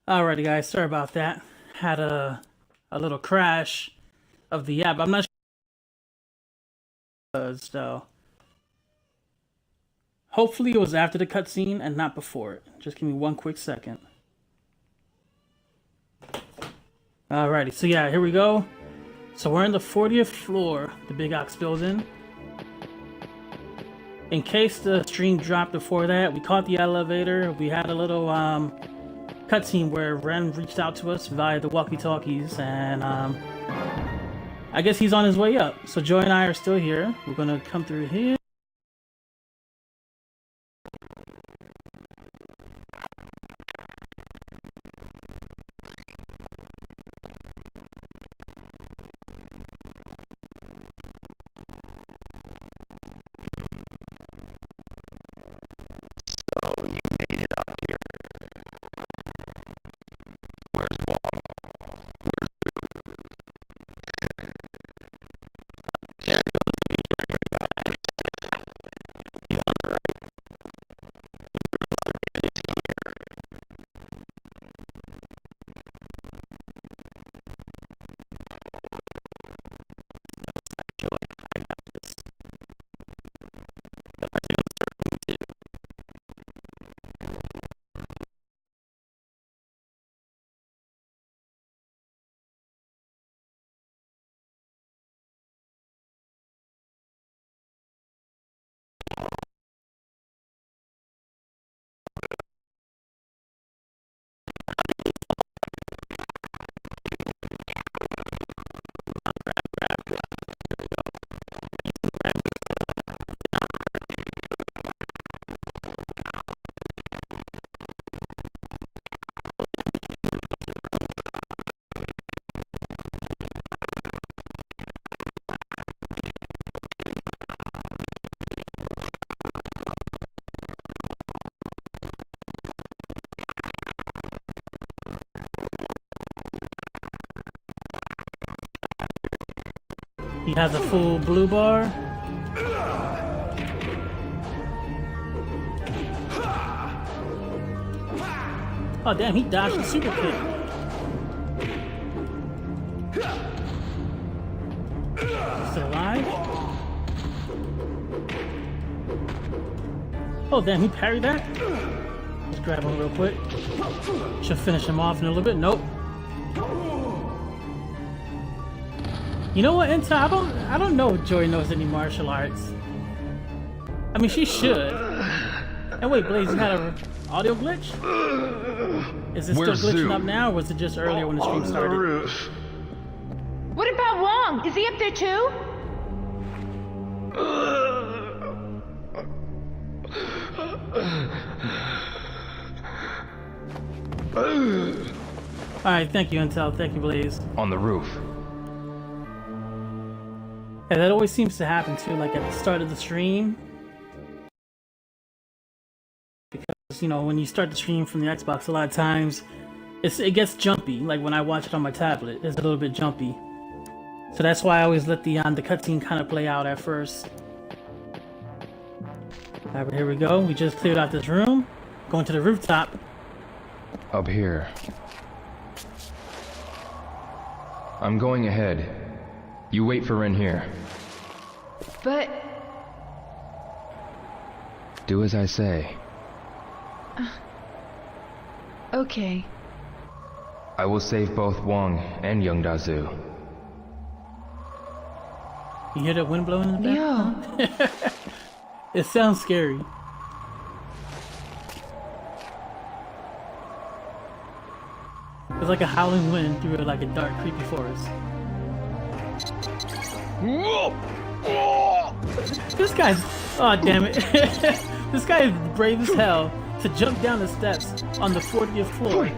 Alrighty, guys. Sorry about that. Had a little crash of the app. I'm not sure what it was, though. Hopefully, it was after the cutscene and not before it. Just give me one quick second. Alrighty, so yeah, here we go. So we're in the 40th floor, the Big Ox building. In case the stream dropped before that, we caught the elevator. We had a little cutscene where Ren reached out to us via the walkie-talkies, and I guess he's on his way up. So Joy and I are still here. We're gonna come through here. He has a full blue bar. Oh damn, he dodged the super kick. Still alive? Oh damn, he parried that? Let's grab him real quick. Should finish him off in a little bit. Nope. You know what, Inta? I don't know if Joy knows any martial arts. I mean, she should. And wait, Blaze, you had an audio glitch? Is it still glitching up now, or was it just earlier when the stream started? What about Wong? Is he up there too? Alright, thank you, Intel. Thank you, Blaze. On the roof. Yeah, that always seems to happen too, like at the start of the stream. Because, you know, when you start the stream from the Xbox, a lot of times it gets jumpy. Like when I watch it on my tablet, it's a little bit jumpy. So that's why I always let the cutscene kind of play out at first. Alright, here we go. We just cleared out this room. Going to the rooftop. Up here. I'm going ahead. You wait for Ren here. But... Do as I say. Okay. I will save both Wong and Young Dazu. You hear that wind blowing in the background? Yeah. It sounds scary. It's like a howling wind through like a dark, creepy forest. This guy's... Oh, damn it. This guy is brave as hell to jump down the steps on the 40th floor.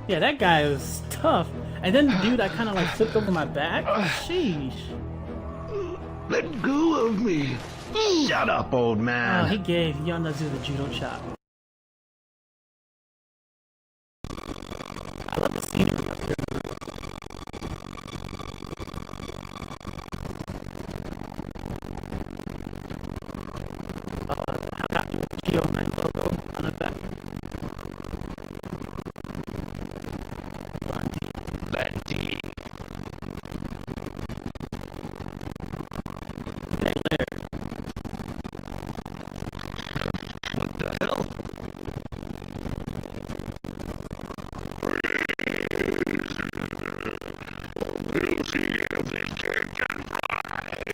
Yeah, that guy was tough. And then the dude, I kind of like flipped over my back. Sheesh. Let go of me. Shut up, old man. Oh, he gave Yondazu the judo chop. I love the scenery up here. Tokyo Night logo on the back. Plenty. Hey, there. What the hell? We'll see if this kid can fly.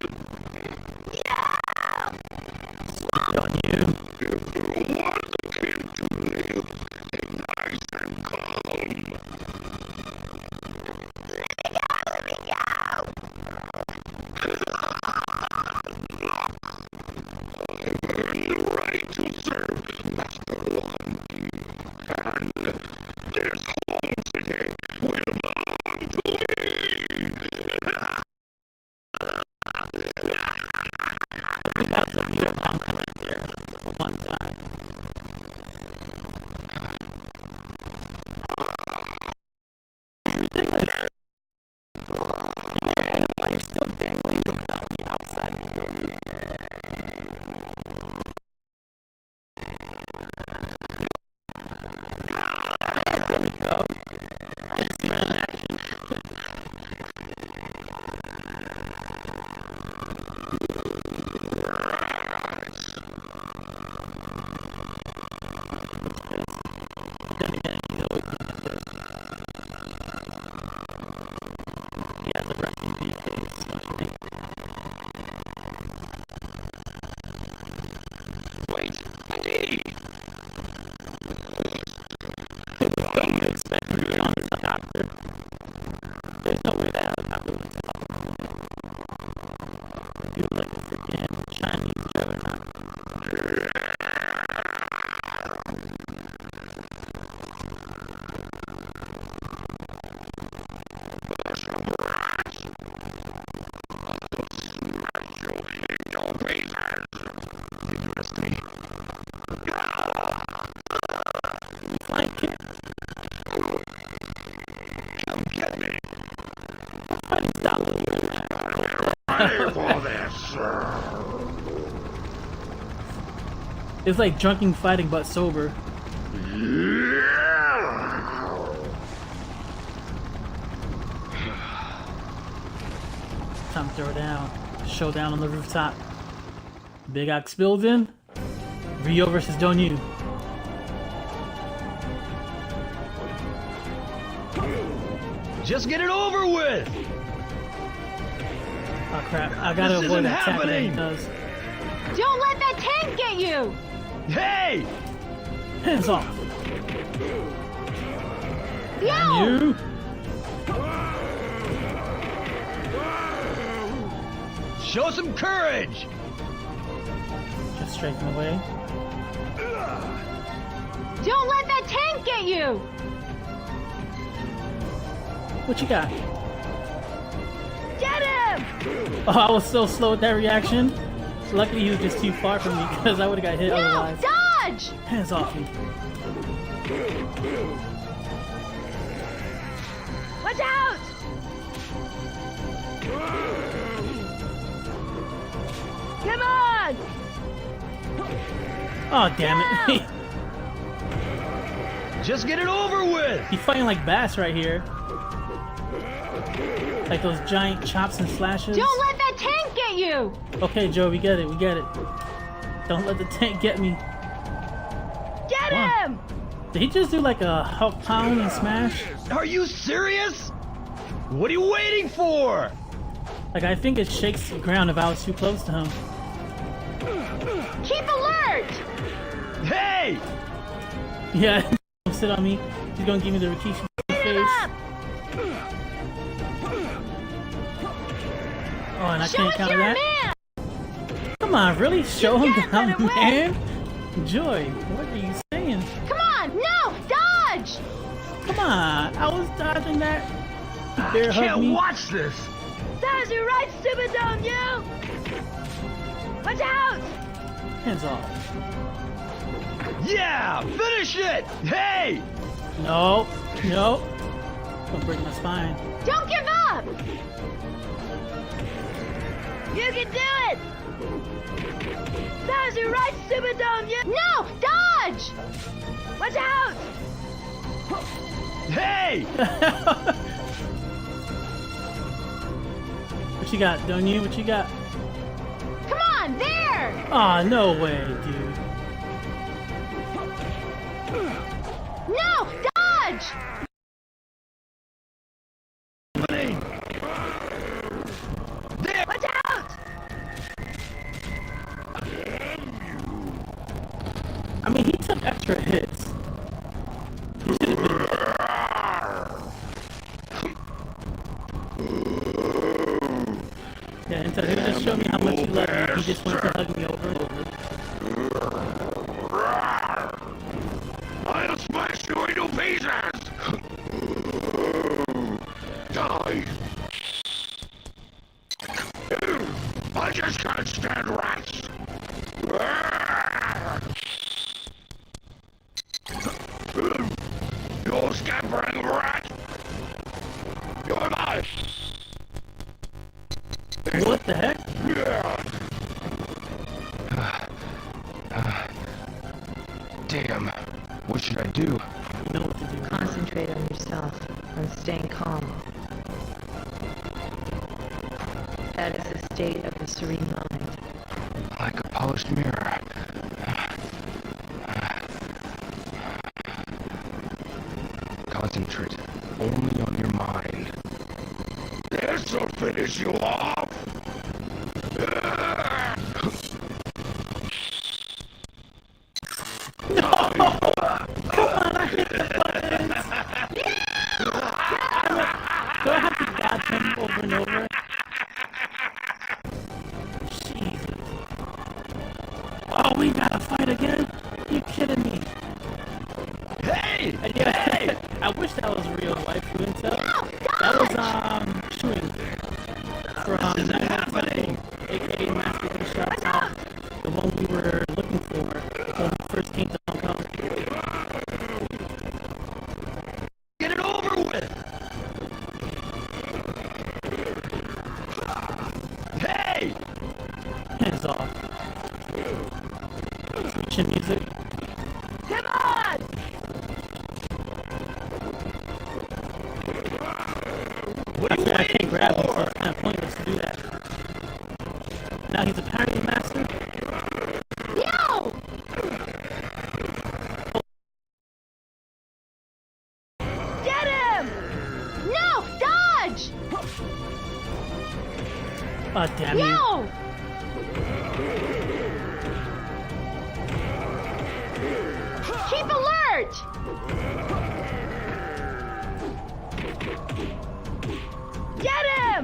Sleep on you. If you want the kid to live nice and calm. I've earned the right to serve Master One. And this home city will belong to me. We got some your mom right there for one time. Ridiculous. Why you're still dangling from the outside of the door? There we go. Let's see that in action. Then again, he's always been like this. He has a resting beat face, don't you think? Wait, hey! Don't you expect me to be on this helicopter? There's no way that helicopter would take off. You look like a freaking Chinese juggernaut. You missed me. You flying kid. Come get me. Fighting style of you. Pay for this, sir. It's like drunken fighting but sober. Time to throw down. Showdown on the rooftop. Big Ox building. Ryo versus Donyu. Just get it over with! Oh crap, I gotta This avoid isn't that attack that he happening! does. Don't let that tank get you! Hey! Hands off. Yo! You. Show some courage! Just striking away. Don't let that tank get you! What you got? Get him! Oh, I was so slow with that reaction. Luckily he was just too far from me because I would have got hit No! otherwise. Dodge! Hands off me. Watch out! Come on! Oh damn it. Just get it over with! He's fighting like Bass right here. Like those giant chops and slashes. Don't let that tank get you! Okay, Joe, we get it, we get it. Don't let the tank get me. Get Wow. him! Did he just do like a Hulk pound and smash? Are you serious? What are you waiting for? Like I think it shakes the ground if I was too close to him. Keep alert! Hey! Yeah, don't sit on me. He's gonna give me the Rikishi Get him face. up! Oh, and I Show can't us counter you're a that. man! Come on, really? Show him can't that I'm let a it win. man? Joy, what are you saying? Come on! No! Dodge! Come on, I was dodging that. You I dare hug can't me? watch this! That was your right, stupid, don't you? Watch out! Hands off. Yeah! Finish it! Hey! No, no. Don't break my spine. Don't give up! You can do it! Serves you right, Superdome, you... No! Dodge! Watch out! Hey! What you got, don't you? What you got? Come on, there! Aw, no way, dude. No! Dodge! There! Watch out! I mean, he took extra hits. He should have been dead. Yeah, until he just showed me how much he loved me. He just went to hug me over and over. I'll smash you into pieces! Die! I just can't stand rats! You scampering rat! You're mine! What the heck? Damn. What should I do? You know what to do. Concentrate on yourself, on staying calm. That is the state of the serene mind. Like a polished mirror. Concentrate only on your mind. This'll finish you off! Do I have to dodge him over and over? Jesus. Oh, we gotta fight again? You kidding me? Hey! Yeah, I wish that was real life Intel. That was shooting from happening? aka Master of the Shots out. The one we were looking for when we first came to Hong Kong. Get it over with! Hey! Hands off. Switching music. Come on! What are you I can't waiting grab him, so for? it's kind of pointless to do that. Now he's a parry master. No! Get him! No! Dodge! Oh, damn you. No! Keep alert! Get him!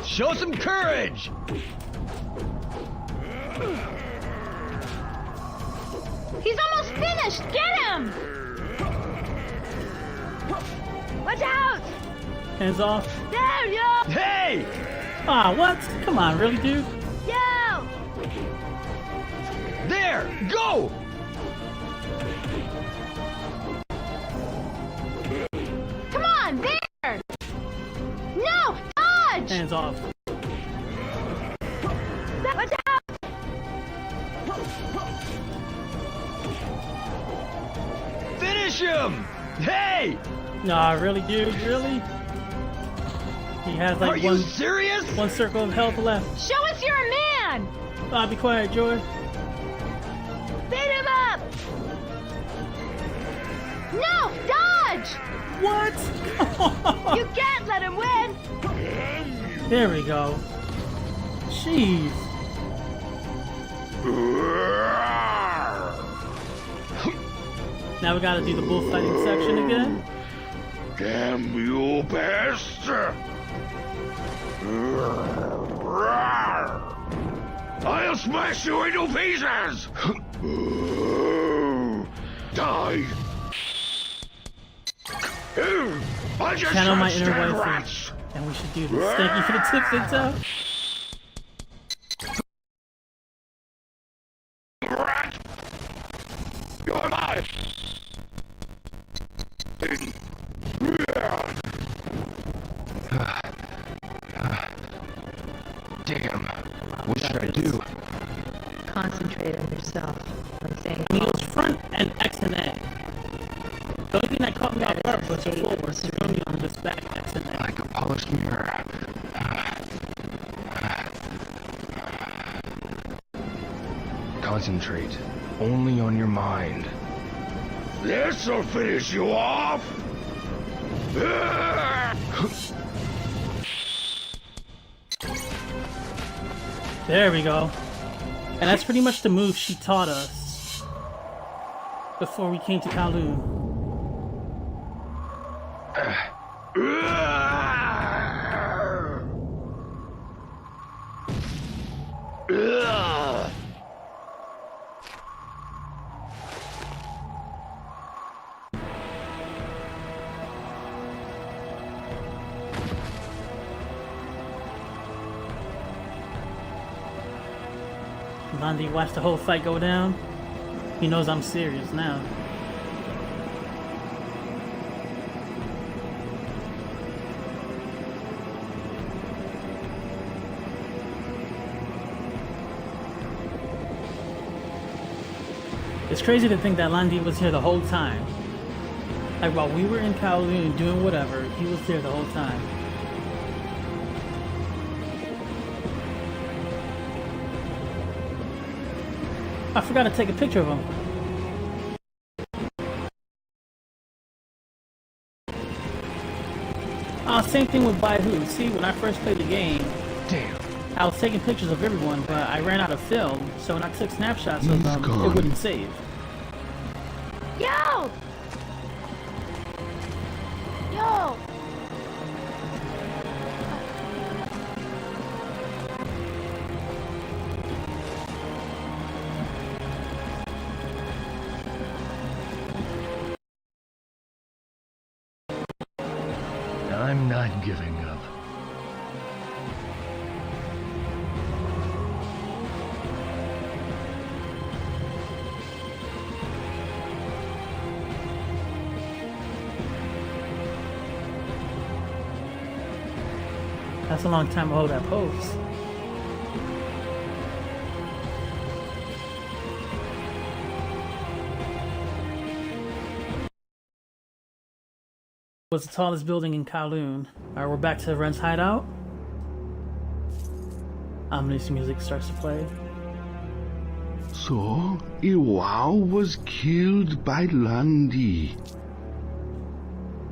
Show some courage! He's almost finished! Get him! Watch out! Hands off. There, yo! Hey! Ah, what? Come on, really, dude? Yo! There! Go! Come on, there! No! Dodge! Hands off. Watch out! Finish him! Hey! Nah, really, dude? Really? He has Are like you serious? one circle of health left. Show us you're a man! Ah, be quiet, Joy. Beat him up! No! Dodge! What? You can't let him win! There we go. Jeez. Now we gotta do the bullfighting section again. Damn you best! I'll smash you into pieces! Die! I just Channel my can't inner stand wife, rats! and we should do this. Thank you for the tips, Intel. Rat! You're mine! Damn. What should I do? Concentrate on yourself. On saying I mean, it was front and X and A. The only thing that caught me off guard was the forward. It's only on this back X and A. Like a polished mirror. Concentrate. Only on your mind. This'll finish you off! There we go. And that's pretty much the move she taught us before we came to Kowloon. Landy watched the whole fight go down. He knows I'm serious now. It's crazy to think that Landy was here the whole time. Like while we were in Kowloon doing whatever, he was there the whole time. I forgot to take a picture of him. Same thing with Baihu. See, when I first played the game, Damn. I was taking pictures of everyone, but I ran out of film, so when I took snapshots of them, it wouldn't save. Yo! Yo! I'm not giving up. That's a long time to hold that pose. Was the tallest building in Kowloon. Alright, we're back to Ren's hideout. Ominous music starts to play. So, Iwao was killed by Landy.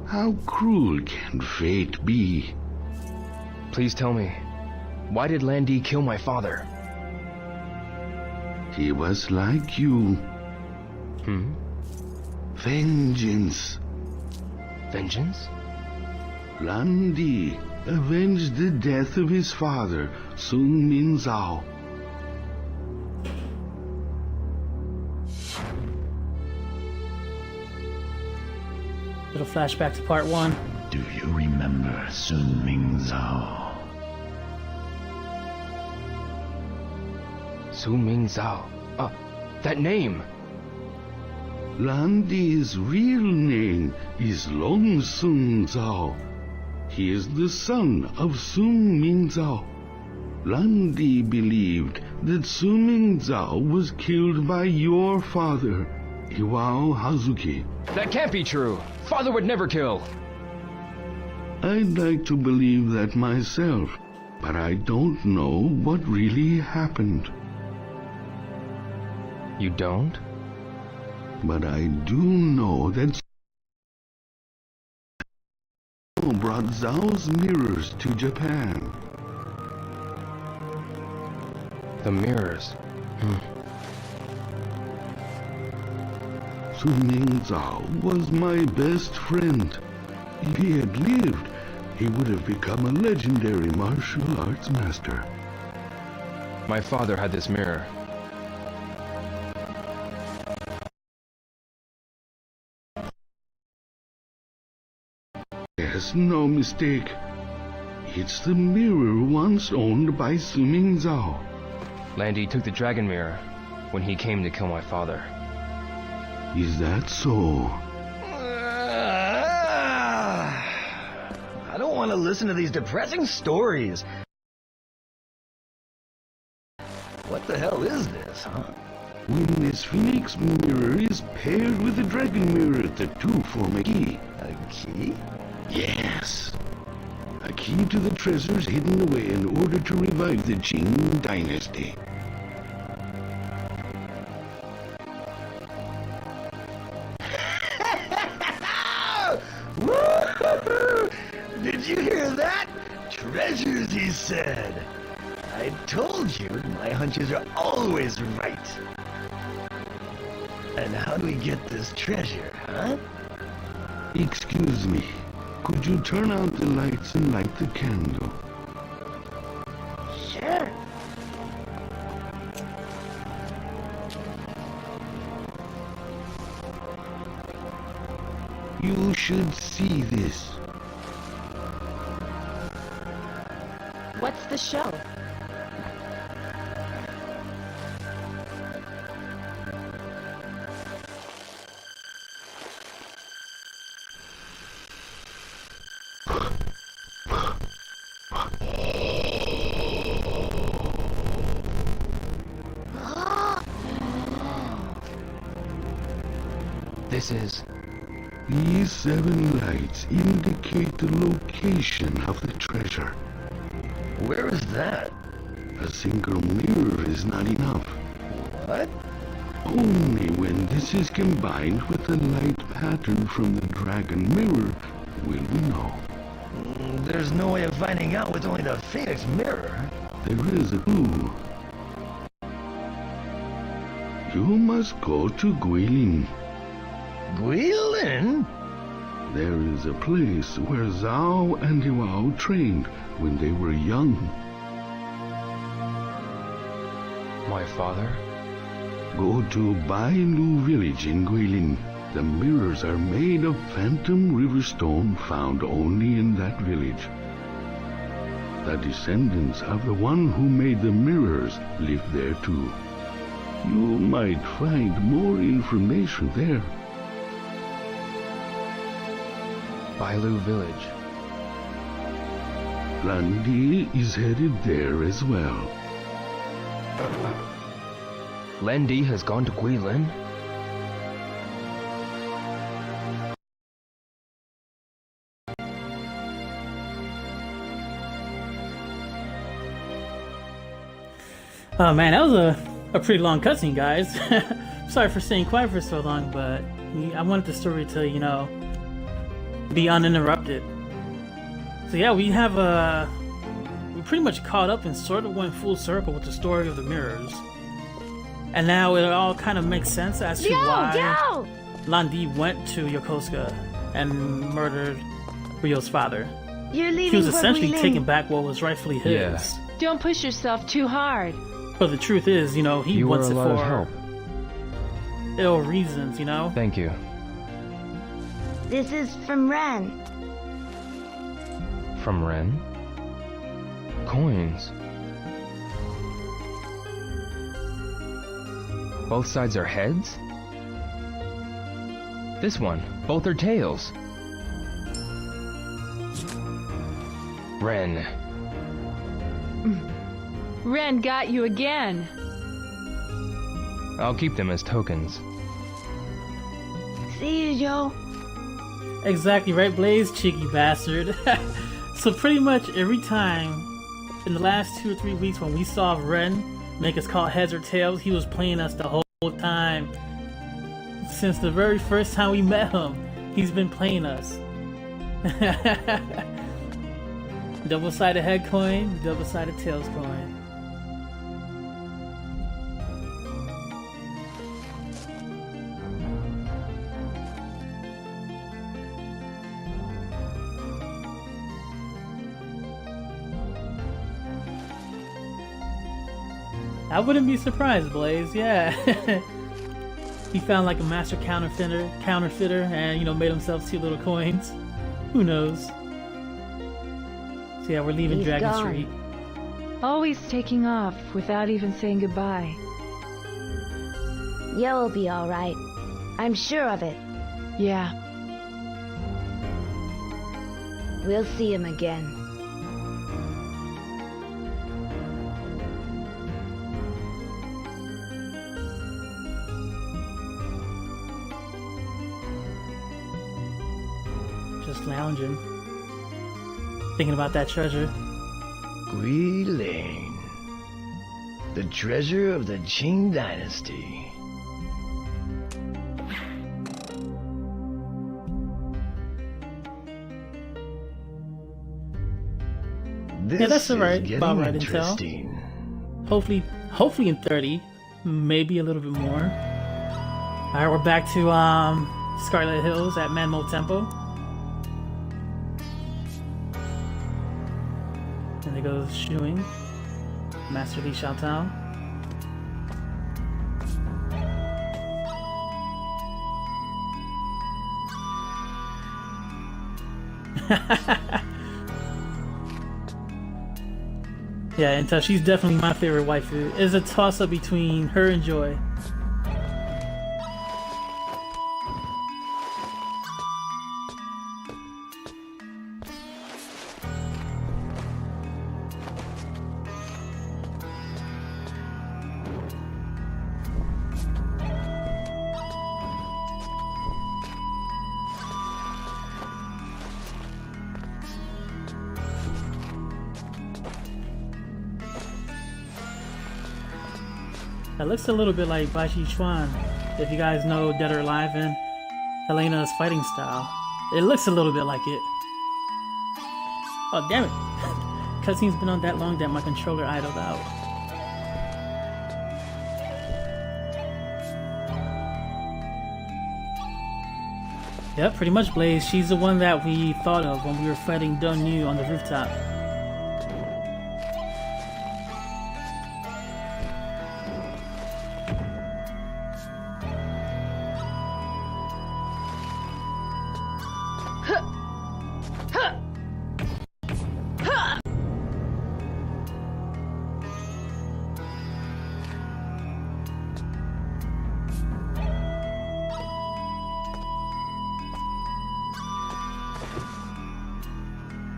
How cruel can fate be? Please tell me, why did Landy kill my father? He was like you. Vengeance. Vengeance? Landy avenged the death of his father, Sun Minzao. Little flashback to part 1. Do you remember Sun Mingzao? Su Ming Zhao. That name! Landy's real name is Long Sun Zhao. He is the son of Sun Mingzao. Landy believed that Sun Mingzao was killed by your father, Iwao Hazuki. That can't be true! Father would never kill! I'd like to believe that myself, but I don't know what really happened. You don't? But I do know that Zhao brought Zhao's mirrors to Japan. The mirrors. Sun Mingzao was my best friend. If he had lived, he would have become a legendary martial arts master. My father had this mirror. There's no mistake. It's the mirror once owned by Sun Mingzao. Landy took the dragon mirror when he came to kill my father. Is that so? I don't want to listen to these depressing stories. What the hell is this, huh? When this phoenix mirror is paired with the dragon mirror, the two form a key. A key? Yes. A key to the treasures hidden away in order to revive the Qing dynasty. Woo-hoo-hoo! Did you hear that? Treasures, he said. I told you, my hunches are always right. And how do we get this treasure, huh? Excuse me. Could you turn out the lights and light the candle? Sure. You should see this. What's the show? This is... These 7 lights indicate the location of the treasure. Where is that? A single mirror is not enough. What? Only when this is combined with the light pattern from the dragon mirror will we know. There's no way of finding out with only the Phoenix mirror. There is a clue. You must go to Guilin. Guilin? There is a place where Zhao and Yuao trained when they were young. my father? Go to Bailu village in Guilin. The mirrors are made of phantom river stone found only in that village. The descendants of the one who made the mirrors live there too. You might find more information there. Bailu village. Landi is headed there as well. Lendi has gone to Guilin? Oh man, that was a pretty long cutscene, guys. Sorry for staying quiet for so long, but I wanted the story to, you know, be uninterrupted. So yeah, we pretty much caught up and sort of went full circle with the story of the mirrors. And now it all kind of makes sense as to why Landi went to Yokosuka and murdered Ryo's father. You're leaving He was for essentially Guilin. taking back what was rightfully his. Yes. Don't push yourself too hard. But the truth is, you know, he You were wants a it lot of for help. ill reasons, you know? Thank you. This is from Ren. From Ren? Coins. Both sides are heads? This one, both are tails. Ren. Ren got you again. I'll keep them as tokens. See you, Joe. Exactly right, Blaze, cheeky bastard. So pretty much every time in the last 2 or 3 weeks when we saw Ren make us call heads or tails, he was playing us the whole time. Since the very first time we met him, he's been playing us. Double-sided head coin, double-sided tails coin. I wouldn't be surprised, Blaze. Yeah, he found like a master counterfeiter, and you know made himself 2 little coins. Who knows? So yeah, we're leaving He's Dragon gone. Street. Always taking off without even saying goodbye. Yo will be alright. I'm sure of it. Yeah. We'll see him again. just lounging, thinking about that treasure. Gui Lane, the treasure of the Qing Dynasty. This Yeah, that's is about getting right, Intel. interesting. Hopefully in 30, maybe a little bit more. Alright, we're back to Scarlet Hills at Manmo Temple. And there goes Shuing, Master Li Xiaotao. Yeah, Intel, she's definitely my favorite waifu. It's a toss-up between her and Joy. That looks a little bit like Baishi Chuan, if you guys know Dead or Alive and Helena's fighting style. It looks a little bit like it. Oh, damn it. Cutscene's been on that long that my controller idled out. Yep, pretty much, Blaze. She's the one that we thought of when we were fighting Dun Yu on the rooftop.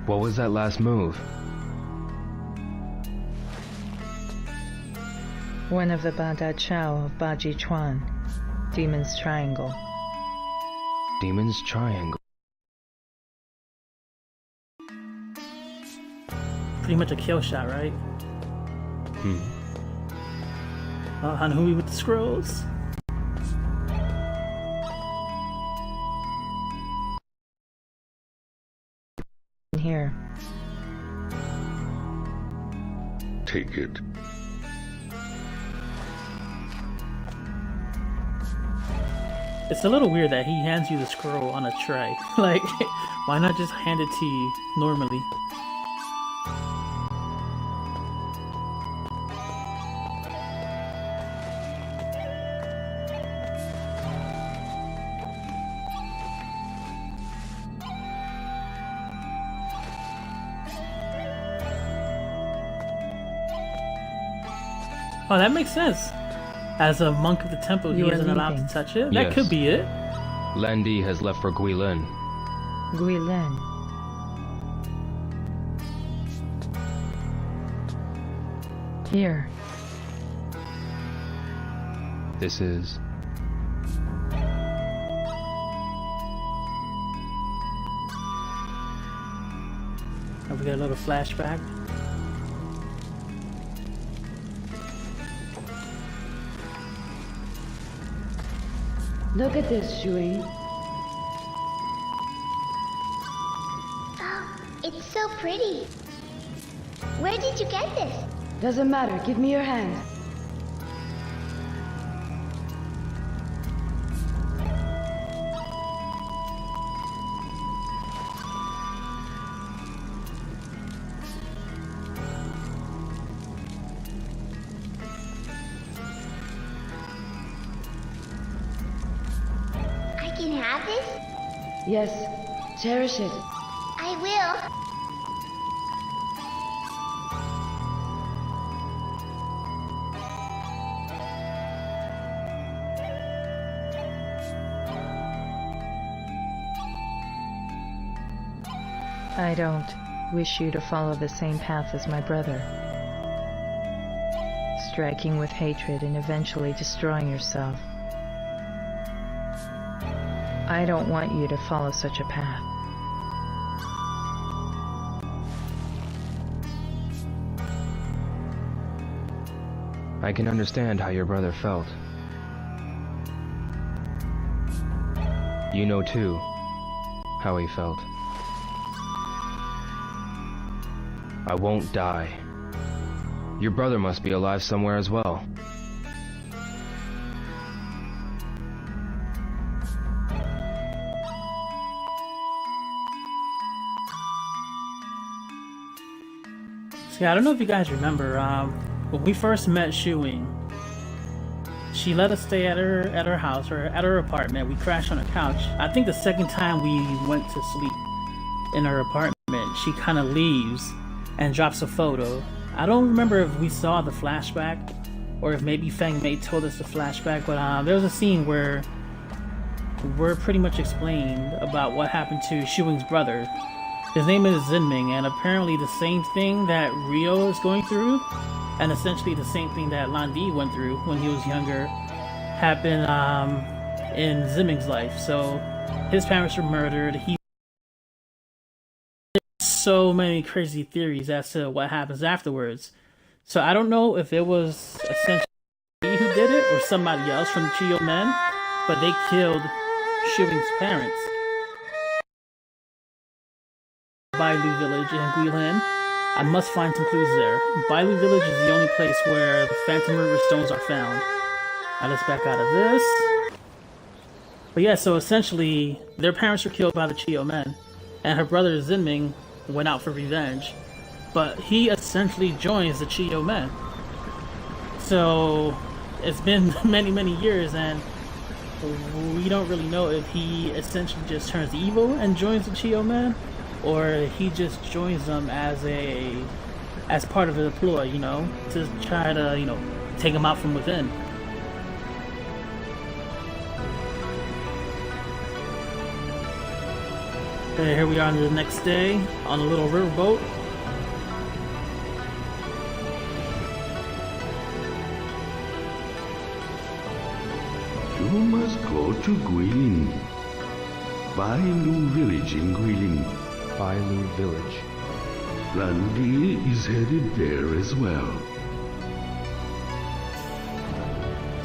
What was that last move? One of the Bada Chao of Baji Chuan, Demon's Triangle. Demon's Triangle. Pretty much a kill shot, right? Hanhui with the scrolls. Here. Take it. It's a little weird that he hands you the scroll on a tray. Like, why not just hand it to you normally? Oh, that makes sense. As a monk of the temple, he You are isn't allowed to leaving. touch it. That Yes. could be it. Landy has left for Guilin. Guilin. Here. This is... And we get a little flashback. Look at this, Shui. Oh, it's so pretty. Where did you get this? Doesn't matter. Give me your hand. I can have this? Yes. Cherish it. I will. I don't wish you to follow the same path as my brother. Striking with hatred and eventually destroying yourself. I don't want you to follow such a path. I can understand how your brother felt. You know too how he felt. I won't die. Your brother must be alive somewhere as well. See, I don't know if you guys remember, when we first met Shuing, she let us stay at her house, or at her apartment. We crashed on her couch. I think the second time we went to sleep in her apartment, she kind of leaves and drops a photo. I don't remember if we saw the flashback, or if maybe Fang Mei told us the flashback, but there was a scene where we're pretty much explained about what happened to Shuing's brother. His name is Zinming, and apparently the same thing that Ryo is going through, and essentially the same thing that Lan Di went through when he was younger, happened in Zinming's life. So his parents were murdered. So many crazy theories as to what happens afterwards. So I don't know if it was essentially he who did it or somebody else from the Chiyo Men, but they killed Shuing's parents. Bailu Village in Guilin. I must find some clues there. Bailu Village is the only place where the Phantom River stones are found. Now let's back out of this. But yeah, so essentially, their parents were killed by the Chiyo Men, and her brother Zinming went out for revenge. But he essentially joins the Chiyo Men. So it's been many years, and we don't really know if he essentially just turns evil and joins the Chiyo Men, or he just joins them as part of the ploy, you know, to try to, you know, take them out from within. Okay, here we are on the next day on a little riverboat. You must go to Guilin. Bailu Village in Guilin. Bailu Village. Lan Di is headed there as well.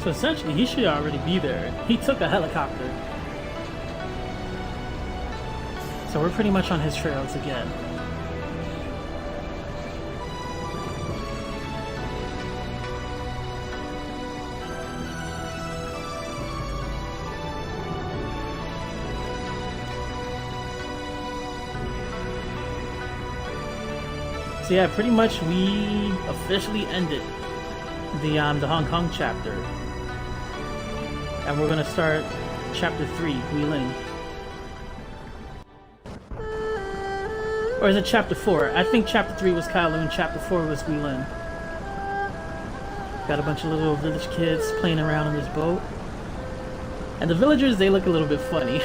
So essentially, he should already be there. He took a helicopter. So we're pretty much on his trails again. So yeah, pretty much we officially ended the Hong Kong chapter, and we're gonna start chapter 3, Guilin. Or is it chapter 4? I think chapter 3 was Kowloon, chapter 4 was Guilin. Got a bunch of little village kids playing around on this boat, and the villagers, they look a little bit funny.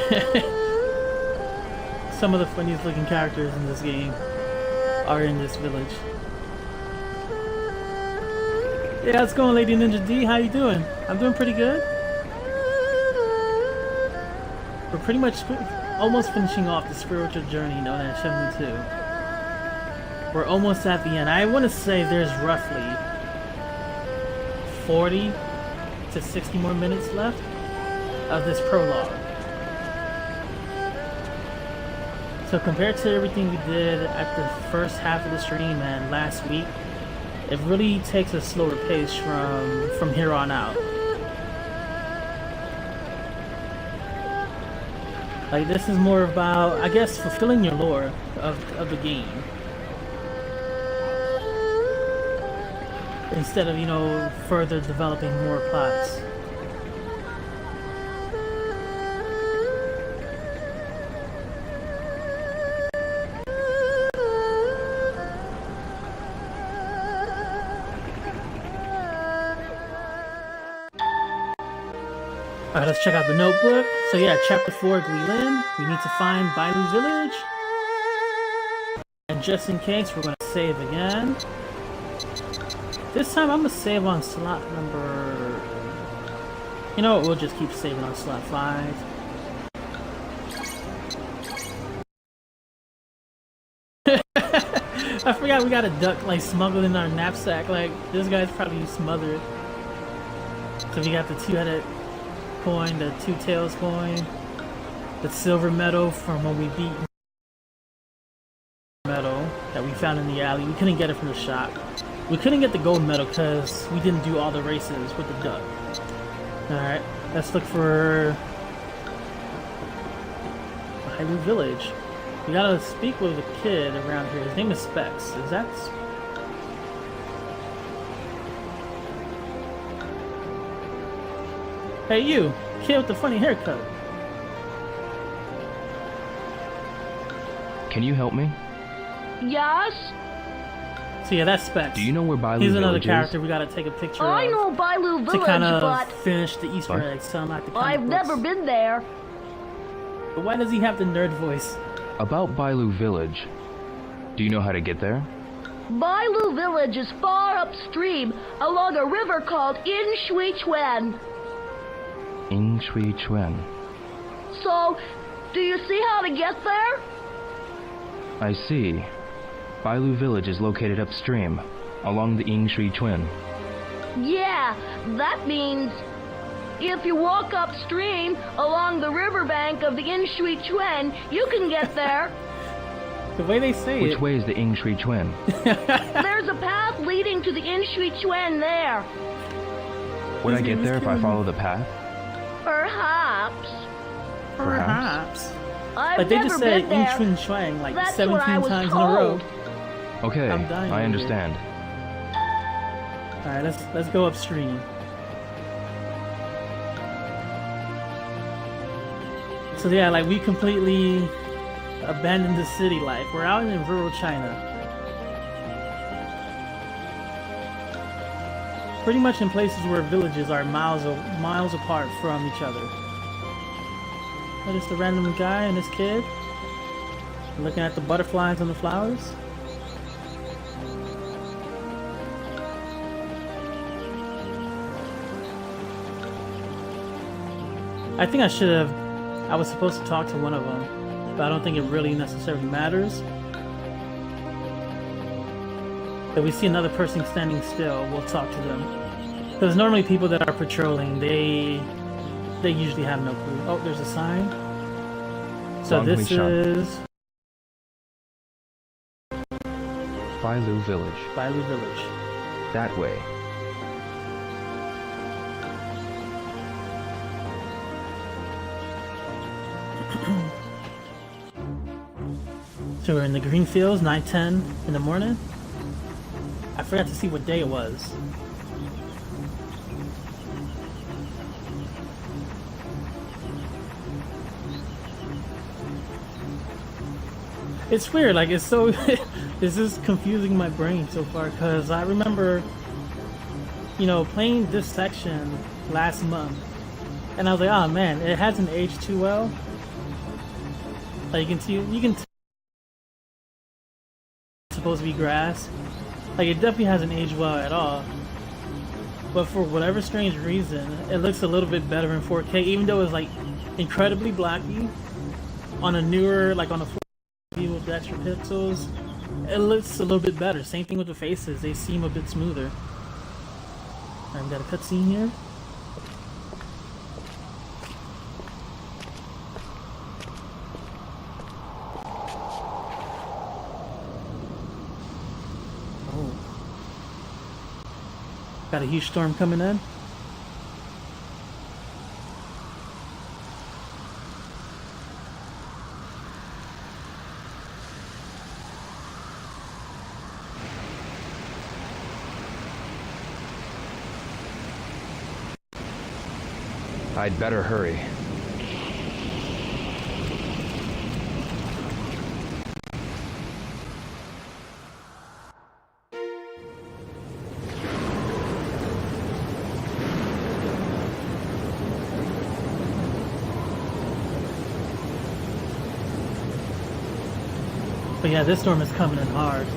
Some of the funniest looking characters in this game are in this village. Yeah, how's it going, Lady Ninja D? How you doing? I'm doing pretty good. We're pretty much almost finishing off the spiritual journey known as Shenmue 2. We're almost at the end. I want to say there's roughly 40 to 60 more minutes left of this prologue. So compared to everything we did at the first half of the stream and last week, it really takes a slower pace from here on out. Like, this is more about, I guess, fulfilling your lore of the game, instead of, you know, further developing more plots. Alright, let's check out the notebook. So yeah, chapter 4, Guilin. We need to find Bailu Village. And just in case, we're going to save again. This time I'm going to save on slot number... You know what, we'll just keep saving on slot 5. I forgot we got a duck, like, smuggled in our knapsack. Like, this guy's probably smothered. So we got the two-headed coin, the two tails coin, the silver medal from when we beat medal that we found in the alley. We couldn't get it from the shop. We couldn't get the gold medal because we didn't do all the races with the duck. Alright, let's look for Hyrule Village. We gotta speak with a kid around here. His name is Specs. Is that... Hey you! Kid with the funny haircut. Can you help me? Yes? So yeah, that's Specs. Do you know where Bailu He's another Village character is? we gotta take a picture I of know Bailu to Village, kind of but finish the Easter What? eggs. So I'm at the comic I've never books. been there. But why does he have the nerd voice? About Bailu Village. Do you know how to get there? Bailu Village is far upstream along a river called In Shui Chuan. In Shui Chuan. So, do you see how to get there? I see. Bailu Village is located upstream, along the Yingshui Chuan. Yeah, that means if you walk upstream along the riverbank of the In Shui Chuan, you can get there. The way they say Which it. way is the Yingshui Chuan? There's a path leading to the In Shui Chuan there. Would I His get name is there if I Kevin. follow the path? Perhaps. Perhaps. I've Like they never just said been Ying there. Chun Shuang like That's 17 what I was times in a row. told. Okay, I'm dying I over understand. Alright, let's go upstream. So yeah, like we completely abandoned the city life. We're out in rural China. Pretty much in places where villages are miles apart from each other. But just a random guy and his kid looking at the butterflies and the flowers. I think I was supposed to talk to one of them, but I don't think it really necessarily matters. If we see another person standing still, we'll talk to them. Because normally people that are patrolling, they usually have no clue. Oh, there's a sign. So Long this Hui Shan. is Bailu Village. Bailu Village. That way. So we're in the green fields, 9:10 in the morning. I forgot to see what day it was. It's weird, like it's so this is confusing my brain so far because I remember, you know, playing this section last month and I was like, oh man, it hasn't aged too well. Like you can see, it's supposed to be grass. Like it definitely hasn't aged well at all. But for whatever strange reason, it looks a little bit better in 4K, even though it's like incredibly blocky on a newer, like on a view with the extra pixels. It looks a little bit better. Same thing with the faces; they seem a bit smoother. Alright, we got a cutscene here. Oh. Got a huge storm coming in. I'd better hurry. But yeah, this storm is coming in hard.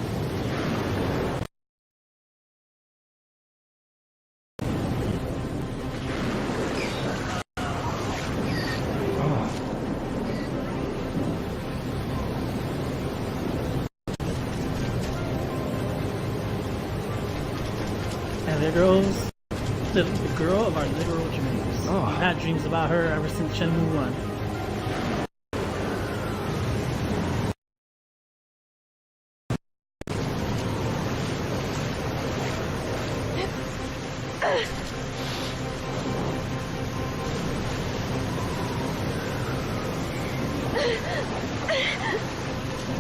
And there goes The girl of our literal dreams. Oh. I've had dreams about her ever since Shenmue 1.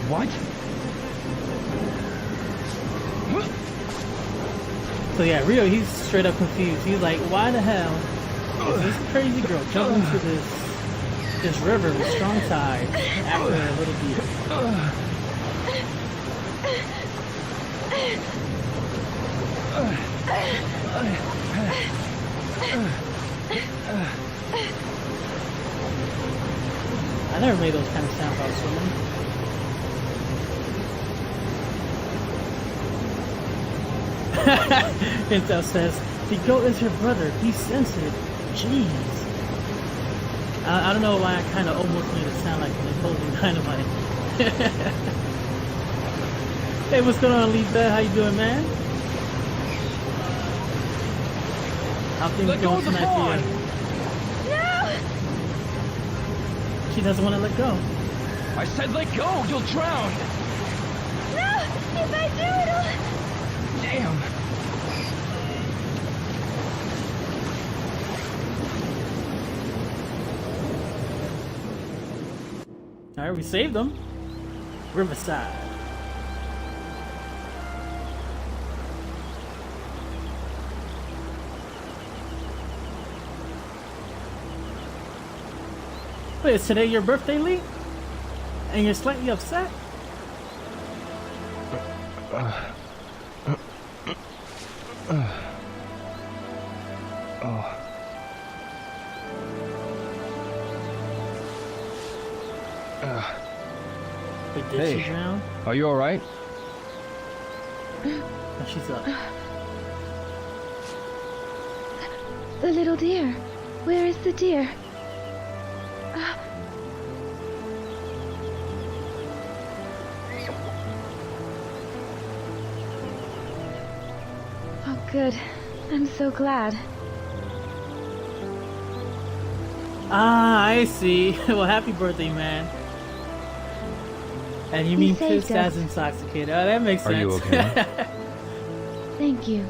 What? So yeah, Rio, he's straight up confused. He's like, why the hell is this crazy girl jumping into this river with strong tides after a little deer? I never made those kind of sounds while swimming. Intel says, the goat is her brother. He sensitive. Jeez. I don't know why I kind of almost made it sound like Napoleon Dynamite. Hey, what's going on, Lita? How you doing, man? How things going tonight for you? No! She doesn't want to let go. I said let go, you'll drown! No! If I do, it'll... Damn! Alright, we saved them. Riverside. Wait, is today your birthday, Lee? And you're slightly upset? Wait, did she drown? Are you alright? Oh, she's up. The little deer. Where is the deer? Oh, good. I'm so glad. Ah, I see. Well, happy birthday, man. And you He mean saved pissed as us. intoxicated. Oh, that makes sense. Are you okay? Thank you.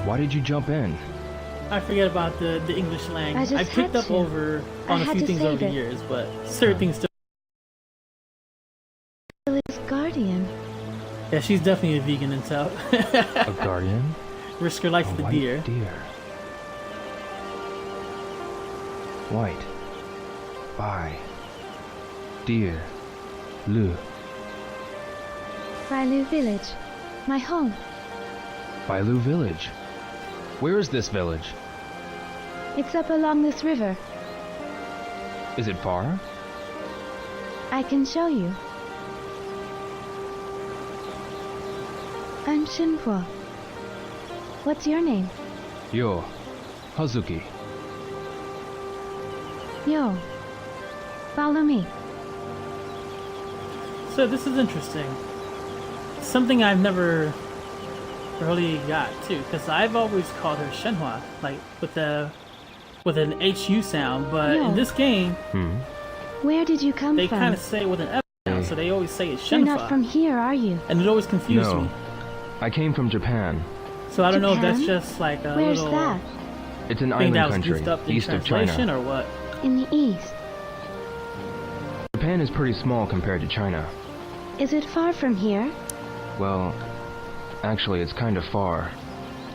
Why did you jump in? I forget about the English slang. I just I picked had up to. over I on a had few to things save over the it. years, but certain things still. His guardian. Yeah, she's definitely a vegan and so. A guardian? Risk her life A for the white deer. White. Bai. Deer. Lu. Bailu village. My home. Bailu village. Where is this village? It's up along this river. Is it far? I can show you. I'm Shinhua. What's your name? Yo. Hazuki. Yo. Follow me. So this is interesting. Something I've never really got too, because I've always called her Shenhua, like with an HU sound, but No. in this game Where did you come they from? kind of say it with an F sound, so they always say it's You're not Shenhua, from here, are you? and it always confused No. me. I came from Japan. So I don't know if that's Japan? just like a Where's little that? It's an thing island that was country, goofed up in east of translation, China. or what? In the east. Japan is pretty small compared to China. Is it far from here? Well, actually it's kind of far.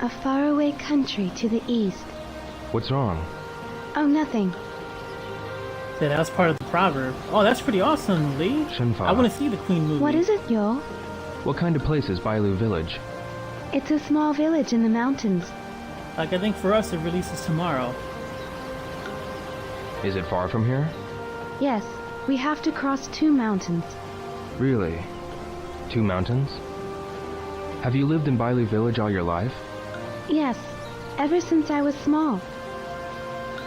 A faraway country to the east. What's wrong? Oh, nothing. So that was part of the proverb. Oh, that's pretty awesome, Lee. Shenhua. I want to see the Queen movie. What is it, Yo? What kind of place is Bailu village? It's a small village in the mountains. Like, I think for us it releases tomorrow. Is it far from here? Yes, we have to cross 2 mountains. Really? 2 mountains? Have you lived in Bailu village all your life? Yes, ever since I was small.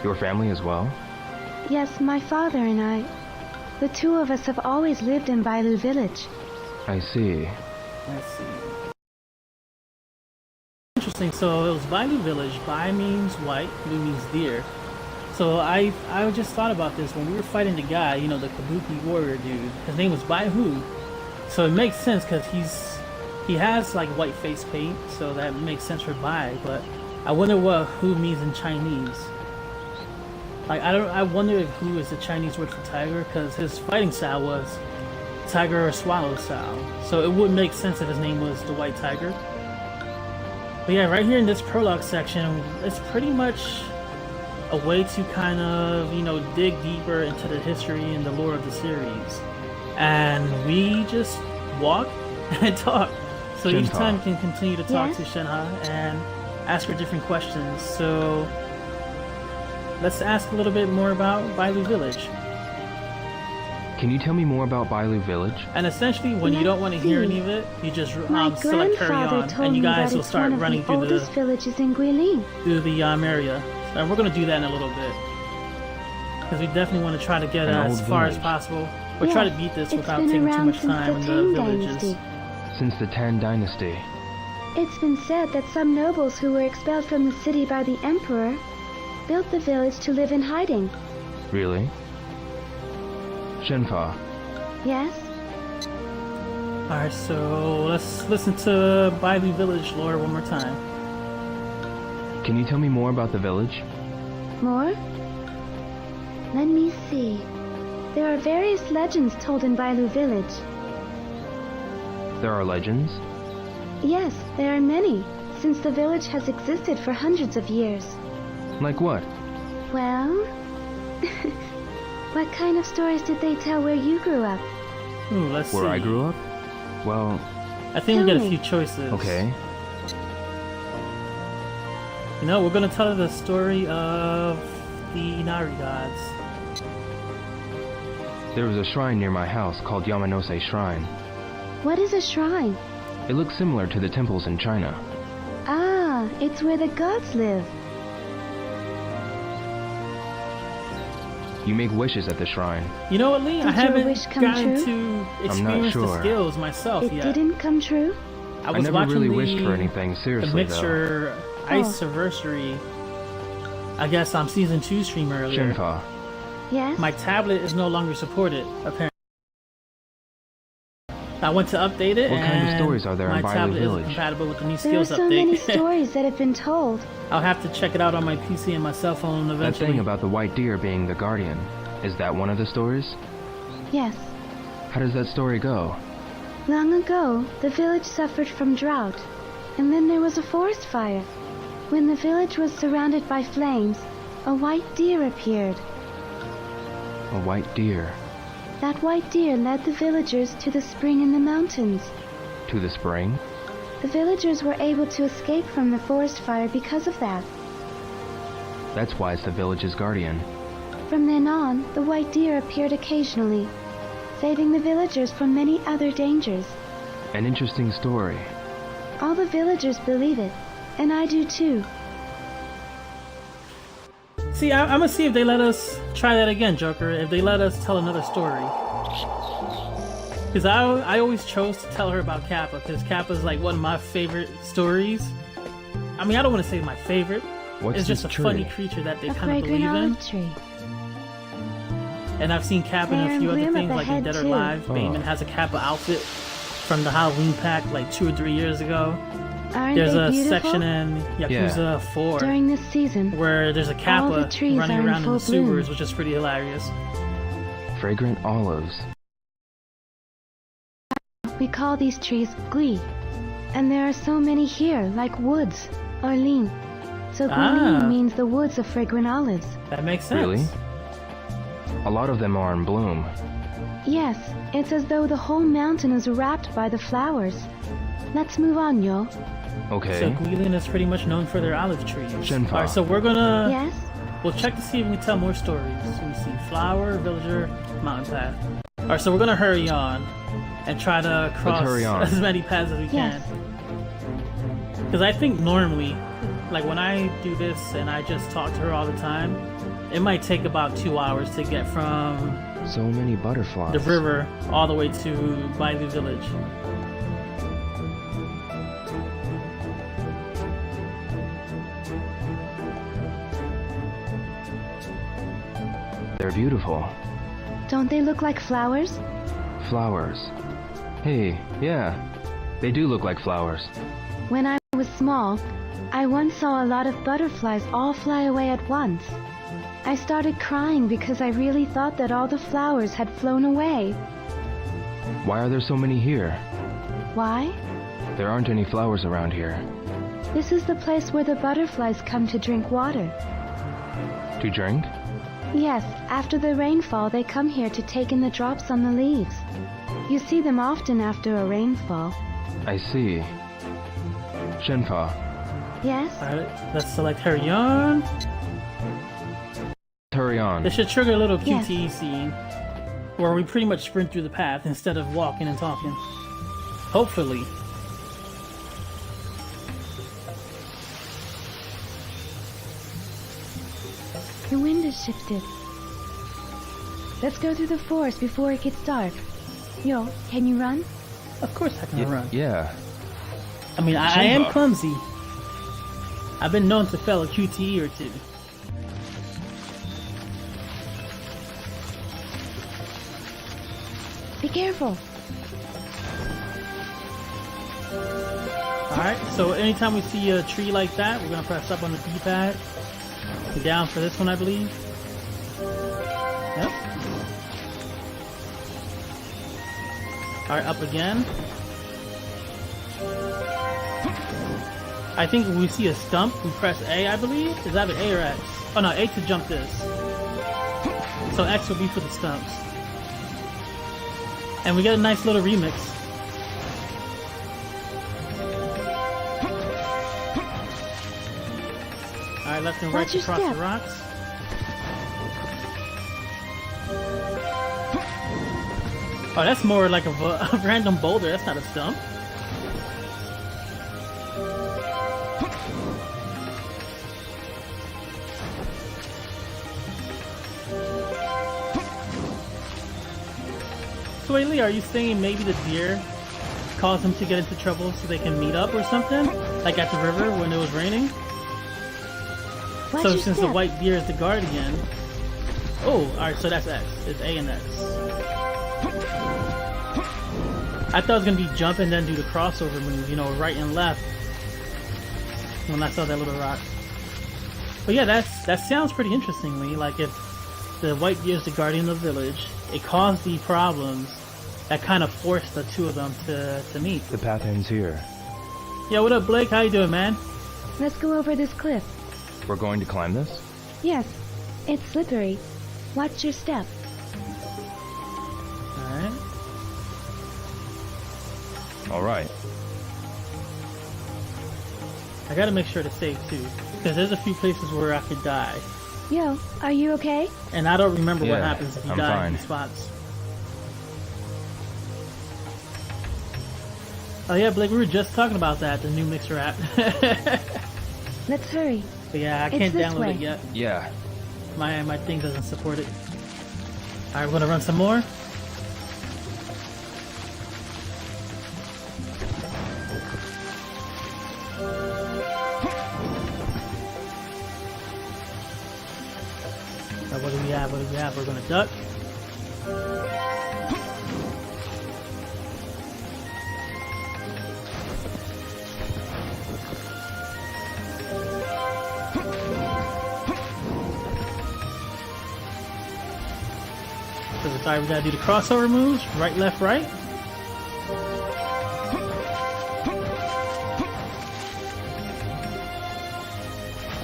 Your family as well? Yes, my father and I. The 2 of us have always lived in Bailu village. I see. Let's see. interesting. So it was Bailu Village. Bai means white, Lu means deer. So I just thought about this when we were fighting the guy, you know, the Kabuki warrior dude. His name was Bai Hu. So it makes sense because he has like white face paint, so that makes sense for Bai. But I wonder what Hu means in Chinese. Like I wonder if Hu is the Chinese word for tiger, because his fighting style was tiger or swallow style. So it would make sense if his name was the White Tiger. But yeah, right here in this prologue section, it's pretty much a way to kind of, you know, dig deeper into the history and the lore of the series. And we just walk and talk. So each time we can continue to talk to Shenhe and ask her different questions. So let's ask a little bit more about Bailu Village. Can you tell me more about Bailu Village? And essentially, when you don't want to hear any of it, you just select carry on, told and you me guys that will it's start one of running the through oldest villages in Guilin. area. And we're going to do that in a little bit. Because we definitely want to try to get as far as possible. Or try to beat this without taking too much time in the villages. Since the Tang Dynasty. It's been said that some nobles who were expelled from the city by the Emperor built the village to live in hiding. Really? Shenfa. Yes? Alright, so let's listen to Bailu Village lore one more time. Can you tell me more about the village? More? Let me see. There are various legends told in Bailu Village. There are legends? Yes, there are many, since the village has existed for hundreds of years. Like what? Well... what kind of stories did they tell where you grew up? Ooh, let's see. Where I grew up? Well... I think we get a few choices. Okay. You know, we're gonna tell her the story of the Inari gods. There was a shrine near my house called Yamanose Shrine. What is a shrine? It looks similar to the temples in China. Ah, it's where the gods live. You make wishes at the shrine. You know what, Lee? Did I haven't your wish come gotten true? to experience the skills myself It yet. didn't come true? I I was never watching really the, wished for anything the seriously, Mixer Ice Anniversary. I guess on Season 2 stream earlier. Shenfa. Yes? My tablet is no longer supported, apparently. I went to update it, What and kind of stories are there my in Bailu tablet Village? isn't compatible with the new There are skills so many update. stories that have been told. I'll have to check it out on my PC and my cell phone That eventually. thing about the white deer being the guardian, is that one of the stories? Yes. How does that story go? Long ago, the village suffered from drought, and then there was a forest fire. When the village was surrounded by flames, a white deer appeared. A white deer. That white deer led the villagers to the spring in the mountains. To the spring? The villagers were able to escape from the forest fire because of that. That's why it's the village's guardian. From then on, the white deer appeared occasionally, saving the villagers from many other dangers. An interesting story. All the villagers believe it, and I do too. See, I'm gonna see if they let us try that again, Joker. If they let us tell another story. Because I always chose to tell her about Kappa, because Kappa's like one of my favorite stories. I mean, I don't want to say my favorite. What's it's just a this tree? funny creature that they A kind of fragrant believe in. olive tree. And I've seen Kappa in They're a few in other bloom at things, the like in head, Dead or too. Alive. Oh. Bayman has a Kappa outfit from the Halloween pack like 2 or 3 years ago. Aren't There's they a beautiful? section in Yakuza 4 During this season, where there's a all Kappa the trees running are in around in the full bloom. sewers, which is pretty hilarious. Fragrant olives. we call these trees gui. And there are so many here, like woods, or lin. So guilin means the woods of fragrant olives. That makes sense. Really? A lot of them are in bloom. Yes, it's as though the whole mountain is wrapped by the flowers. Let's move on, yo. Okay. So Guilin is pretty much known for their olive trees. Shenfa. Alright, so we're gonna... Yes? We'll check to see if we can tell more stories. Let me see. Flower, villager, mountain path. Alright, so we're gonna hurry on and try to cross hurry on. as many paths as we Yes. can. Because I think normally, like when I do this and I just talk to her all the time, it might take about 2 hours to get from So many butterflies. the river all the way to Bailu Village. They're beautiful. Don't they look like flowers? Flowers. Hey, yeah. They do look like flowers. When I was small, I once saw a lot of butterflies all fly away at once. I started crying because I really thought that all the flowers had flown away. Why are there so many here? Why? There aren't any flowers around here. This is the place where the butterflies come to drink water. To drink? Yes, after the rainfall they come here to take in the drops on the leaves. You see them often after a rainfall. I see. Shenfa. Yes? Alright, let's select hurry on. Hurry on. This should trigger a little Yes. QTE scene where we pretty much sprint through the path instead of walking and talking. Hopefully. The wind has shifted. Let's go through the forest before it gets dark. Yo, can you run? Of course I can run. Yeah. I mean, I am Simba. clumsy. I've been known to fail a QTE or two. Be careful. Alright, so anytime we see a tree like that, we're gonna press up on the D-pad. Down for this one, I believe. Yep. Alright, up again. I think when we see a stump, we press A, I believe. Is that an A or X? Oh no, A to jump this. So X will be for the stumps. And we get a nice little remix. Alright, left and right Watch your across step. the rocks. Oh, that's more like a random boulder. That's not a stump. So wait, Lee, are you saying maybe the deer caused them to get into trouble so they can meet up or something? Like at the river when it was raining? Watch So your since the step. white deer is the guardian... Oh, alright, so that's X. It's A and X. I thought it was gonna be jump and then do the crossover move, you know, right and left. When I saw that little rock. But yeah, that sounds pretty interestingly. Like if the white deer is the guardian of the village, it caused the problems that kind of forced the two of them to meet. The path ends here. Yo, what up, Blake? How you doing, man? Let's go over this cliff. We're going to climb this? Yes, it's slippery. Watch your step. Alright. Alright. I gotta make sure to save too, because there's a few places where I could die. Yo, are you okay? And I don't remember what Yeah, happens if you I'm die in fine. these spots. Oh yeah, Blake, we were just talking about that, the new Mixer app. Let's hurry. But yeah, I It's can't this download way. it yet. Yeah. My thing doesn't support it. Alright, we're gonna run some more. What do we have? What do we have? We're gonna duck. So sorry, we gotta do the crossover moves. Right, left, right.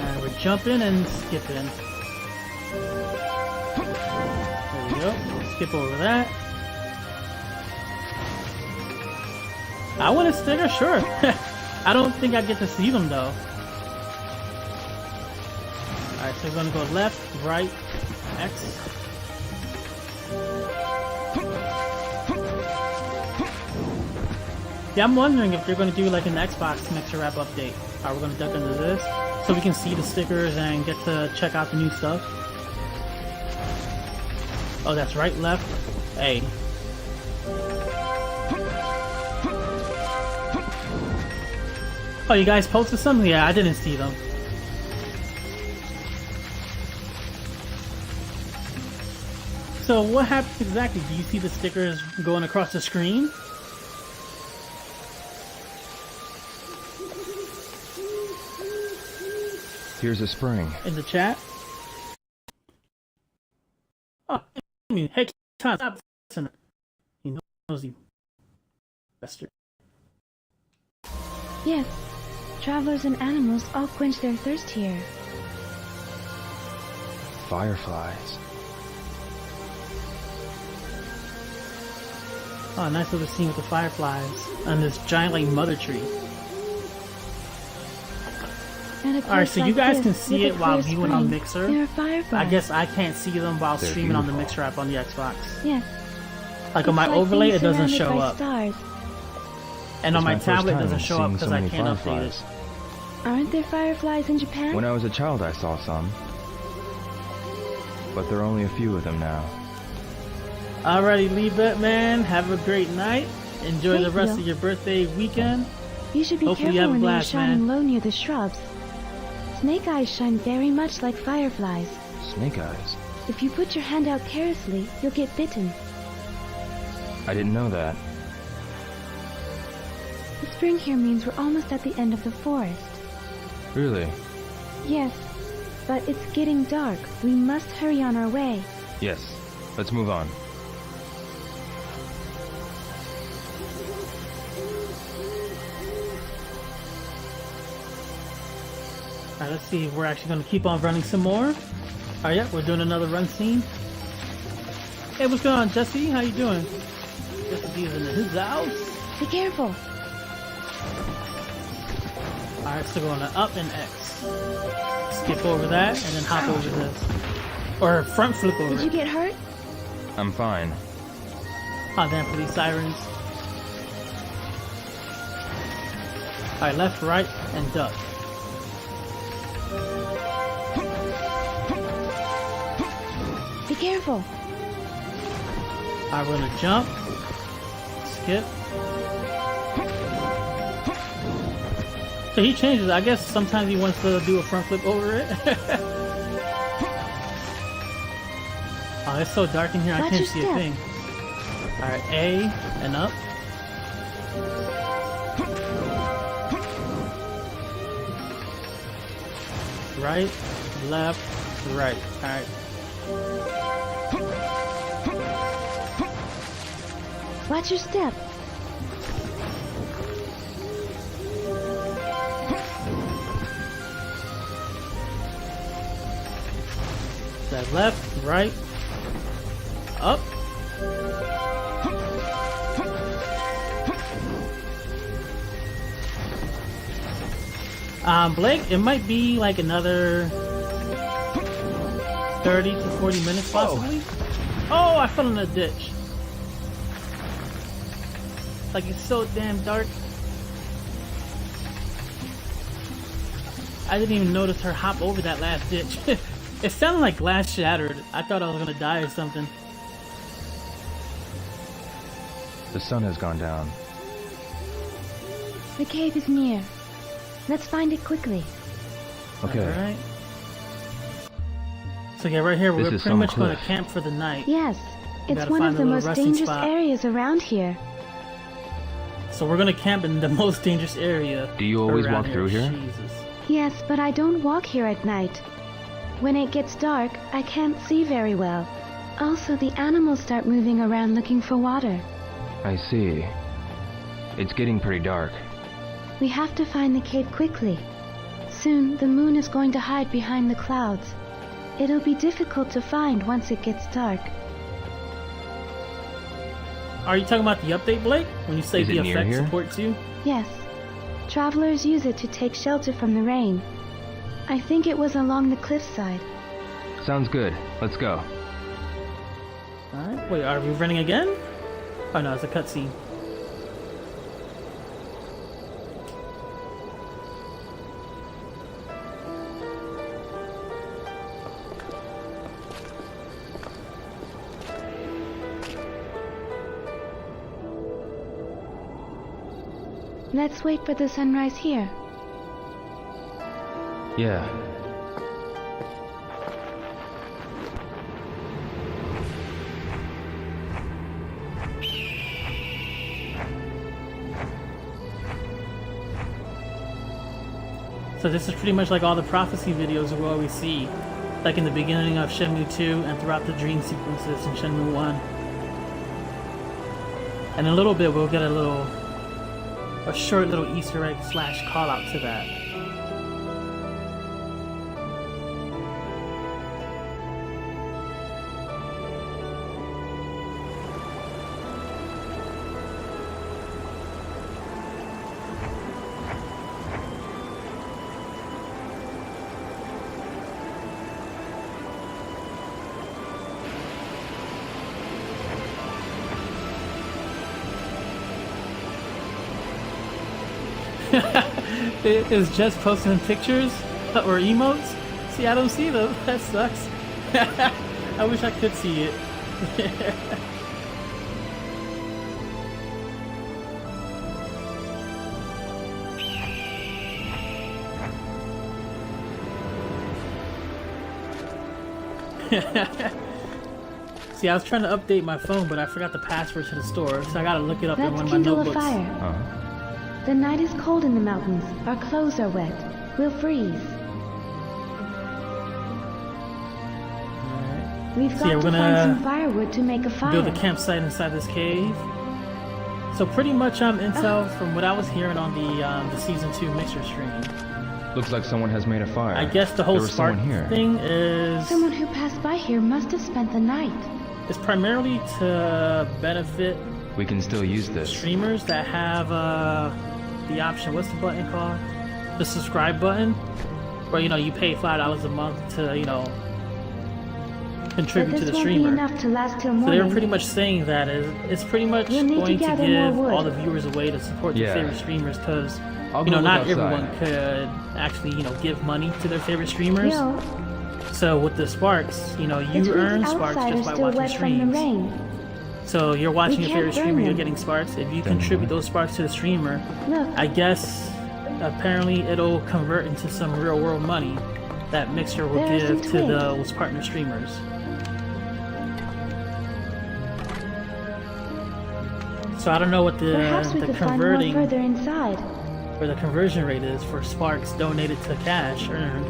And we're jumping and skipping. There we go. Skip over that. I want to sticker, sure. I don't think I get to see them though. Alright, so we're gonna go left, right, X. Yeah, I'm wondering if they're gonna do like an Xbox Mixer App update. Are we gonna duck into this so we can see the stickers and get to check out the new stuff? Oh, that's right, left, A. Oh, you guys posted some? Yeah, I didn't see them. So what happens exactly? Do you see the stickers going across the screen? Here's a spring. In the chat? Oh, I mean, hey, stop listening. He knows you. Bastard. Yes, travelers and animals all quench their thirst here. Fireflies. Oh, nice little scene with the fireflies on this giant, like, mother tree. Alright, so you guys can see it while viewing on Mixer. There are fireflies. I guess I can't see them while They're streaming on the beautiful. Mixer app on the Xbox. Yes. Like on my It's like overlay, being it doesn't surrounded show by up. Stars. And on It's my first tablet, it time doesn't show up seeing because so I many can't update it. fireflies. Aren't there fireflies in Japan? When I was a child, I saw some. But there are only a few of them now. Alrighty, Lee Batman, have a great night. Enjoy the Thank rest you. of your birthday weekend. You should be Hopefully you have careful a when they are blast, shining man. low near the shrubs. Snake eyes shine very much like fireflies. Snake eyes. If you put your hand out carelessly, you'll get bitten. I didn't know that. The spring here means we're almost at the end of the forest. Really? Yes, but it's getting dark. We must hurry on our way. Yes. Let's move on. Alright, let's see if we're actually going to keep on running some more. Alright, yeah, we're doing another run scene. Hey, what's going on, Jesse? How you doing? Jesse B is in his house. Be careful. Alright, so going to up and X. Skip over that and then hop over this. Or front flip over Did you it. get hurt? I'm fine. Oh, damn, police sirens. Alright, left, right, and duck. Be careful. Alright, we're gonna jump. Skip. So he changes. I guess sometimes he wants to do a front flip over it. Oh, it's so dark in here, I Watch can't your see a step. thing. Alright, A and up. Right, left, right. Alright. Watch your step. That left, right, up. Blake, it might be like another 30 to 40 minutes possibly. Oh, I fell in a ditch. Like, it's so damn dark. I didn't even notice her hop over that last ditch. It sounded like glass shattered. I thought I was gonna die or something. The sun has gone down. The cave is near. Let's find it quickly. Okay. Alright. So yeah, right here, This we're is pretty some much going to cliff. camp for the night. Yes, it's gotta one find of a the little most resting dangerous spot. areas around here. So we're going to camp in the most dangerous area. Do you always around walk through here? Jesus. Yes, but I don't walk here at night. When it gets dark, I can't see very well. Also, the animals start moving around looking for water. I see. It's getting pretty dark. We have to find the cave quickly. Soon, the moon is going to hide behind the clouds. It'll be difficult to find once it gets dark. Are you talking about the update, Blake? When you say Is the it near effect here? supports you? Yes. Travelers use it to take shelter from the rain. I think it was along the cliffside. Sounds good. Let's go. Alright, wait, are we running again? Oh no, it's a cutscene. Let's wait for the sunrise here. Yeah. So this is pretty much like all the prophecy videos we always see, like in the beginning of Shenmue 2 and throughout the dream sequences in Shenmue 1. And in a little bit we'll get a short little Easter egg / call out to that. Is just posting pictures or emotes? See, I don't see them. That sucks. I wish I could see it. See, I was trying to update my phone, but I forgot the password to the store, so I gotta look it up in one Let's of my kindle a notebooks. fire. The night is cold in the mountains. Our clothes are wet. We'll freeze. We've got we're to gonna find some firewood to make a fire. Build a campsite inside this cave. So pretty much intel from what I was hearing on the season 2 mixer stream. Looks like someone has made a fire. I guess the whole There was spark someone here. thing is Someone who passed by here must have spent the night. it's primarily to benefit We can still use this. streamers that have the option. What's the button called? The subscribe button, where you pay $5 a month to But contribute to this the won't be streamer. enough to last till So morning. they were pretty much saying that it's pretty much We'll need to going to gather give more wood. all the viewers a way to support their Yeah. favorite streamers, because I'll go look not outside. everyone could actually give money to their favorite streamers. Yo, So with the sparks, the you trees earn sparks outside just are by still watching wet from the streams. rain. So you're watching We your can't favorite burn streamer, you're them. getting sparks. If you Then contribute what? those sparks to the streamer, Look, I guess apparently it'll convert into some real world money that Mixer will There are some give to twigs. those partner streamers. So I don't know what perhaps we the could find more converting further inside. or the conversion rate is for sparks donated to cash earned.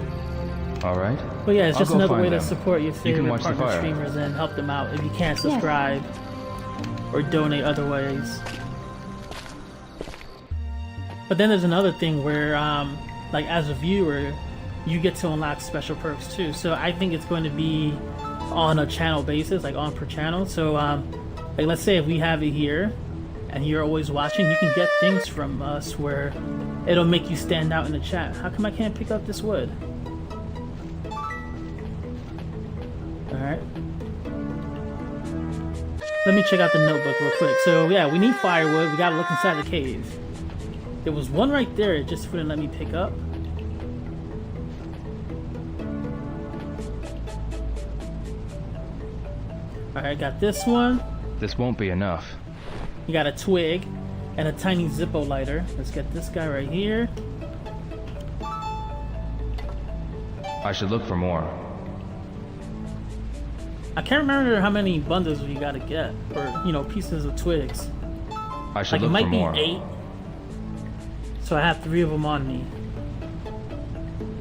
Alright. But yeah, it's I'll just go another find way to them. support your can favorite watch the partner fire. streamers and help them out if you can't Yes. subscribe or donate other ways. But then there's another thing where, like as a viewer, you get to unlock special perks too. So I think it's going to be on a channel basis, like on per channel. So like let's say if we have it here and you're always watching, you can get things from us where it'll make you stand out in the chat. How come I can't pick up this wood? Alright. Let me check out the notebook real quick. So yeah, we need firewood. We gotta look inside the cave. There was one right there, it just wouldn't let me pick up. Alright, got this one. This won't be enough. You got a twig and a tiny Zippo lighter. Let's get this guy right here. I should look for more. I can't remember how many bundles you gotta get, or pieces of twigs. I should Like it look might for be more. 8. So I have 3 of them on me.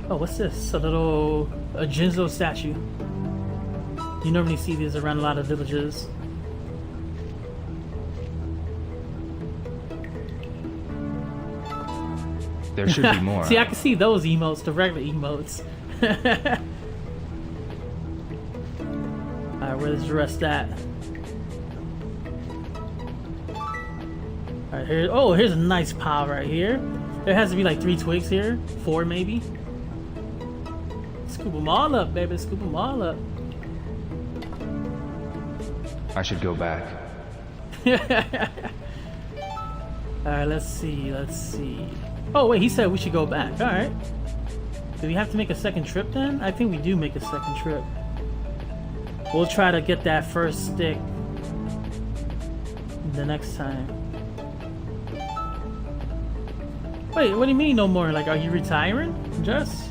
Oh, what's this? A Jinzo statue. You normally see these around a lot of villages. There should be more. See, I can see those emotes, the regular emotes. Alright, where's the rest at? Alright, here's a nice pile right here. There has to be like 3 twigs here. 4 maybe. Scoop them all up, baby. Scoop them all up. I should go back. Alright, let's see. Oh wait, he said we should go back. Alright. Do we have to make a second trip then? I think we do make a second trip. We'll try to get that first stick the next time. Wait, what do you mean no more? Like, are you retiring? Just?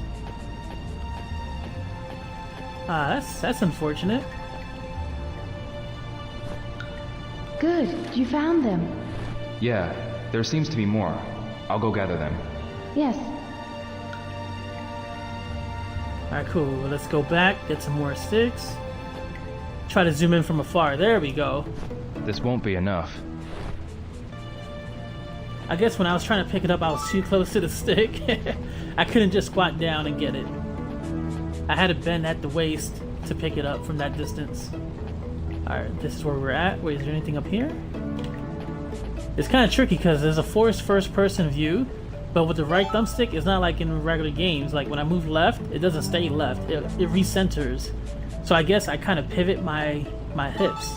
Ah, that's unfortunate. Good, you found them. Yeah, there seems to be more. I'll go gather them. Yes. Alright, cool. Well, let's go back, get some more sticks. Try to zoom in from afar. There we go. This won't be enough. I guess when I was trying to pick it up, I was too close to the stick. I couldn't just squat down and get it. I had to bend at the waist to pick it up from that distance. Alright, this is where we're at. Wait, is there anything up here? It's kind of tricky because there's a forced first-person view, but with the right thumbstick, it's not like in regular games. Like when I move left, it doesn't stay left. It recenters. So I guess I kind of pivot my hips.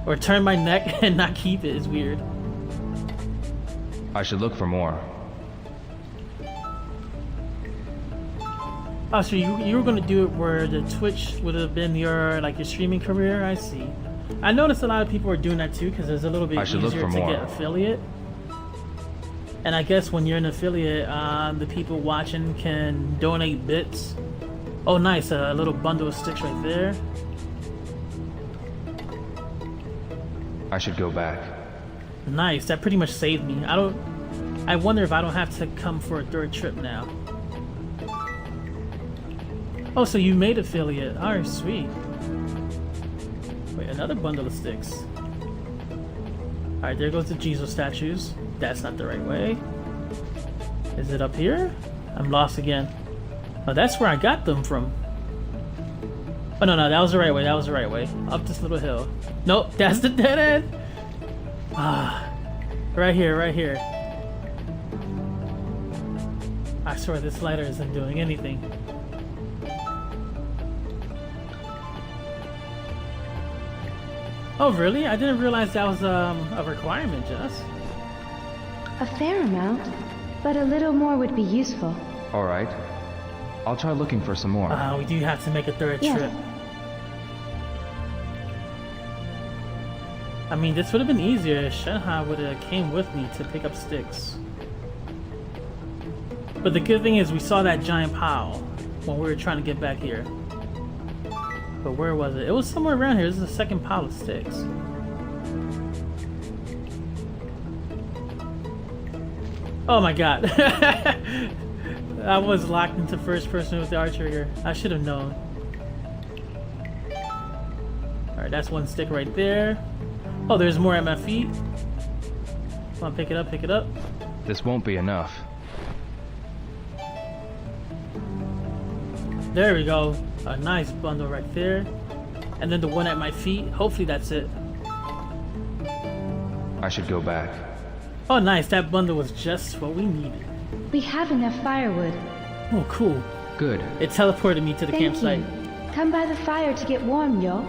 Or turn my neck and not keep it. It's weird. I should look for more. Oh, so you were gonna do it where the Twitch would have been your streaming career? I see. I noticed a lot of people are doing that too because it's a little bit easier to get affiliate. And I guess when you're an affiliate, the people watching can donate bits. Oh, nice! A little bundle of sticks right there. I should go back. Nice. That pretty much saved me. I wonder if I don't have to come for a third trip now. Oh, so you made affiliate. Alright, sweet. Wait, another bundle of sticks. Alright, there goes the Jesus statues. That's not the right way. Is it up here? I'm lost again. Oh, that's where I got them from. Oh, no, that was the right way. That was the right way. Up this little hill. Nope, that's the dead end. Ah, right here, right here. I swear this lighter isn't doing anything. Oh, really? I didn't realize that was a requirement, Jess. A fair amount, but a little more would be useful. Alright. I'll try looking for some more. We do have to make a third Yes. trip. I mean, this would have been easier if Shenhua would have came with me to pick up sticks. But the good thing is we saw that giant pile when we were trying to get back here. But where was it? It was somewhere around here. This is the second pile of sticks. Oh my god. I was locked into first person with the R trigger. I should have known. Alright, that's one stick right there. Oh, there's more at my feet. Come on, pick it up, pick it up. This won't be enough. There we go. A nice bundle right there. And then the one at my feet. Hopefully that's it. I should go back. Oh, nice. That bundle was just what we needed. We have enough firewood. Oh, cool. Good. It teleported me to the Thank campsite. you. Come by the fire to get warm, yo.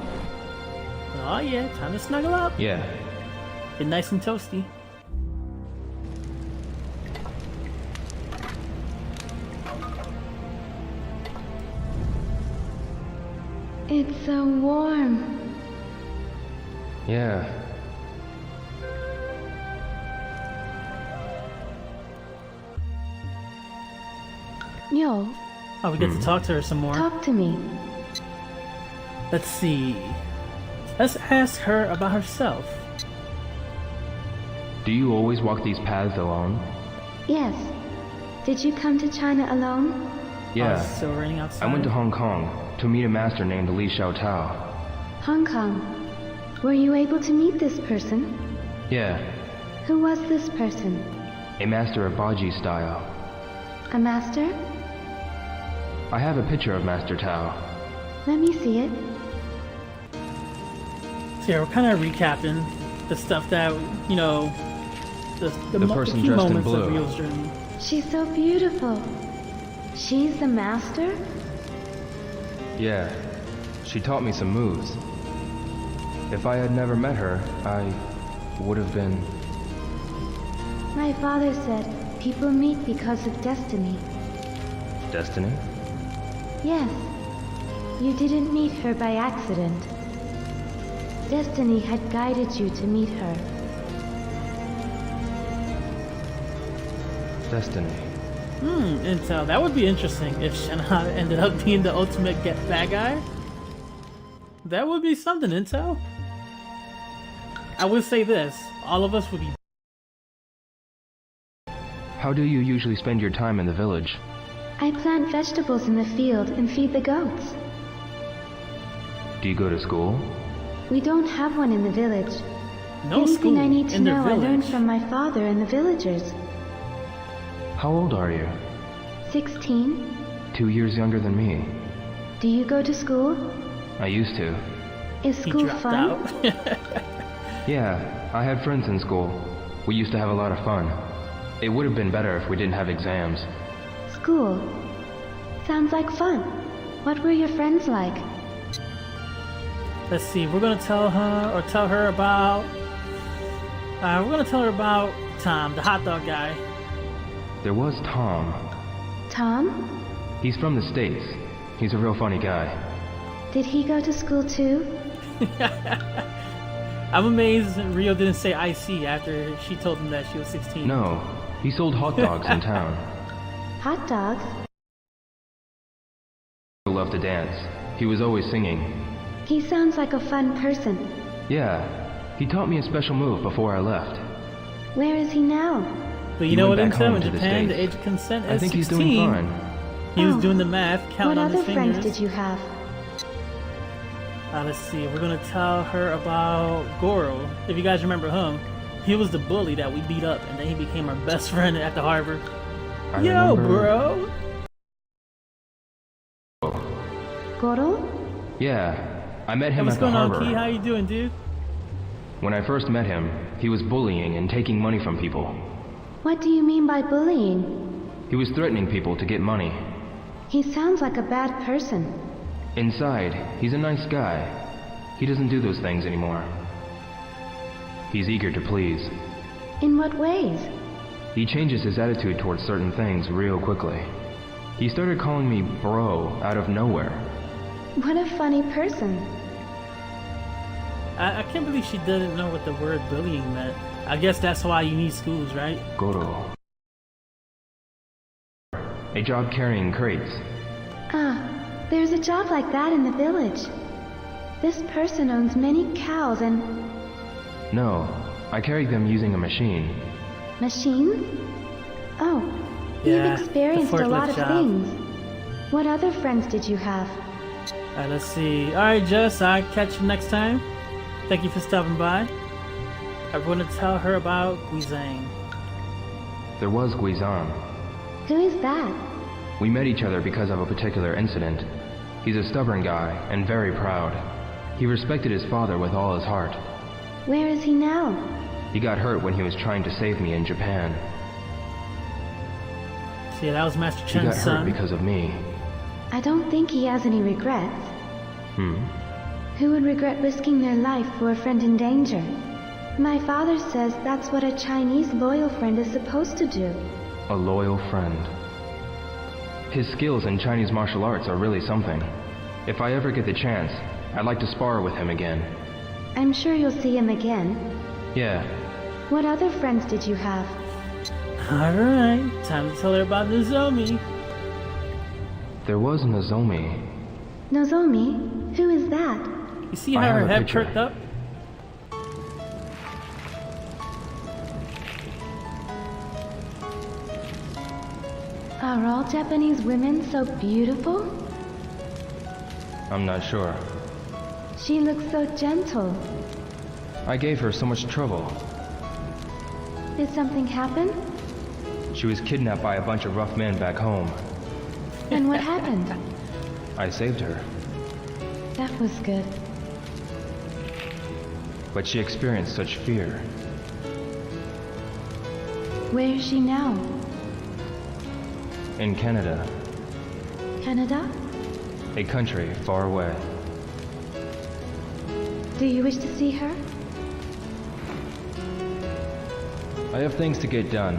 Oh, yeah. Time to snuggle up. Yeah. Get nice and toasty. It's so warm. Yeah. Yo, Oh, we get to talk to her some more. talk to me. Let's see. Let's ask her about herself. Do you always walk these paths alone? Yes. Did you come to China alone? Yeah. Oh, it's still raining outside. I went to Hong Kong to meet a master named Li Xiaotao. Hong Kong. Were you able to meet this person? Yeah. Who was this person? A master of Baji style. A master? I have a picture of Master Tao. Let me see it. So yeah, we're kind of recapping the stuff that, you know, the person key dressed in moments of blue. Rio's journey. She's so beautiful. She's the master? Yeah. She taught me some moves. If I had never met her, I would have been... My father said people meet because of destiny. Destiny? Yes. You didn't meet her by accident. Destiny had guided you to meet her. Destiny. Intel. That would be interesting if Shenhua ended up being the ultimate bad guy. That would be something, Intel. I would say this. All of us would be... How do you usually spend your time in the village? I plant vegetables in the field and feed the goats. Do you go to school? We don't have one in the village. No Anything school I need to in the know I learned village. from my father and the villagers. How old are you? 16. 2 years younger than me. Do you go to school? I used to. Is He school dropped fun? out. Yeah, I had friends in school. We used to have a lot of fun. It would have been better if we didn't have exams. School. Sounds like fun. What were your friends like? Let's see. We're gonna tell her about. We're gonna tell her about Tom, the hot dog guy. There was Tom. Tom? He's from the States. He's a real funny guy. Did he go to school too? I'm amazed Rio didn't say IC after she told him that she was 16. No, he sold hot dogs in town. Hot dogs? He loved to dance. He was always singing. He sounds like a fun person. Yeah, he taught me a special move before I left. Where is he now? But you He know what, went back Intel? home In to the Japan, the States. age of consent is I think 16. he's doing fine. He was Oh. doing the math, What counting on other his friends fingers. did you have? Let's see. We're gonna tell her about Goro. If you guys remember him, he was the bully that we beat up, and then he became our best friend at the harbor. I Yo, remember- bro. Goro? Yeah, I met Hey, him what's at the going on, harbor. Key? How you doing, dude? When I first met him, he was bullying and taking money from people. What do you mean by bullying? He was threatening people to get money. He sounds like a bad person. Inside, he's a nice guy. He doesn't do those things anymore. He's eager to please. In what ways? He changes his attitude towards certain things real quickly. He started calling me bro out of nowhere. What a funny person. I can't believe she didn't know what the word bullying meant. I guess that's why you need schools, right? Goro. A job carrying crates. Ah, there's a job like that in the village. This person owns many cows and... No, I carried them using a machine. machines? Oh, Yeah, you've experienced the a lot forklift of job. things. What other friends did you have? Alright, let's see. Alright, Jess, I'll catch you next time. Thank you for stopping by. I'm going to tell her about Guizang. There was Guizan. Who is that? We met each other because of a particular incident. He's a stubborn guy and very proud. He respected his father with all his heart. Where is he now? He got hurt when he was trying to save me in Japan. See, that was Master He got Chen's hurt son. because of me. I don't think he has any regrets. Who would regret risking their life for a friend in danger? My father says that's what a Chinese loyal friend is supposed to do. A loyal friend. His skills in Chinese martial arts are really something. If I ever get the chance, I'd like to spar with him again. I'm sure you'll see him again. Yeah, What other friends did you have? Alright, time to tell her about Nozomi. there was Nozomi. Nozomi? Who is that? You see I how have her a head picture. perked up? Are all Japanese women so beautiful? I'm not sure. She looks so gentle. I gave her so much trouble. Did something happen? She was kidnapped by a bunch of rough men back home. And what happened? I saved her, That was good. but she experienced such fear. Where is she now? In Canada, Canada? a country far away. Do you wish to see her? I have things to get done.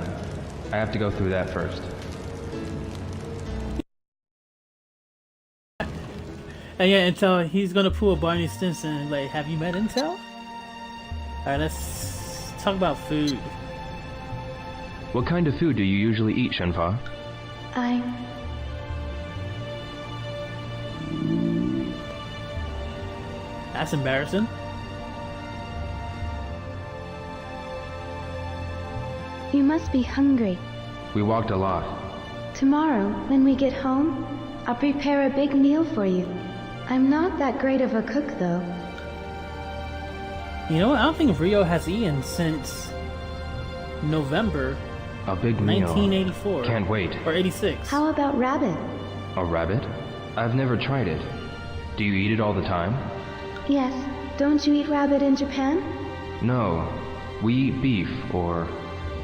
I have to go through that first. And yeah, Intel, he's gonna pull a Barney Stinson. Like, have you met Intel? Alright, let's talk about food. What kind of food do you usually eat, Shenfa? That's embarrassing. You must be hungry. We walked a lot. Tomorrow, when we get home, I'll prepare a big meal for you. I'm not that great of a cook, though. You know what? I don't think Rio has eaten since November A big meal. 1984. Can't wait. Or 86. How about rabbit? A rabbit? I've never tried it. Do you eat it all the time? Yes. Don't you eat rabbit in Japan? No. We eat beef or...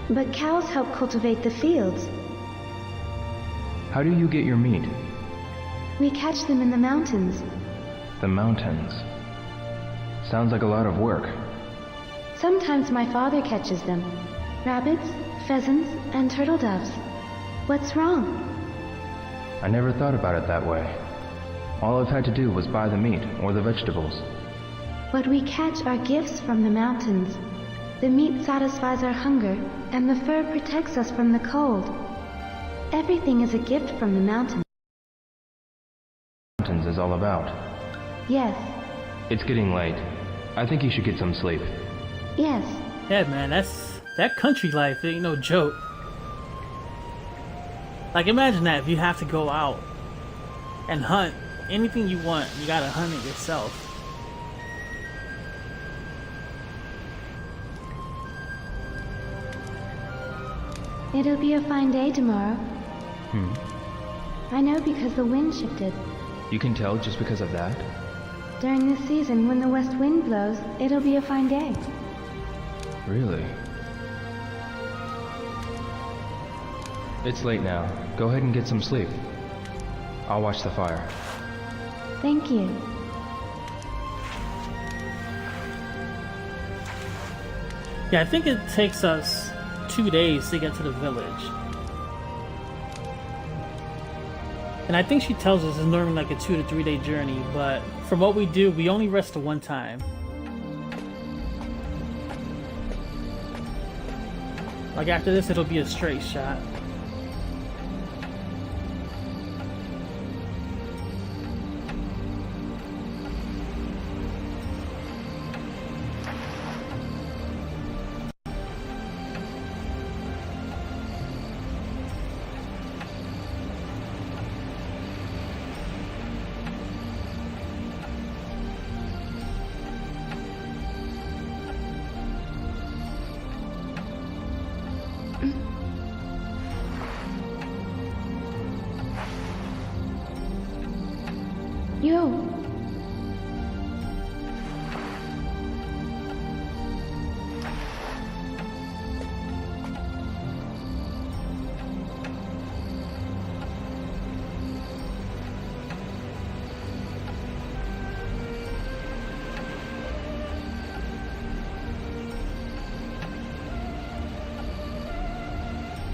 But cows help cultivate the fields. How do you get your meat? We catch them in the mountains. The mountains. Sounds like a lot of work. Sometimes my father catches them. Rabbits, pheasants, and turtle doves. What's wrong? I never thought about it that way. All I've had to do was buy the meat or the vegetables. What we catch are gifts from the mountains. The meat satisfies our hunger, and the fur protects us from the cold. Everything is a gift from the mountains. Mountains is all about. Yes, It's getting late. I think you should get some sleep. yes. Yeah, man, that country life ain't no joke. Like, imagine that if you have to go out and hunt anything you want, you gotta hunt it yourself. It'll be a fine day tomorrow. I know because the wind shifted. You can tell just because of that? During this season, when the west wind blows, it'll be a fine day. Really? It's late now. Go ahead and get some sleep. I'll watch the fire. Thank you. Yeah, I think it takes us 2 days to get to the village. And I think she tells us it's normally like a 2 to 3 day journey, but from what we do, we only rest the one time. Like after this, it'll be a straight shot. Yo.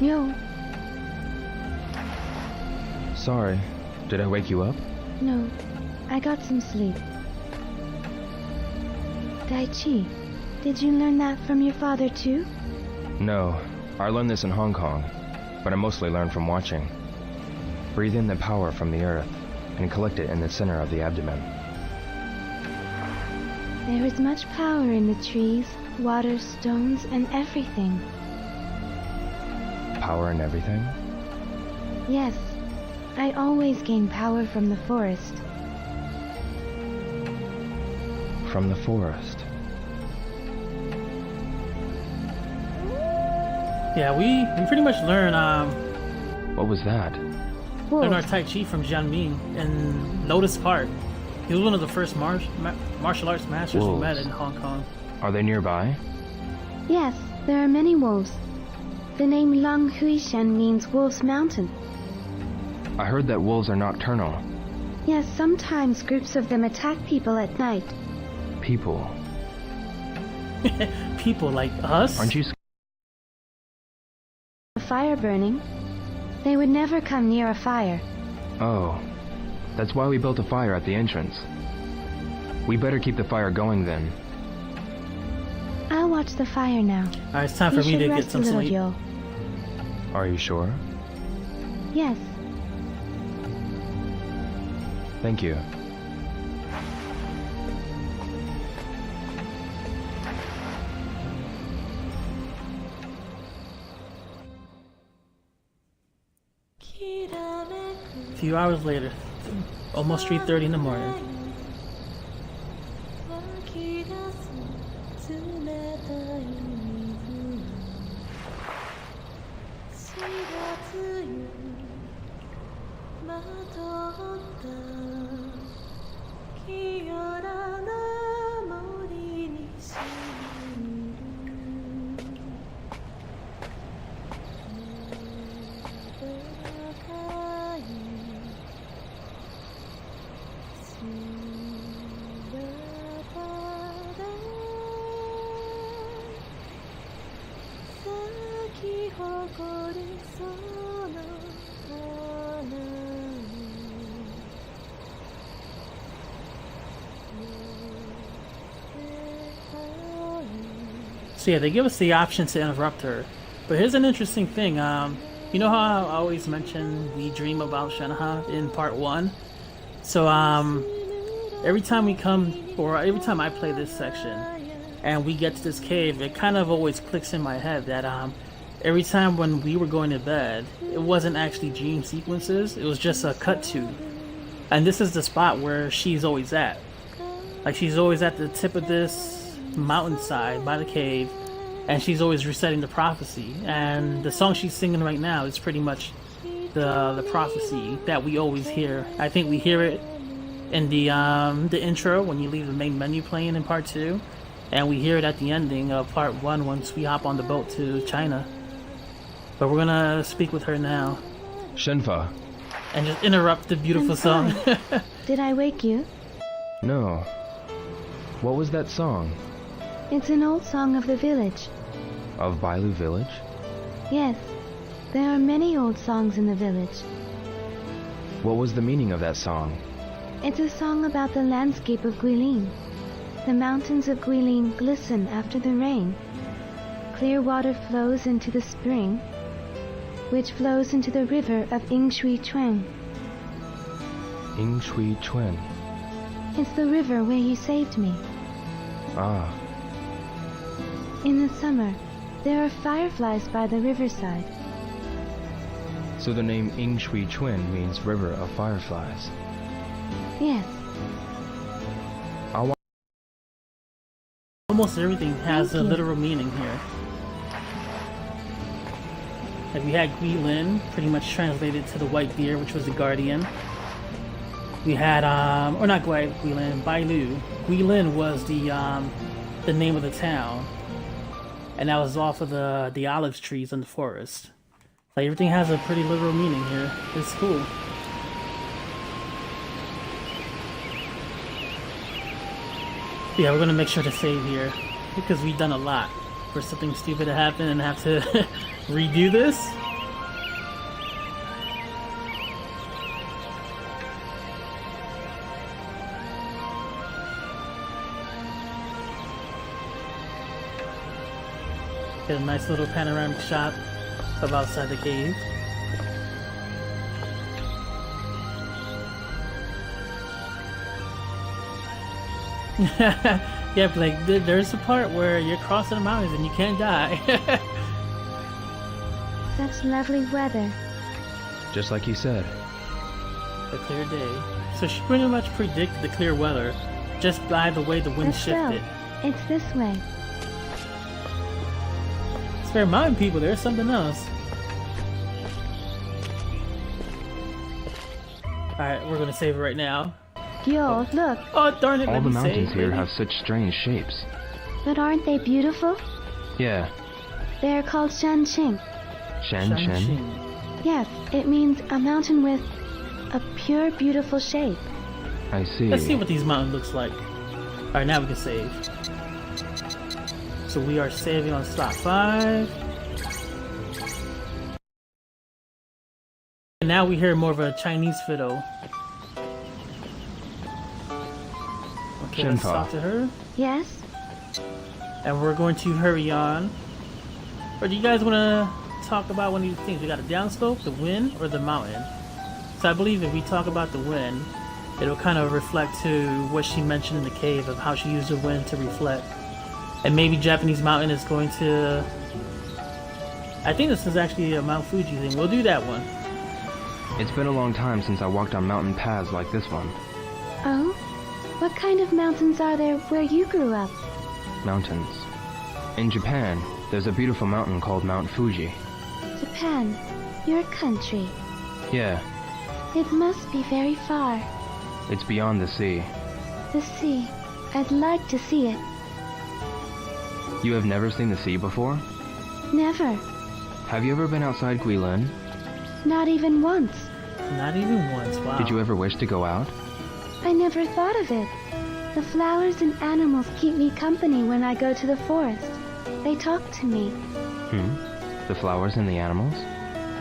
Yo. Sorry. Did I wake you up? No, I got some sleep. Daichi, did you learn that from your father too? No. I learned this in Hong Kong, but I mostly learned from watching. Breathe in the power from the earth and collect it in the center of the abdomen. There is much power in the trees, water, stones, and everything. Power in everything? Yes, I always gain power from the forest. From the forest. Yeah, we pretty much learn What was that? learn our Tai Chi from Jian Ming in Lotus Park. He was one of the first martial arts masters we met in Hong Kong. Are they nearby? Yes, there are many wolves. The name Long Hui Shen means Wolf's Mountain. I heard that wolves are nocturnal. Yes, sometimes groups of them attack people at night. People. People like us? Aren't you A fire burning. They would never come near a fire. Oh. That's why we built a fire at the entrance. We better keep the fire going then. I'll watch the fire now. Alright, it's time for You me should to get rest some a little, sleep. Yo. Are you sure? Yes. Thank you. few hours later, almost 3:30 in the morning. So yeah, they give us the option to interrupt her. But here's an interesting thing. You know how I always mention we dream about Shenhe in part 1? So every time we come, or every time I play this section, and we get to this cave, it kind of always clicks in my head that every time when we were going to bed, it wasn't actually dream sequences, it was just a cut to. And this is the spot where she's always at. Like, she's always at the tip of this mountainside by the cave, and she's always reciting the prophecy. And the song she's singing right now is pretty much the prophecy that we always hear. I think we hear it in the intro when you leave the main menu playing in part 2, and we hear it at the ending of part 1 once we hop on the boat to China. But we're gonna speak with her now. Shenfa. And just interrupt the beautiful song. Did I wake you? No. What was that song? It's an old song of the village. Of Bailu village? Yes, there are many old songs in the village. What was the meaning of that song? It's a song about the landscape of Guilin. The mountains of Guilin glisten after the rain. Clear water flows into the spring, which flows into the river of Yingshui Chuan. Yingshui Chuan. It's the river where you saved me. Ah. In the summer, there are fireflies by the riverside. So the name Yingshui Chuan means river of fireflies. Yes. Almost everything has Thank a you. literal meaning here. Like, we had Guilin, pretty much translated to the white deer, which was the guardian. We had, or not Guilin, Bailu. Guilin was the name of the town. And that was off of the olive trees in the forest. Like, everything has a pretty literal meaning here. It's cool. Yeah, we're gonna make sure to save here, because we've done a lot for something stupid to happen and have to redo this. Get a nice little panoramic shot of outside the cave. Yeah, Blake, there's a part where you're crossing the mountains and you can't die. Such lovely weather. Just like you said. A clear day. So she pretty much predicted the clear weather just by the way the wind Let's go. shifted. It's this way. Spare mountain people, there's something else. Alright, we're gonna save it right now. Yo, look. Oh, darn it, All let the me mountains save, here baby. have such strange shapes. But aren't they beautiful? Yeah. They are called Shanqing. Shan Chen. Shanxing. Yes, it means a mountain with a pure, beautiful shape. I see. Let's see what these mountains looks like. Alright, now we can save. So we are saving on slot 5. And now we hear more of a Chinese fiddle. Okay, let's Shenpa. talk to her. Yes? And we're going to hurry on. Or do you guys want to talk about one of these things? We got a downslope, the wind, or the mountain? So I believe if we talk about the wind, it'll kind of reflect to what she mentioned in the cave of how she used the wind to reflect. And maybe Japanese mountain is going to... I think this is actually a Mount Fuji thing. We'll do that one. It's been a long time since I walked on mountain paths like this one. Oh? What kind of mountains are there where you grew up? Mountains. In Japan, there's a beautiful mountain called Mount Fuji. Japan, your country. Yeah, It must be very far. it's beyond the sea. The sea. I'd like to see it. You have never seen the sea before? Never. Have you ever been outside Guilin? Not even once. Not even once. Wow. Did you ever wish to go out? I never thought of it. The flowers and animals keep me company when I go to the forest. They talk to me. The flowers and the animals?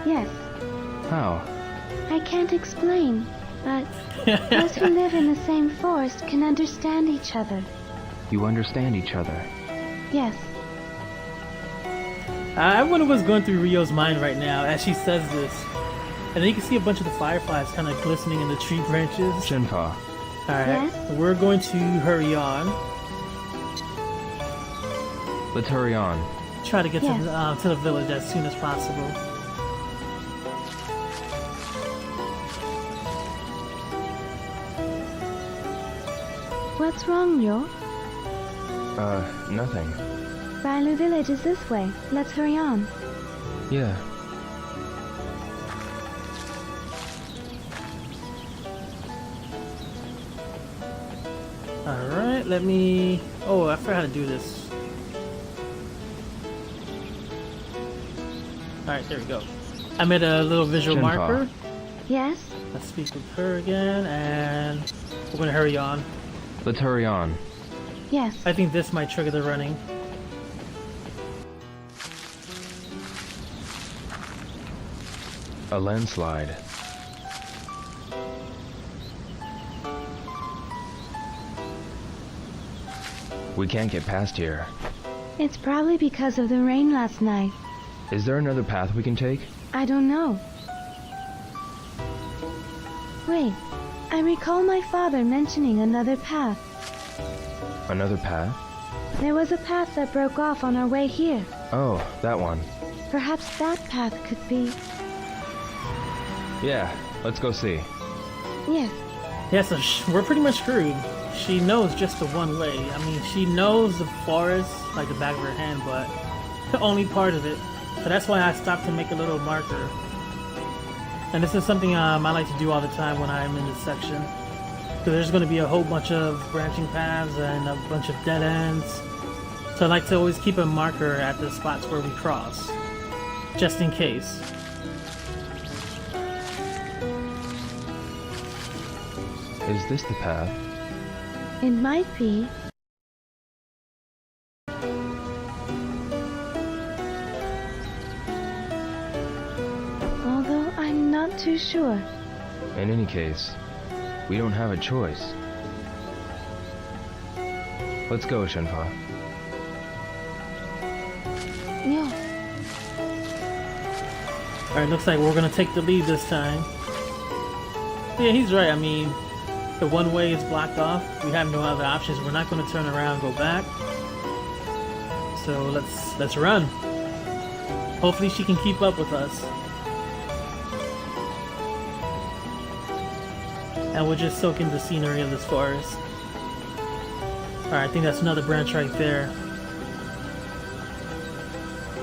Yes. How? I can't explain, but those who live in the same forest can understand each other. You understand each other. Yes. I wonder what's going through Ryo's mind right now as she says this. And then you can see a bunch of the fireflies kind of glistening in the tree branches. Shenpa, Alright, Yes? we're going to hurry on. let's hurry on. Try to get Yes. to the village as soon as possible. What's wrong, Ryo? Nothing. Bailu village is this way. Let's hurry on. Yeah. Alright, let me... Oh, I forgot how to do this. Alright, there we go. I made a little visual Shenpa. marker. Yes? Let's speak with her again, and we're gonna hurry on. Let's hurry on. Yes. I think this might trigger the running. A landslide. We can't get past here. It's probably because of the rain last night. Is there another path we can take? I don't know. Wait, I recall my father mentioning another path. Another path? There was a path that broke off on our way here. Oh, that one. Perhaps that path could be... Yeah, let's go see. Yes. Yeah, so we're pretty much screwed. She knows just the one way. I mean, she knows the forest like the back of her hand, but only part of it. So that's why I stopped to make a little marker. And this is something I like to do all the time when I'm in this section. Because there's going to be a whole bunch of branching paths and a bunch of dead ends. So I like to always keep a marker at the spots where we cross. Just in case. Is this the path? It might be. Although I'm not too sure. In any case, we don't have a choice. Let's go, Shenpa. Yo. Alright, looks like we're gonna take the lead this time. Yeah, he's right. I mean, the one way is blocked off. We have no other options. We're not gonna turn around and go back. So let's run. Hopefully she can keep up with us. And we'll just soak in the scenery of this forest. Alright, I think that's another branch right there.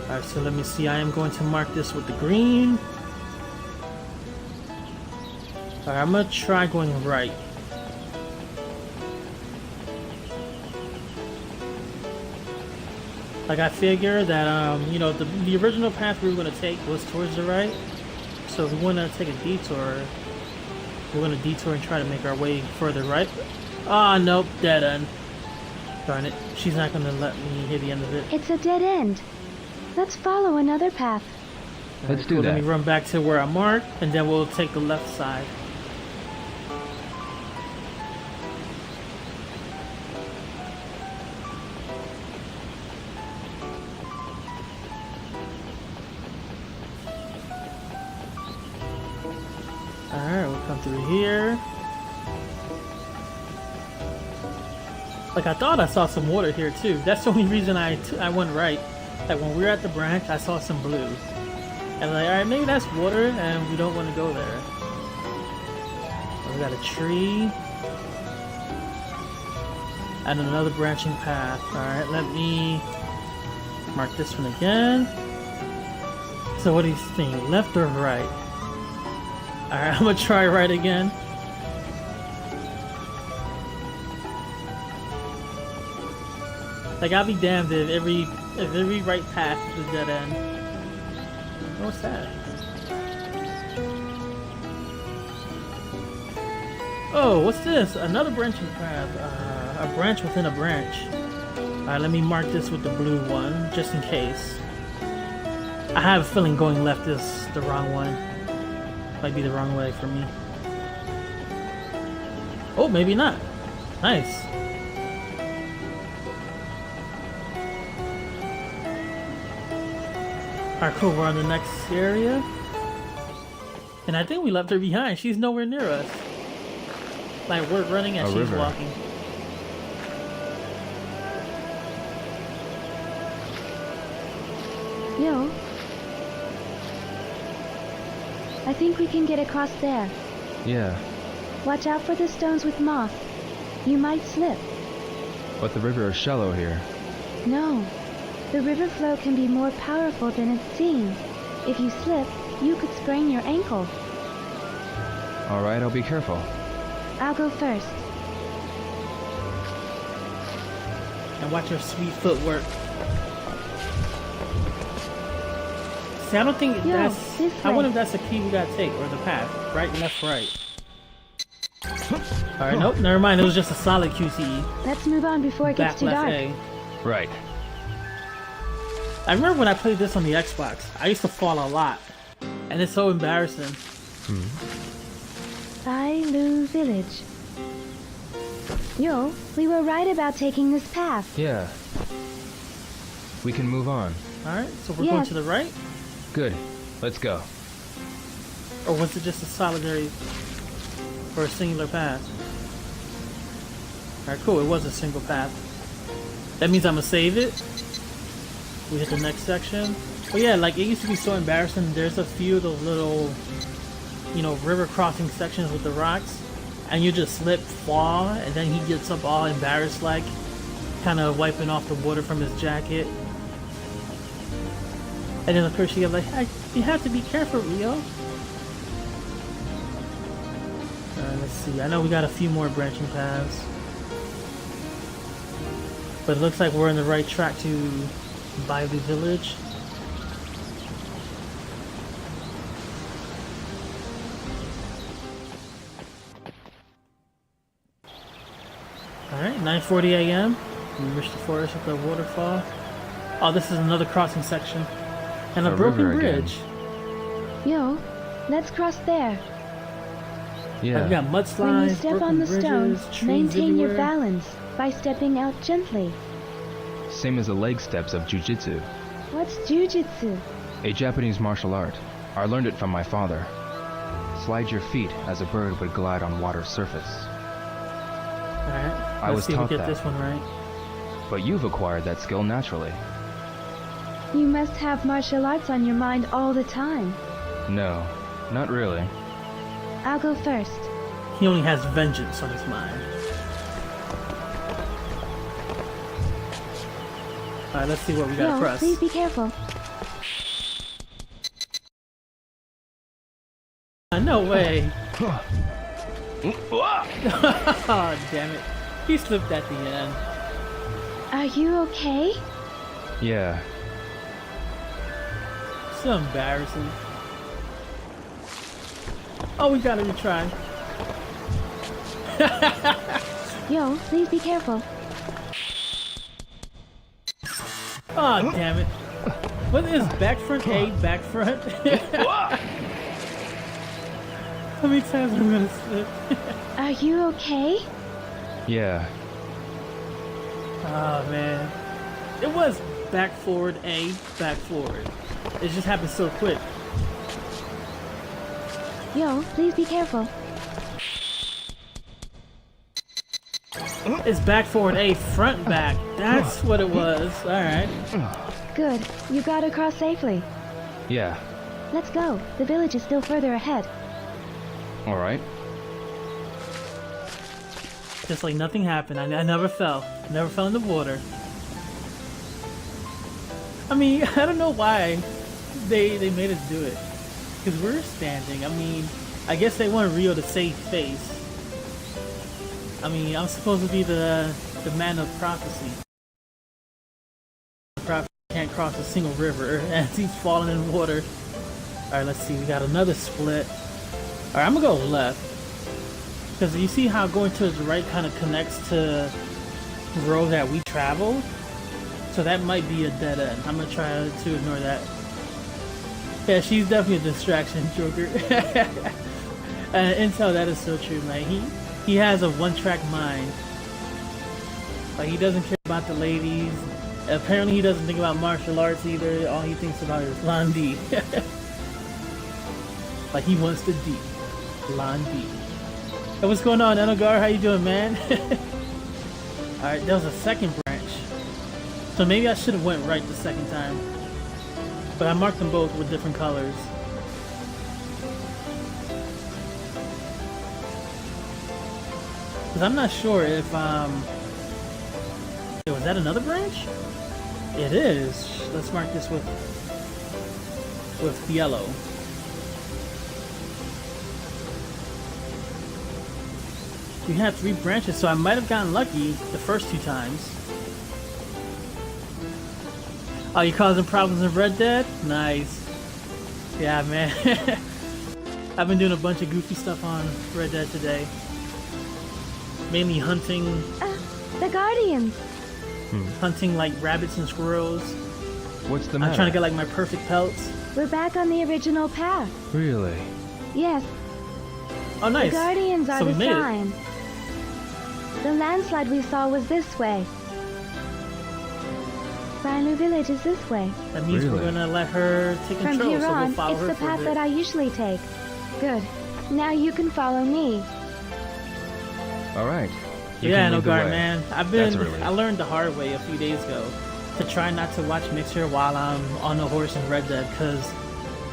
Alright, so let me see. I am going to mark this with the green. Alright, I'm gonna try going right. Like, I figure that, you know, the original path we were gonna take was towards the right. So if we wanna take a detour, we're gonna detour and try to make our way further right. Ah, nope, dead end. Darn it, she's not gonna let me hit the end of it. It's a dead end. Let's follow another path. Let's do Let that. me run back to where I marked, and then we'll take the left side. Alright, we'll come through here. Like, I thought I saw some water here too. That's the only reason I went right. Like, when we were at the branch, I saw some blue. And like, alright, maybe that's water, and we don't want to go there. So we got a tree. And another branching path. Alright, let me mark this one again. So what do you think? Left or right? Alright, I'm gonna try right again. Like, I'll be damned if every right path is a dead end. What's that? Oh, what's this? Another branching path. A branch within a branch. Alright, let me mark this with the blue one, just in case. I have a feeling going left is the wrong one. Might be the wrong way for me. Oh, maybe not. Nice. Alright, cool, we're on the next area. And I think we left her behind. She's nowhere near us. Like, we're running and she's walking. Yo. I think we can get across there. Yeah, Watch out for the stones with moss. You might slip. but the river is shallow here. No. The river flow can be more powerful than it seems. If you slip, you could sprain your ankle. Alright, I'll be careful. I'll go first. And watch her sweet footwork. See, I don't think Yo, that's... this I way. wonder if that's the key we gotta take, or the path. Right, left, right. Alright, nope, never mind. It was just a solid QTE. Let's move on before it gets Back too left dark. A. Right. I remember when I played this on the Xbox, I used to fall a lot. And it's so embarrassing. Bailu Village. Yo, we were right about taking this path. Yeah. We can move on. Alright, so we're going Yes. to the right? Good. Let's go. Or was it just a solitary or a singular path? Alright, cool, it was a single path. That means I'm gonna save it. We hit the next section. But yeah, like, it used to be so embarrassing. There's a few of those little, you know, river crossing sections with the rocks, and you just slip, fall, and then he gets up all embarrassed, like, kind of wiping off the water from his jacket. And then of course you get like, hey, you have to be careful, Rio. Let's see. I know we got a few more branching paths, but it looks like we're on the right track to Bailu Village. Alright, 9:40 a.m. We reached the forest with the waterfall. Oh, this is another crossing section. And a The broken river again. bridge. Yo, let's cross there. Yeah. We got mudslides, When you step broken on the bridges, stones, trees maintain your everywhere. balance by stepping out gently. Same as the leg steps of jujitsu, What's jujitsu? a Japanese martial art. I learned it from my father. Slide your feet as a bird would glide on water's surface. Alright, I let's was see if we taught get that. this one right. But you've acquired that skill naturally. You must have martial arts on your mind all the time. No, not really. I'll go first. He only has vengeance on his mind. Alright, let's see what we got Yo, across. please be careful. No way! Oh, damn it. He slipped at the end. Are you okay? Yeah. So embarrassing. Oh, we gotta retry. Yo, please be careful. Oh, damn it. What is back front A, back front? How many times am I gonna slip? Are you okay? Yeah. Oh, man. It was back forward A, back forward. It just happened so quick. Yo, please be careful. It's back forward A, front back. That's what it was. Alright. Good. You got across safely. Yeah. Let's go. The village is still further ahead. Alright. Just like nothing happened. I never fell. I never fell in the water. I mean, I don't know why they made us do it. Because we're standing. I mean, I guess they want Rio to save face. I mean, I'm supposed to be the man of prophecy. The prophet can't cross a single river as he's falling in water. Alright, let's see. We got another split. Alright, I'm gonna go left. Because you see how going to the right kind of connects to the road that we traveled? So that might be a dead end. I'm gonna try to ignore that. Yeah, she's definitely a distraction, Joker. Intel, that is so true, man. He has a one-track mind. Like, he doesn't care about the ladies. Apparently he doesn't think about martial arts either. All he thinks about is Landi. Like, he wants the D. Landi. Hey, what's going on, Enogar? How you doing, man? Alright, there was a second branch. So maybe I should have went right the second time. But I marked them both with different colors. Because I'm not sure if, was that another branch? It is. Let's mark this with yellow. We had 3 branches, so I might have gotten lucky the first 2 times. Oh, you causing problems in Red Dead? Nice. Yeah, man. I've been doing a bunch of goofy stuff on Red Dead today. Mainly hunting. The Guardians. Hunting like rabbits and squirrels. What's the matter? I'm trying to get like my perfect pelts. We're back on the original path. Really? Yes, Oh, nice. the Guardians are So we the made it. sign. The landslide we saw was this way. Brand Village is this way. That means we're Really? gonna let her take From control, here so we'll on, follow it's her the for a path bit. that I usually take. Good. Now you can follow me. Alright. You Yeah, can no lead the guard, way. man. That's a relief. I learned the hard way a few days ago to try not to watch Mixer while I'm on the horse in Red Dead, because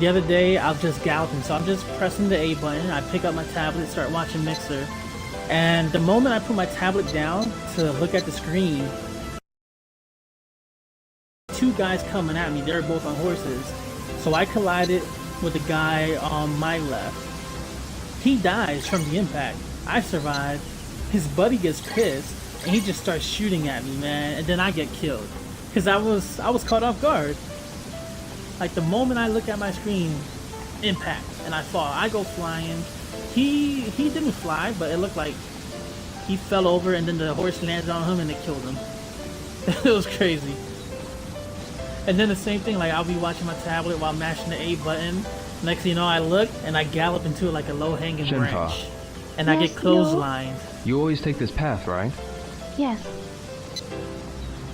the other day I was just galloping, so I'm just pressing the A button, I pick up my tablet, start watching Mixer, and the moment I put my tablet down to look at the screen, 2 guys coming at me, they're both on horses, so I collided with the guy on my left. He dies from the impact. I survive. His buddy gets pissed, and he just starts shooting at me, man, and then I get killed. Because I was caught off guard. Like, the moment I look at my screen, impact, and I fall. I go flying. He didn't fly, but it looked like he fell over, and then the horse landed on him, and it killed him. It was crazy. And then the same thing, like, I'll be watching my tablet while mashing the A button. Next thing you know, I look, and I gallop into like a low-hanging Shenpa. branch. And I Yes, get clotheslined. You always take this path, right? Yes.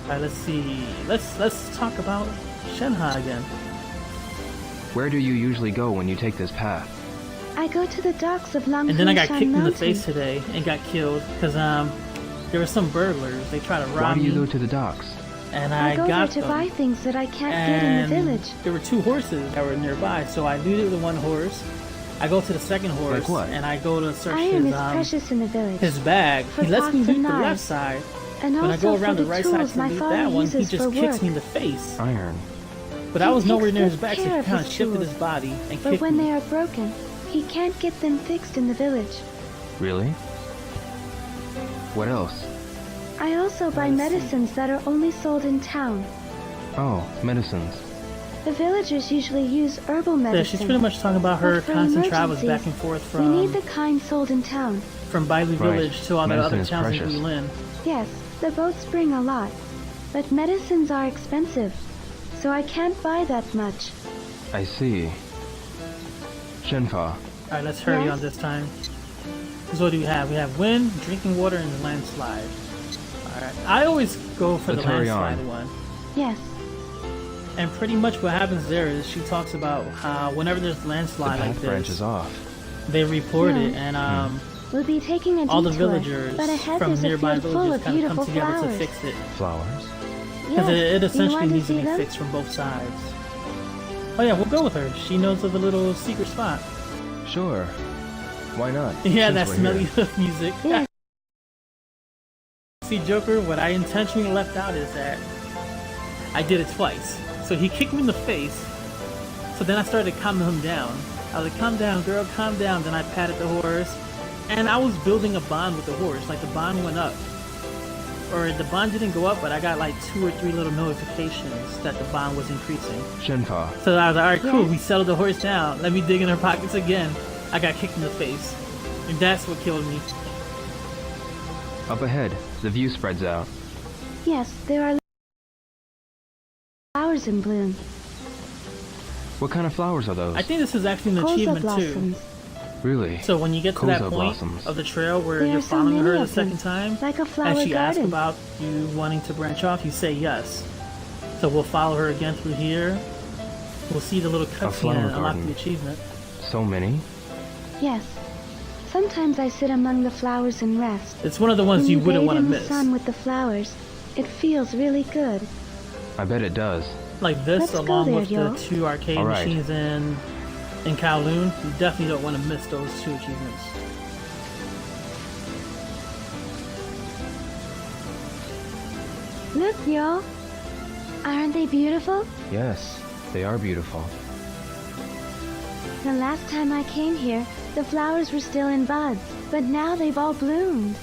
Alright, let's see. Let's talk about Shenhe again. Where do you usually go when you take this path? I go to the docks of Long And then I got Hunshan kicked in the Mountain. face today and got killed because there were some burglars. They tried to Why rob do you me, go to the docks? and I I go there got to them. buy things that I can't get in the And village. there were 2 horses that were nearby, so I looted the one horse. I go to the second horse, Like what? and I go to search Iron his is precious in the village. his bag. For He lets me pots and loot the left knives. side. And When I also go around for the the right side tools to my loot father that one, he uses just for kicks work. me in the face. Iron. But I was He nowhere takes near his good back, so care he of kind of his shifted tools. his body and But kicked when me. they are broken, he can't get them fixed in the village. Really? What else? I also buy Let's see. medicines that are only sold in town. Oh, medicines. The villagers usually use herbal medicine. Yeah, she's pretty much talking about her But for constant travels back emergencies, and forth We need from the kind sold in town. Bailu Right. Village to all the Medicine other is towns in precious. Guilin. Yes, the boats bring a lot. But medicines are expensive, so I can't buy that much. I see. Shenfa. Alright, let's hurry Yes? on this time. Because what do we have? We have wind, drinking water, and the landslide. Alright, I always go for Let's the hurry landslide on. one. Yes, And pretty much what happens there is she talks about how whenever there's a The landslide like path branches this, off. they report it, Yeah. and we'll be taking a all the detour, villagers but ahead from there's a nearby field full villages of kind of beautiful come together flowers. to fix it. Flowers? Because Yes, it do you essentially want to needs to see be them? fixed from both sides. Oh yeah, we'll go with her. She knows of a little secret spot. Sure. Why not? Yeah, since that we're smelly here. music. Yeah. See, Joker, what I intentionally left out is that I did it twice. So he kicked me in the face. So then I started calming him down. I was like, calm down, girl, calm down. Then I patted the horse. And I was building a bond with the horse. Like, the bond went up. Or the bond didn't go up, but I got like 2 or 3 little notifications that the bond was increasing. Shenfa. So I was like, alright, cool, Yes. we settled the horse down. Let me dig in her pockets again. I got kicked in the face. And that's what killed me. Up ahead, the view spreads out. Yes, there are flowers in bloom. What kind of flowers are those? I think this is actually an Koza achievement blossoms. too. Really? So when you get to that Koza point blossoms. of the trail where There you're are so following many her the of them, second time, like a flower and she asks garden. about you wanting to branch off, you say yes. So we'll follow her again through here. We'll see the little cutscene flower and unlock garden. the achievement. So many? Yes. Sometimes I sit among the flowers and rest. It's one of the ones When you you wouldn't bathe want to in the miss. sun with the flowers, it feels really good. I bet it does. Like this, Let's go along there, with yo. the 2 arcade All right. machines in Kowloon. You definitely don't want to miss those 2 achievements. Look, y'all. Aren't they beautiful? Yes, they are beautiful. The last time I came here, the flowers were still in buds, but now they've all bloomed.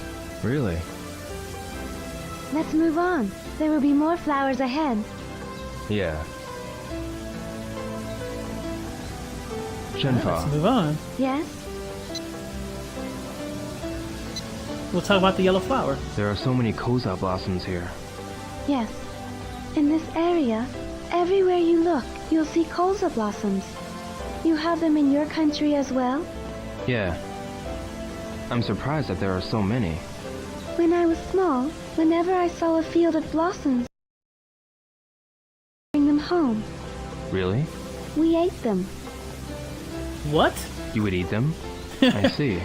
Really? Let's move on. There will be more flowers ahead. Yeah. Let's Shenfa, move on. Yes? We'll talk about the yellow flower. there are so many Koza blossoms here. Yes. In this area, everywhere you look, you'll see koza blossoms. You have them in your country as well? Yeah. I'm surprised that there are so many. When I was small, whenever I saw a field of blossoms, bring them home. Really? We ate them, What? You would eat them? I see.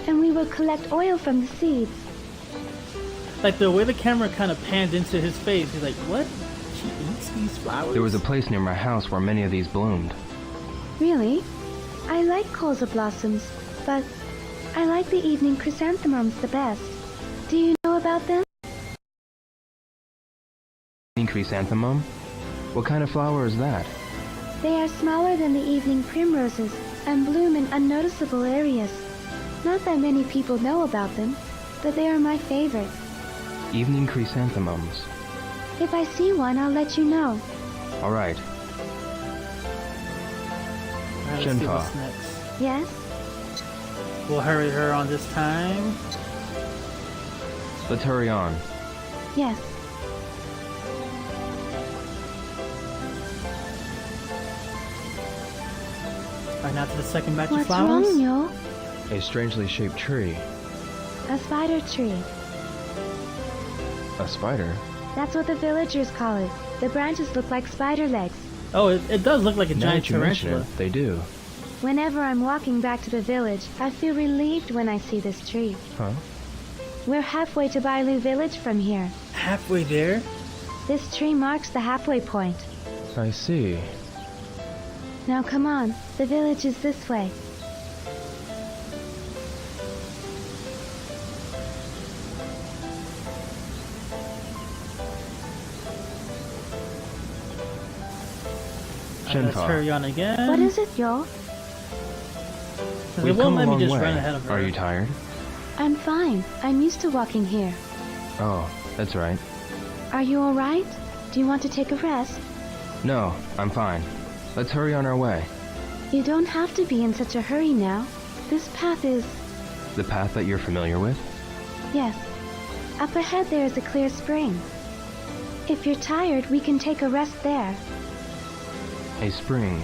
and we would collect oil from the seeds. Like the way the camera kind of panned into his face, he's like, what? She eats these flowers? There was a place near my house where many of these bloomed. Really? I like koza blossoms, but I like the evening chrysanthemums the best. Do you know about them? Chrysanthemum? What kind of flower is that? They are smaller than the evening primroses and bloom in unnoticeable areas. Not that many people know about them, but they are my favorite. Evening chrysanthemums. If I see one, I'll let you know. Alright. Alright, let's see Shenfa. what's next. Yes? We'll hurry her on this time. Let's hurry on. Yes. Alright, now to the second batch of What's flowers. wrong, yo? A strangely shaped tree. A spider tree. A spider? That's what the villagers call it. The branches look like spider legs. Oh, it does look like a Now giant that you mention tarantula. it, they do. Whenever I'm walking back to the village, I feel relieved when I see this tree. Huh? We're halfway to Bailu village from here. Halfway there? This tree marks the halfway point. I see. Now come on, the village is this way. Alright, let's Shenfa. hurry on again. What is it, yo? They We've won't come a let me long just way. run ahead of her. Are you tired? I'm fine. I'm used to walking here. Oh, that's right. Are you alright? Do you want to take a rest? No, I'm fine. Let's hurry on our way. You don't have to be in such a hurry now. This path is... The path that you're familiar with? Yes. Up ahead there is a clear spring. If you're tired, we can take a rest there. A spring.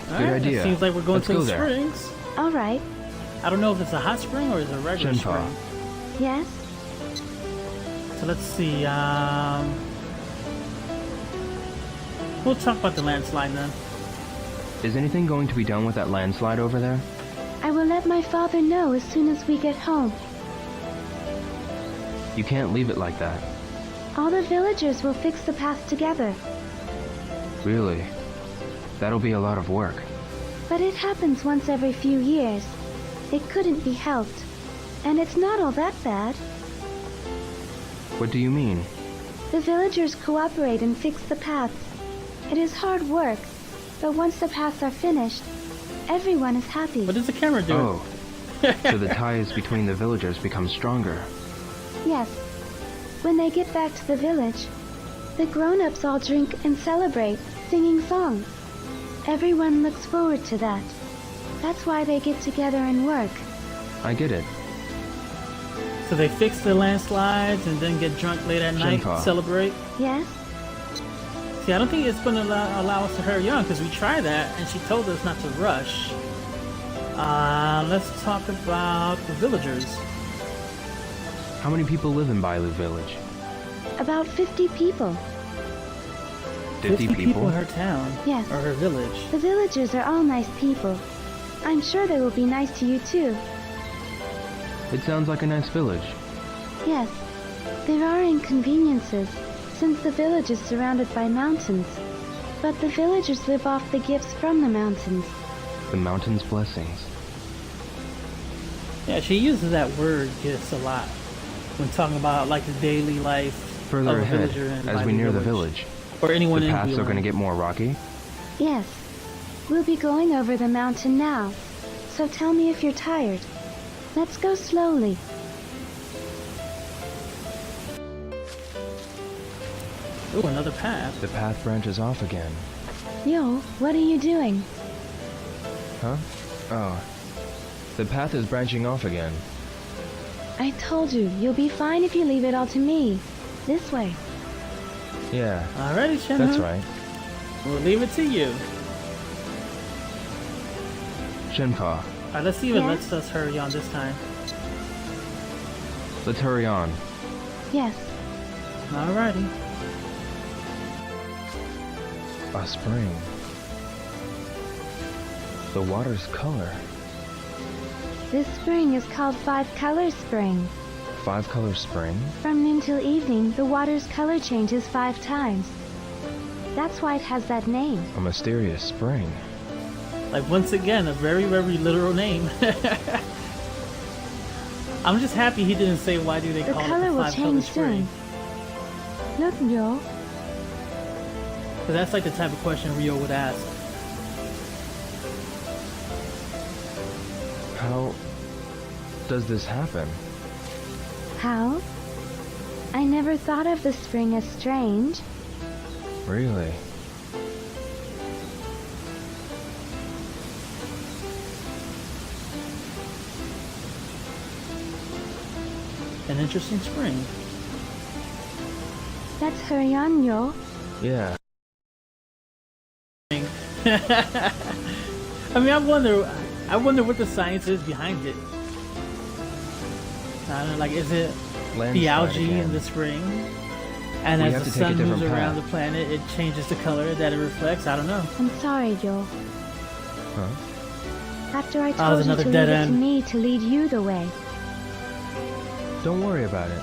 Alright, Good idea. It seems like we're going Let's to go the there. springs. Alright. I don't know if it's a hot spring or it's a regular Shenfa. spring. Yes? So let's see. We'll talk about the landslide then. Is anything going to be done with that landslide over there? I will let my father know as soon as we get home. You can't leave it like that. All the villagers will fix the path together. Really? That'll be a lot of work. But it happens once every few years. It couldn't be helped. And it's not all that bad. What do you mean? The villagers cooperate and fix the paths. It is hard work, but once the paths are finished, everyone is happy. What does the camera do? Oh, so the ties between the villagers become stronger. Yes. When they get back to the village, the grown-ups all drink and celebrate, singing songs. Everyone looks forward to that. That's why they get together and work. I get it. So they fix the landslides and then get drunk late at night, Shenpa. celebrate? Yes? See, I don't think it's going to allow us to hurry on, because we tried that, and she told us not to rush. Let's talk about the villagers. How many people live in Bailu village? About 50 people. 50 people in her town. Yes. Or her village. The villagers are all nice people. I'm sure they will be nice to you too. It sounds like a nice village. Yes. There are inconveniences, since the village is surrounded by mountains. But the villagers live off the gifts from the mountains. The mountain's blessings. Yeah, she uses that word gifts a lot when talking about like the daily life Further of a ahead, villager in as we Bailu near the village, or anyone the in paths are Bailu. going to get more rocky. Yes. We'll be going over the mountain now. So tell me if you're tired. Let's go slowly. Ooh, another path. The path branches off again. Yo, what are you doing? Huh? Oh. The path is branching off again. I told you, you'll be fine if you leave it all to me. This way. Yeah, Alrighty, Shenmue. that's right. We'll leave it to you. Shenpa, Alright, let's see if it Yes? lets us hurry on this time. let's hurry on. Yes. Alrighty. A spring. The water's color. This spring is called Five Color Spring. 5-color spring? From noon till evening, the water's color changes 5 times. That's why it has that name. A mysterious spring. Like, once again, a very, very literal name. I'm just happy he didn't say why do they The call it color the will 5-color change spring. soon. Look, Yo. Because that's like the type of question Rio would ask. How does this happen? How? I never thought of the spring as strange. Really? An interesting spring. Let's hurry on, Yo. Yeah. I mean, I wonder what the science is behind it. I don't know, like, is it the Landslide algae again. in the spring? And We as have the to take a sun moves different around path. the planet, it changes the color that it reflects. I don't know. I'm sorry, Yo. Huh? After I there's told you another to leave dead it to end. me to lead you the way. Don't worry about it.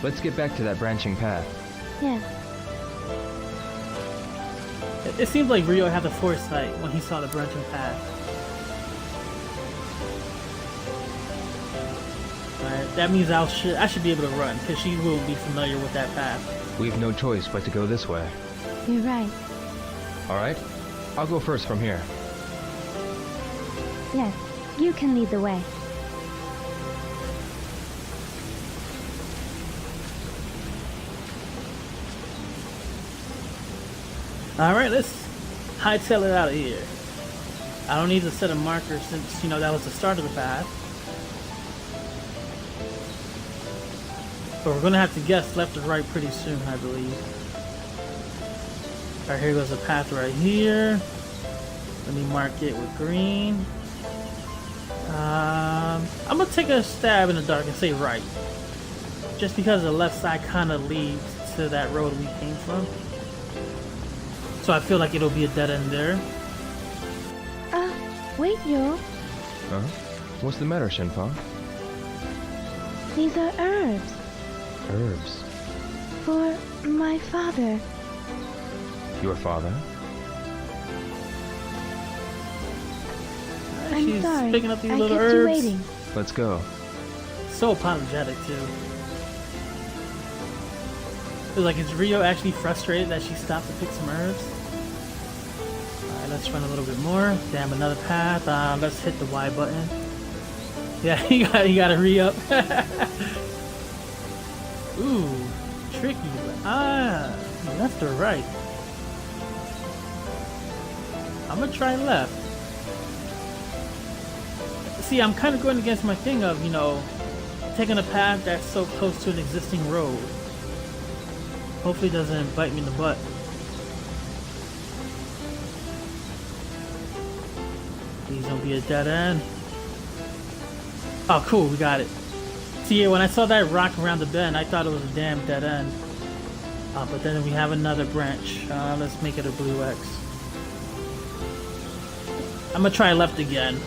Let's get back to that branching path. Yes. It seems like Rio had the foresight when he saw the branching path. Alright, that means I should be able to run, because she will be familiar with that path. We have no choice but to go this way. You're right. Alright? I'll go first from here. Yes. You can lead the way. Alright, let's hightail it out of here. I don't need to set a marker since, that was the start of the path. But we're gonna have to guess left or right pretty soon, I believe. Alright, here goes the path right here. Let me mark it with green. I'm gonna take a stab in the dark and say right. Just because the left side kinda leads to that road we came from. So I feel like it'll be a dead end there. Wait, Yo. Huh? What's the matter, Shenpa? These are herbs. Herbs. For my father. Your father? I'm she's sorry. picking up these I little kept you herbs. waiting. Let's go. So apologetic too. Feels like, is Rio actually frustrated that she stopped to pick some herbs? Alright, let's run a little bit more. Damn, another path. Let's hit the Y button. Yeah, you gotta re-up. Ooh, tricky. Left or right? I'm gonna try left. See, I'm kind of going against my thing of, you know, taking a path that's so close to an existing road. Hopefully it doesn't bite me in the butt. Please don't be a dead end. Oh, cool, we got it. See, when I saw that rock around the bend, I thought it was a damn dead end. But then we have another branch. Let's make it a blue X. I'm gonna try left again.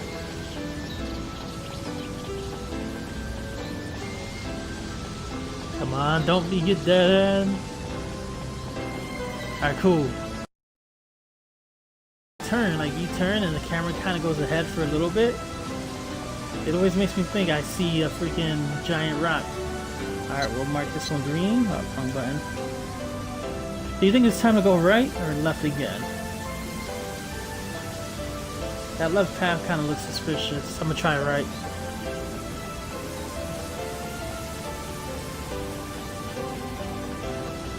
Come on, don't be get dead end. Alright, cool. Turn, like you turn and the camera kind of goes ahead for a little bit. It always makes me think I see a freaking giant rock. Alright, we'll mark this one green. Oh, wrong button. Do you think it's time to go right or left again? That left path kind of looks suspicious. I'm gonna try right.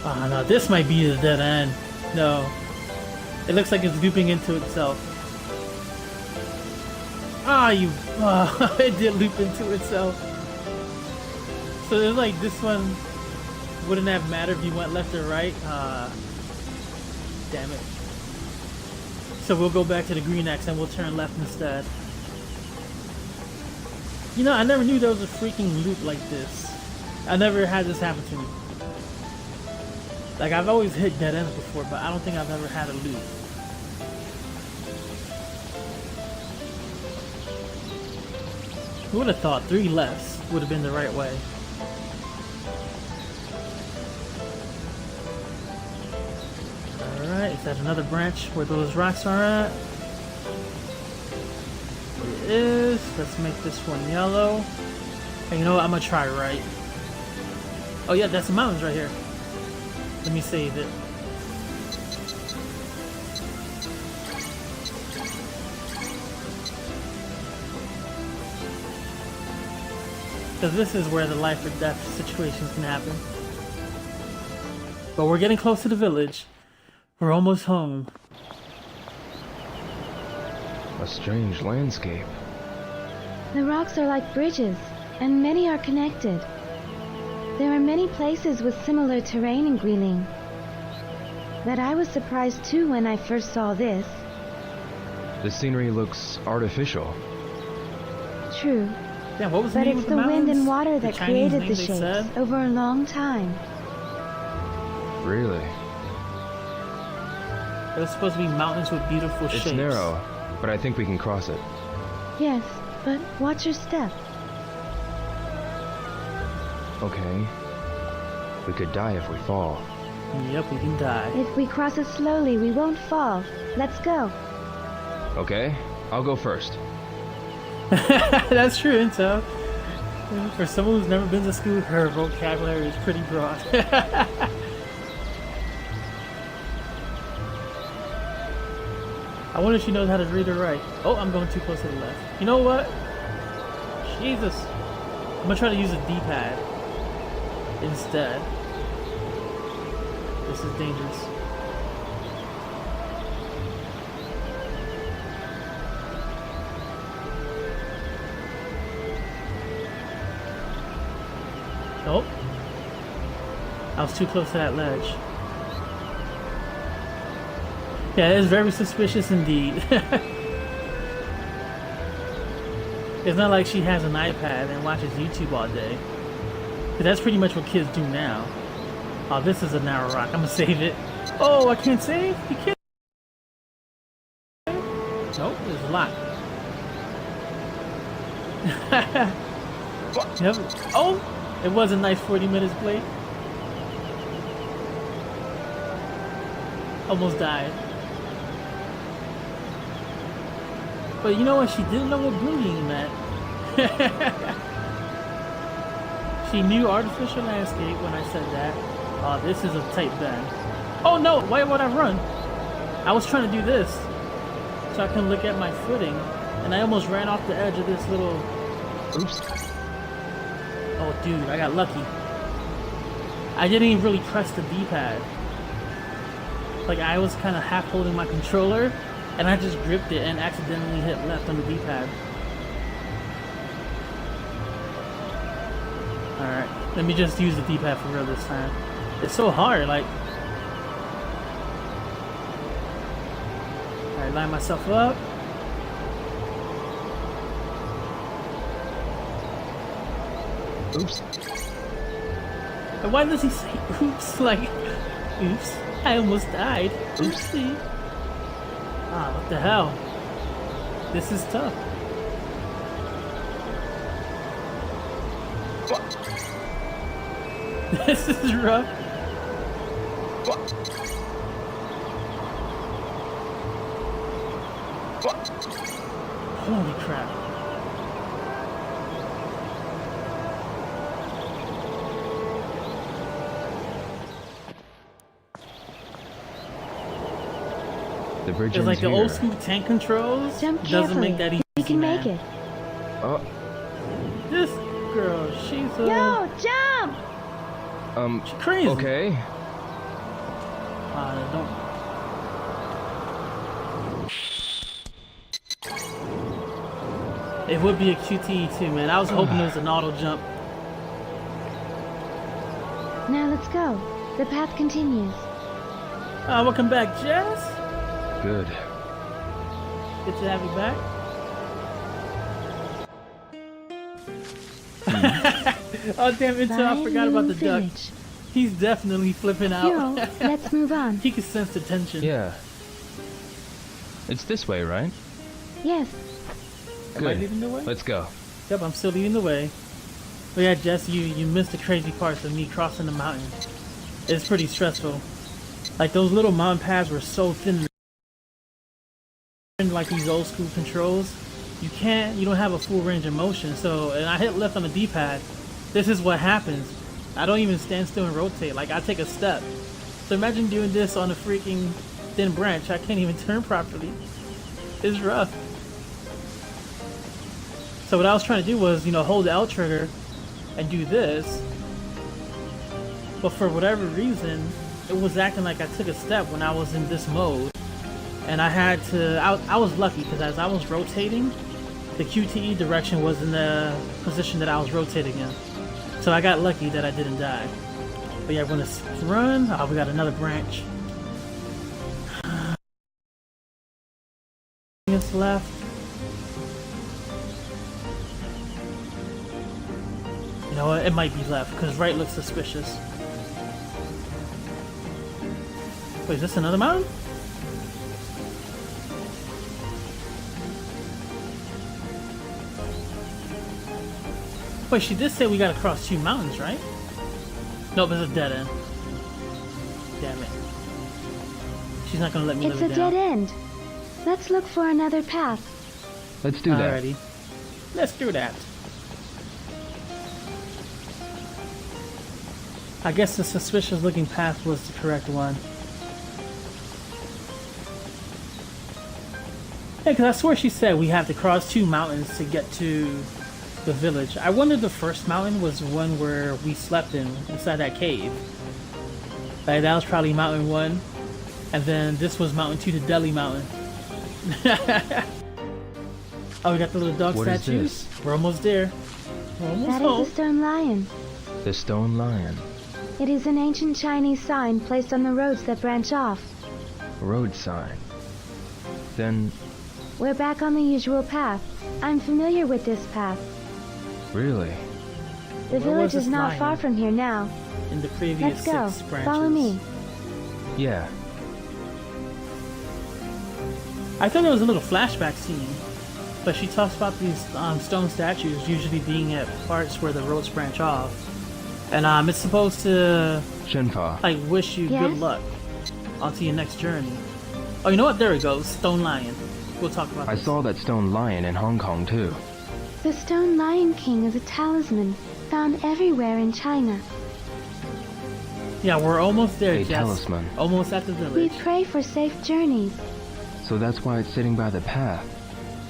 Oh no, this might be the dead end. No. It looks like it's looping into itself. Ah, it did loop into itself. So it's like this one wouldn't have mattered if you went left or right. Damn it. So we'll go back to the green X and we'll turn left instead. You know, I never knew there was a freaking loop like this. I never had this happen to me. Like, I've always hit dead ends before, but I don't think I've ever had a loop. Who would have thought 3 lefts would have been the right way? Alright, is that another branch where those rocks are at? It is. Let's make this one yellow. And you know what? I'm gonna try right. Oh yeah, that's the mountains right here. Let me save it. Because this is where the life or death situations can happen. But we're getting close to the village. We're almost home. A strange landscape. The rocks are like bridges, and many are connected. There are many places with similar terrain in Guiling. But I was surprised too when I first saw this. The scenery looks artificial. True. Yeah, what was But name it's of the wind mountains? and water The that Chinese created name the they shapes said? over a long time. Really? There's supposed to be mountains with beautiful shapes. It's narrow, but I think we can cross it. Yes, but watch your step. Okay. We could die if we fall. Yep, we can die. If we cross it slowly, we won't fall. Let's go. Okay, I'll go first. That's true, Intel. For someone who's never been to school, her vocabulary is pretty broad. I wonder if she knows how to read or write. Oh, I'm going too close to the left. You know what? Jesus. I'm gonna try to use a D-pad instead. This is dangerous. Nope. I was too close to that ledge. Yeah, it is very suspicious indeed. It's not like she has an iPad and watches YouTube all day. 'Cause that's pretty much what kids do now. Oh, this is a narrow rock. I'm gonna save it. Oh, I can't save? You can't. Nope, there's a lot. Yep. Oh, it was a nice 40 minutes plate. Almost died. But you know what? She didn't know what bullying meant. She knew artificial landscape when I said that. Oh, this is a tight bend. Oh no! Why would I run? I was trying to do this so I can look at my footing, and I almost ran off the edge of this little... Oops. Oh dude, I got lucky. I didn't even really press the D-pad. Like, I was kind of half holding my controller, and I just gripped it and accidentally hit left on the D-pad. Alright, let me just use the D-pad for real this time. It's so hard, like... Alright, line myself up. Oops. And why does he say oops? Like, oops, I almost died. Oopsie. Ah, what the hell? This is tough. This is rough. Holy crap. The bridge It's like the here. old school tank controls. Jump Doesn't carefully. make that easy. We can make man. it. Oh, This girl, she's a... Yo, jump! She's crazy. okay. Don't. It would be a QTE too, man. I was hoping it was an auto jump. Now let's go. The path continues. Welcome back, Jess. Good. Good to have you back. Oh damn it! I forgot about the duck. Village. He's definitely flipping out. Hero, let's move on. He can sense the tension. Yeah. It's this way, right? Yes. Am I Good. leading the way? Let's go. Yep, I'm still leading the way. But yeah, Jess, you missed the crazy parts of me crossing the mountain. It's pretty stressful. Like, those little mountain paths were so thin. Like these old school controls, you don't have a full range of motion. So, and I hit left on the D-pad. This is what happens. I don't even stand still and rotate. Like, I take a step. So imagine doing this on a freaking thin branch. I can't even turn properly. It's rough. So what I was trying to do was, hold the L trigger and do this. But for whatever reason, it was acting like I took a step when I was in this mode. And I had to, I was lucky because as I was rotating, the QTE direction was in the position that I was rotating in. So I got lucky that I didn't die. But yeah, we're gonna run. Oh, we got another branch. It's left. You know what? It might be left because right looks suspicious. Wait, is this another mountain? Wait, she did say we gotta cross 2 mountains, right? Nope, it's a dead end. Damn it. She's not gonna let me It's live a it down. dead end. Let's look for another path. Let's do that. Alrighty. Let's do that. I guess the suspicious looking path was the correct one. Yeah, because I swear she said we have to cross 2 mountains to get to the village. I wonder if the first mountain was the one where we slept inside that cave. Like, that was probably mountain 1. And then this was mountain 2, the Delhi mountain. Oh, we got the little dog What is statues. this? We're almost there. We're almost That home. is the stone lion. The stone lion. It is an ancient Chinese sign placed on the roads that branch off. Road sign. Then, We're back on the usual path. I'm familiar with this path. really? The Where was village this is not lion? far from here now. In the previous Let's go. 6 branches. Follow me. Yeah. I thought there was a little flashback scene, but she talks about these stone statues usually being at parts where the roads branch off, and it's supposed to Shenpa. like wish you good Yes? luck onto your next journey. Oh, you know what? There it goes, stone lion. we'll talk about I this. saw that stone lion in Hong Kong too. The Stone Lion King is a talisman found everywhere in China. Yeah, we're almost there, A Jess. talisman. Almost at the We village. pray for safe journeys. So that's why it's sitting by the path.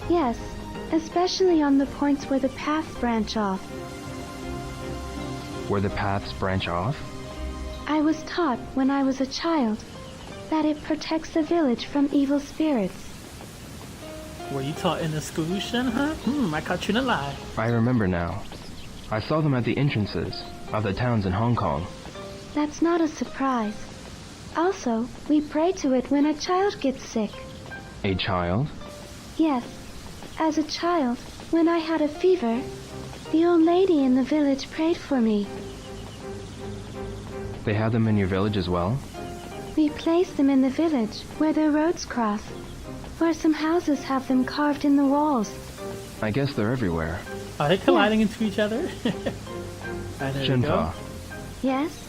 Yes, especially on the points where the paths branch off. Where the paths branch off? I was taught when I was a child that it protects the village from evil spirits. Were you taught in the school, Shen, huh? I caught you in a lie. I remember now. I saw them at the entrances of the towns in Hong Kong. That's not a surprise. Also, we pray to it when a child gets sick. A child? Yes, as a child, when I had a fever, the old lady in the village prayed for me. They have them in your village as well? We place them in the village where the roads cross, where some houses have them carved in the walls. I guess they're everywhere. Are they colliding into each other? Alright, there we go. Shenpa, Yes?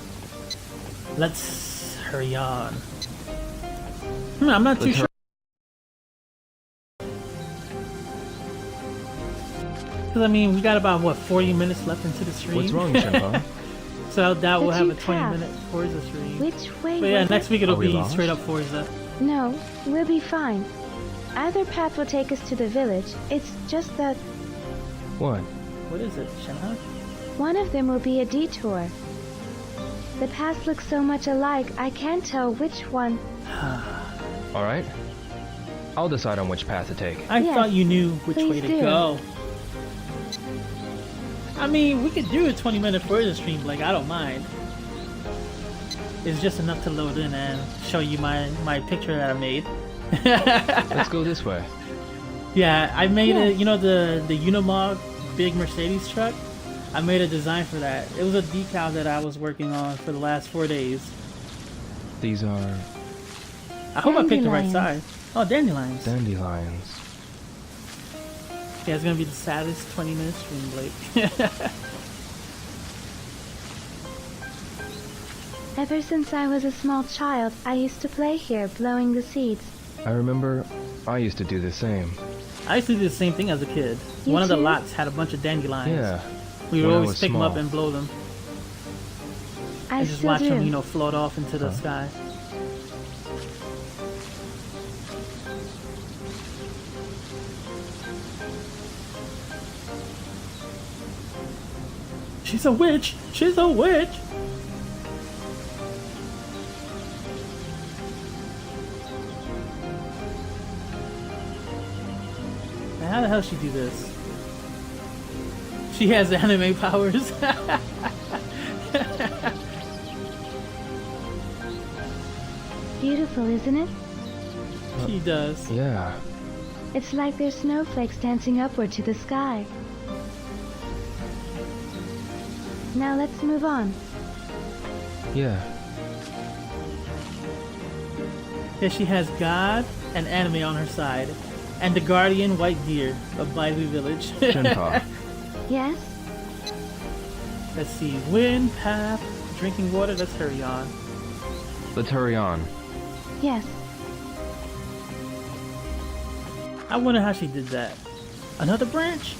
Let's hurry on. I'm not too Let's sure. Because, I mean, we got about, what, 40 minutes left into the stream? what's wrong, Shenpa? So that we'll have a Jeep 20-minute Forza stream. Which way But yeah, was next week it'll Are we be lost? straight up Forza. it? No, we'll be fine. Either path will take us to the village. It's just that What? What is it, Shenha? one of them will be a detour. The paths look so much alike, I can't tell which one. Alright. I'll decide on which path to take. I Yes, thought you knew which please way to do. go. I mean, we could do a 20-minute Forza stream, like, I don't mind. It's just enough to load in and show you my picture that I made. Let's go this way. Yeah, I made Yes. it, you know, the Unimog big Mercedes truck? I made a design for that. It was a decal that I was working on for the last 4 days. These are I hope I picked the right Dandelions. side. Oh, dandelions. dandelions. Yeah, it's gonna be the saddest 20-minute stream, Blake. Ever since I was a small child, I used to play here, blowing the seeds. I remember I used to do the same. I used to do the same thing as a kid. You One of the too? lots had a bunch of dandelions. Yeah. We would when I always was pick them up small. and blow them. I And just still watch do. them, you know, float off into the sky. She's a witch! She's a witch! Now, how the hell she do this? She has anime powers. Beautiful, isn't it? She does. Yeah. It's like there's snowflakes dancing upward to the sky. Now let's move on. Yeah. Yeah, she has God and anime on her side. And the guardian white deer of Baihui Village. Shenpa. Yes? Let's see. Wind, path, drinking water. Let's hurry on. Let's hurry on. Yes. I wonder how she did that. Another branch?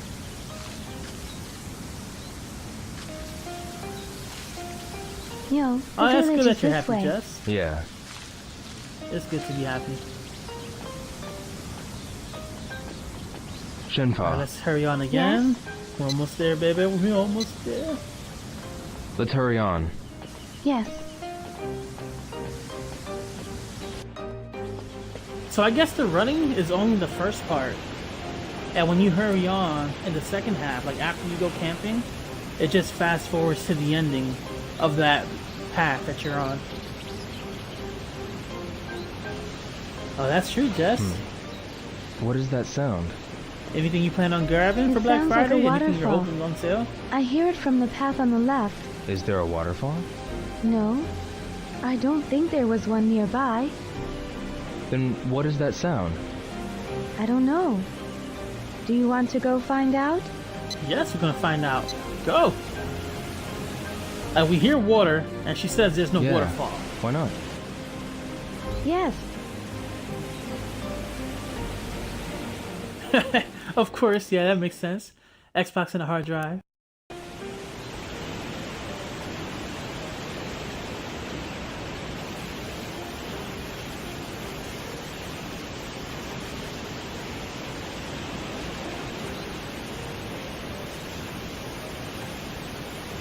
Yo, the Oh, that's village good is that you're this happy, way. Jess. Yeah. It's good to be happy. Shenpa. Alright, let's hurry on again. We're almost there, baby. We're almost there. Let's hurry on. Yes. So I guess the running is only the first part. And when you hurry on in the second half, like after you go camping, it just fast forwards to the ending of that path that you're on. Oh, that's true, Jess. What is that sound? Anything you plan on grabbing It for Black sounds like a Friday? Anything you're waterfall. hoping on sale? I hear it from the path on the left. Is there a waterfall? No, I don't think there was one nearby. Then what is that sound? I don't know. Do you want to go find out? Yes, we're gonna find out. Go! We hear water, and she says there's no Yeah. waterfall. Why not? Yes. Of course, yeah, that makes sense. Xbox and a hard drive.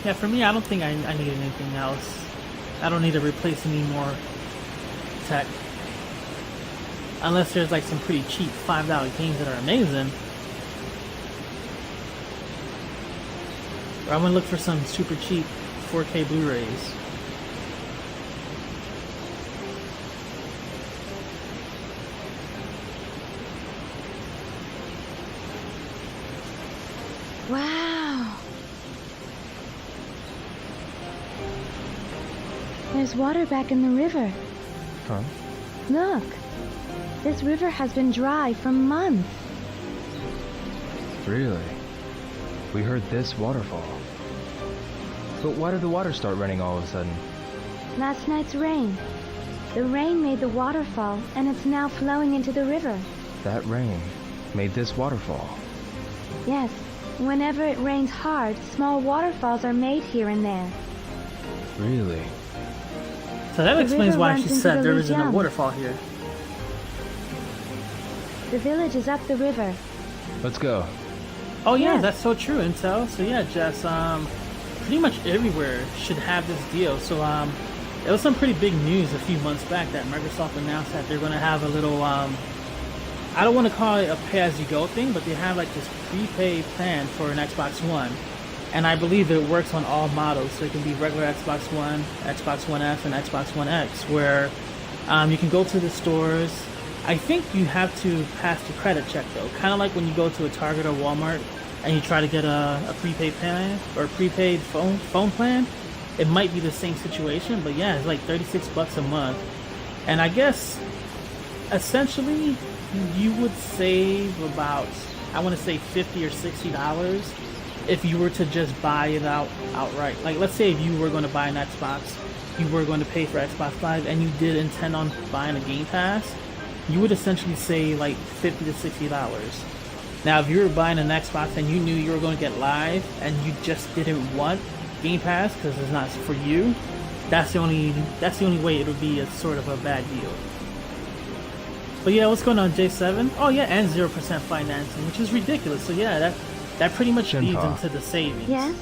Yeah, for me, I don't think I need anything else. I don't need to replace any more tech. Unless there's like some pretty cheap $5 games that are amazing. Or I'm gonna look for some super cheap 4K Blu-rays. Wow. There's water back in the river. Huh? Look. This river has been dry for months. Really? We heard this waterfall. But why did the water start running all of a sudden? Last night's rain. The rain made the waterfall, and it's now flowing into the river. That rain made this waterfall. Yes. Whenever it rains hard, small waterfalls are made here and there. Really? So that explains river why runs she into said the there isn't a Lijiang. waterfall here. The village is up the river. Let's go. Oh yeah, Yes. that's so true, Intel. So yeah, Jess, pretty much everywhere should have this deal. So it was some pretty big news a few months back that Microsoft announced that they're gonna have a little I don't want to call it a pay-as-you-go thing, but they have like this prepaid plan for an Xbox One, and I believe it works on all models. So it can be regular Xbox One, Xbox One S, and Xbox One X, where you can go to the stores. I think you have to pass the credit check though, kind of like when you go to a Target or Walmart and you try to get a prepaid plan or a prepaid phone plan. It might be the same situation, but yeah, it's like $36 a month, and I guess essentially you would save about, I want to say $50 or $60 if you were to just buy it outright. Like, let's say if you were going to buy an Xbox, you were going to pay for Xbox Live, and you did intend on buying a Game Pass, you would essentially save like $50 to $60. Now, if you were buying an Xbox and you knew you were going to get Live, and you just didn't want Game Pass because it's not for you, that's the only way it would be a sort of a bad deal. But yeah, what's going on, J7? Oh yeah, and 0% financing, which is ridiculous. So yeah, that pretty much feeds into the savings. Yes?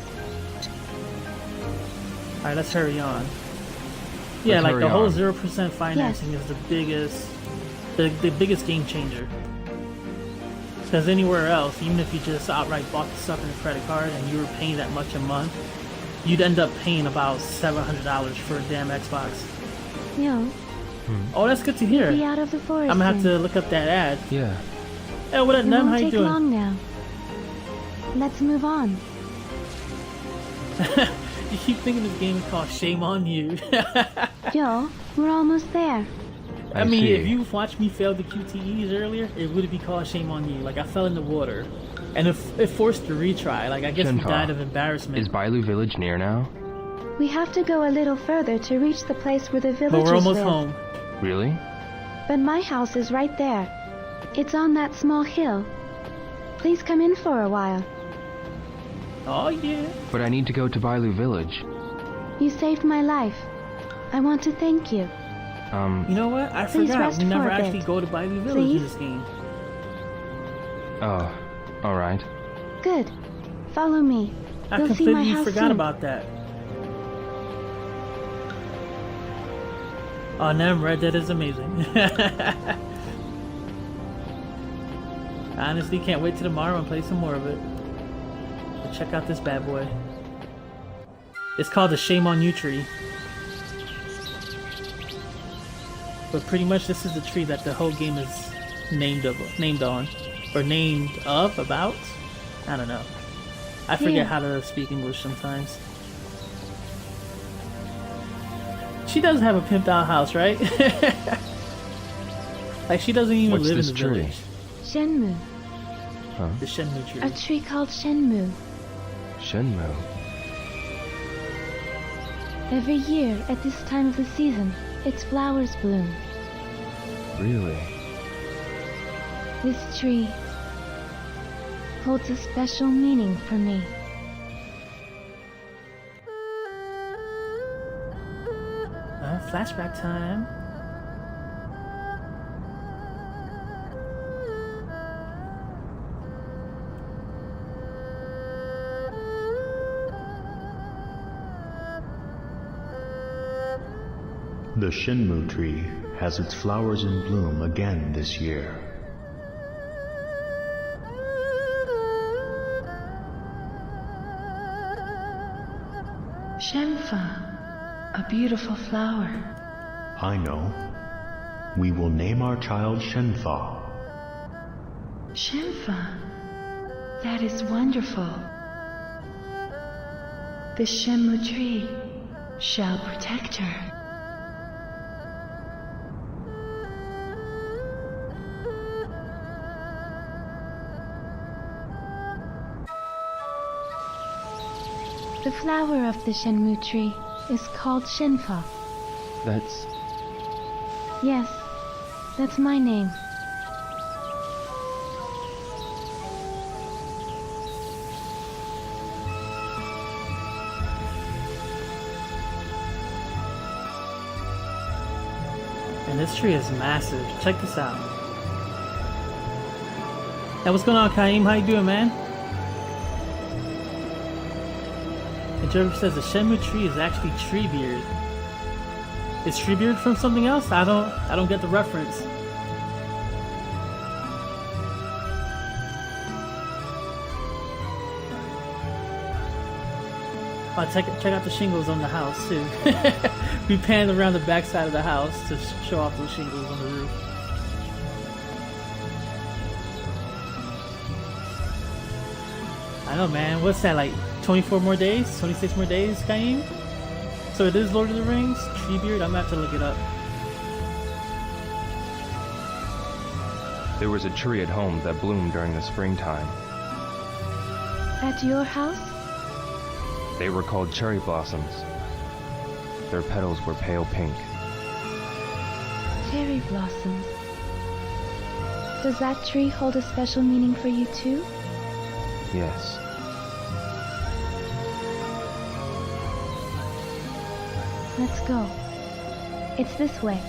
Alright, let's hurry on. Yeah, like the whole 0% financing is the biggest game changer. Because anywhere else, even if you just outright bought the stuff in a credit card and you were paying that much a month, you'd end up paying about $700 for a damn Xbox. No. Oh, that's good to hear. Be out of the forest. I'm gonna have to look up that ad. Yeah. Hey, what up, It Nem? won't How you take doing? long now. Let's move on. You keep thinking this game is called Shame on You. Joel, we're almost there. I mean, see. if you watched me fail the QTEs earlier, it would be called Shame on You. Like, I fell in the water, and it forced a retry. Like, I guess we Shenpa, died of embarrassment. Is Bailu Village near now? We have to go a little further to reach the place where the But villagers we're almost live. home. Really? But my house is right there. It's on that small hill. Please come in for a while. Oh, yeah. But I need to go to Bailu Village. You saved my life. I want to thank you. You know what? I Please forgot. rest We never for a actually bit. go to Bayou Village in Please? this game. Oh, alright. Good. Follow me. I You'll see my completely house forgot soon. about that. Oh, Nem, Red Dead is amazing. I honestly can't wait till tomorrow and play some more of it. But check out this bad boy. It's called the Shame on You tree. But pretty much this is the tree that the whole game is named on. Or named of, about? I don't know. I forget Here. how to speak English sometimes. She does have a pimped out house, right? Like, she doesn't even What's live in this the tree? village. Shenmue. Huh? The Shenmue tree. A tree called Shenmue. Shenmue. Every year, at this time of the season, its flowers bloom. Really? This tree holds a special meaning for me. Flashback time. The Shenmue tree has its flowers in bloom again this year. Shenfa, a beautiful flower. I know. We will name our child Shenfa. Shenfa, that is wonderful. The Shenmue tree shall protect her. The flower of the Shenmue tree is called Shenfa. That's... Yes, that's my name. And this tree is massive. Check this out. Hey, what's going on, Kaim? How you doing, man? And Jeremy says the Shenmue tree is actually Treebeard. Is Treebeard from something else? I don't get the reference. Oh, check out the shingles on the house too. We panned around the back side of the house to show off those shingles on the roof. I know, man. What's that, like 24 more days? 26 more days, Kaim? So it is Lord of the Rings? Treebeard? I'm gonna have to look it up. There was a tree at home that bloomed during the springtime. At your house? They were called cherry blossoms. Their petals were pale pink. Cherry blossoms. Does that tree hold a special meaning for you too? Yes. Let's go. It's this way.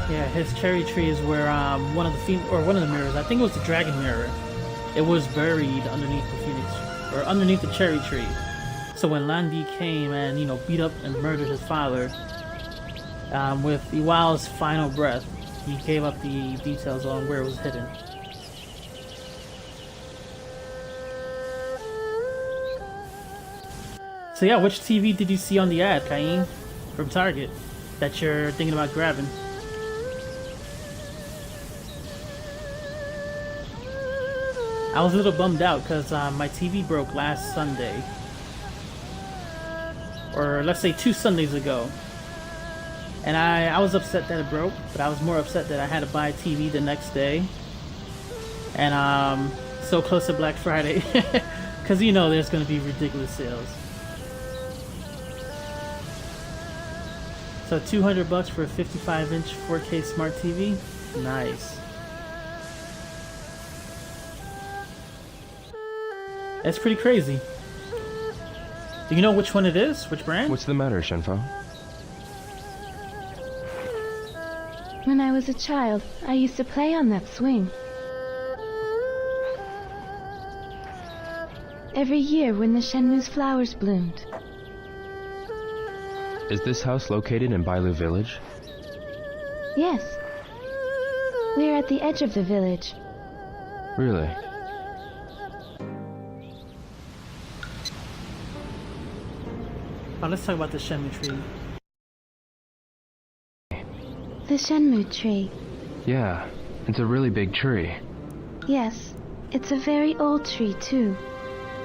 Yeah, his cherry tree is where one of the mirrors, I think it was the dragon mirror, it was buried underneath the phoenix, or underneath the cherry tree. So when Landi came and, you know, beat up and murdered his father, with Iwal's final breath, he gave up the details on where it was hidden. So yeah, which TV did you see on the ad, Kaim, from Target, that you're thinking about grabbing? I was a little bummed out because my TV broke last Sunday. Or let's say 2 Sundays ago. And I was upset that it broke, but I was more upset that I had to buy a TV the next day. And so close to Black Friday. Because you know there's going to be ridiculous sales. So $200 for a 55-inch 4K smart TV? Nice. That's pretty crazy. Do you know which one it is? Which brand? What's the matter, Shenfa? When I was a child, I used to play on that swing. Every year when the Shenmue's flowers bloomed. Is this house located in Bailu Village? Yes. We're at the edge of the village. Really? Oh, let's talk about the Shenmue tree. The Shenmue tree. Yeah, it's a really big tree. Yes, it's a very old tree too.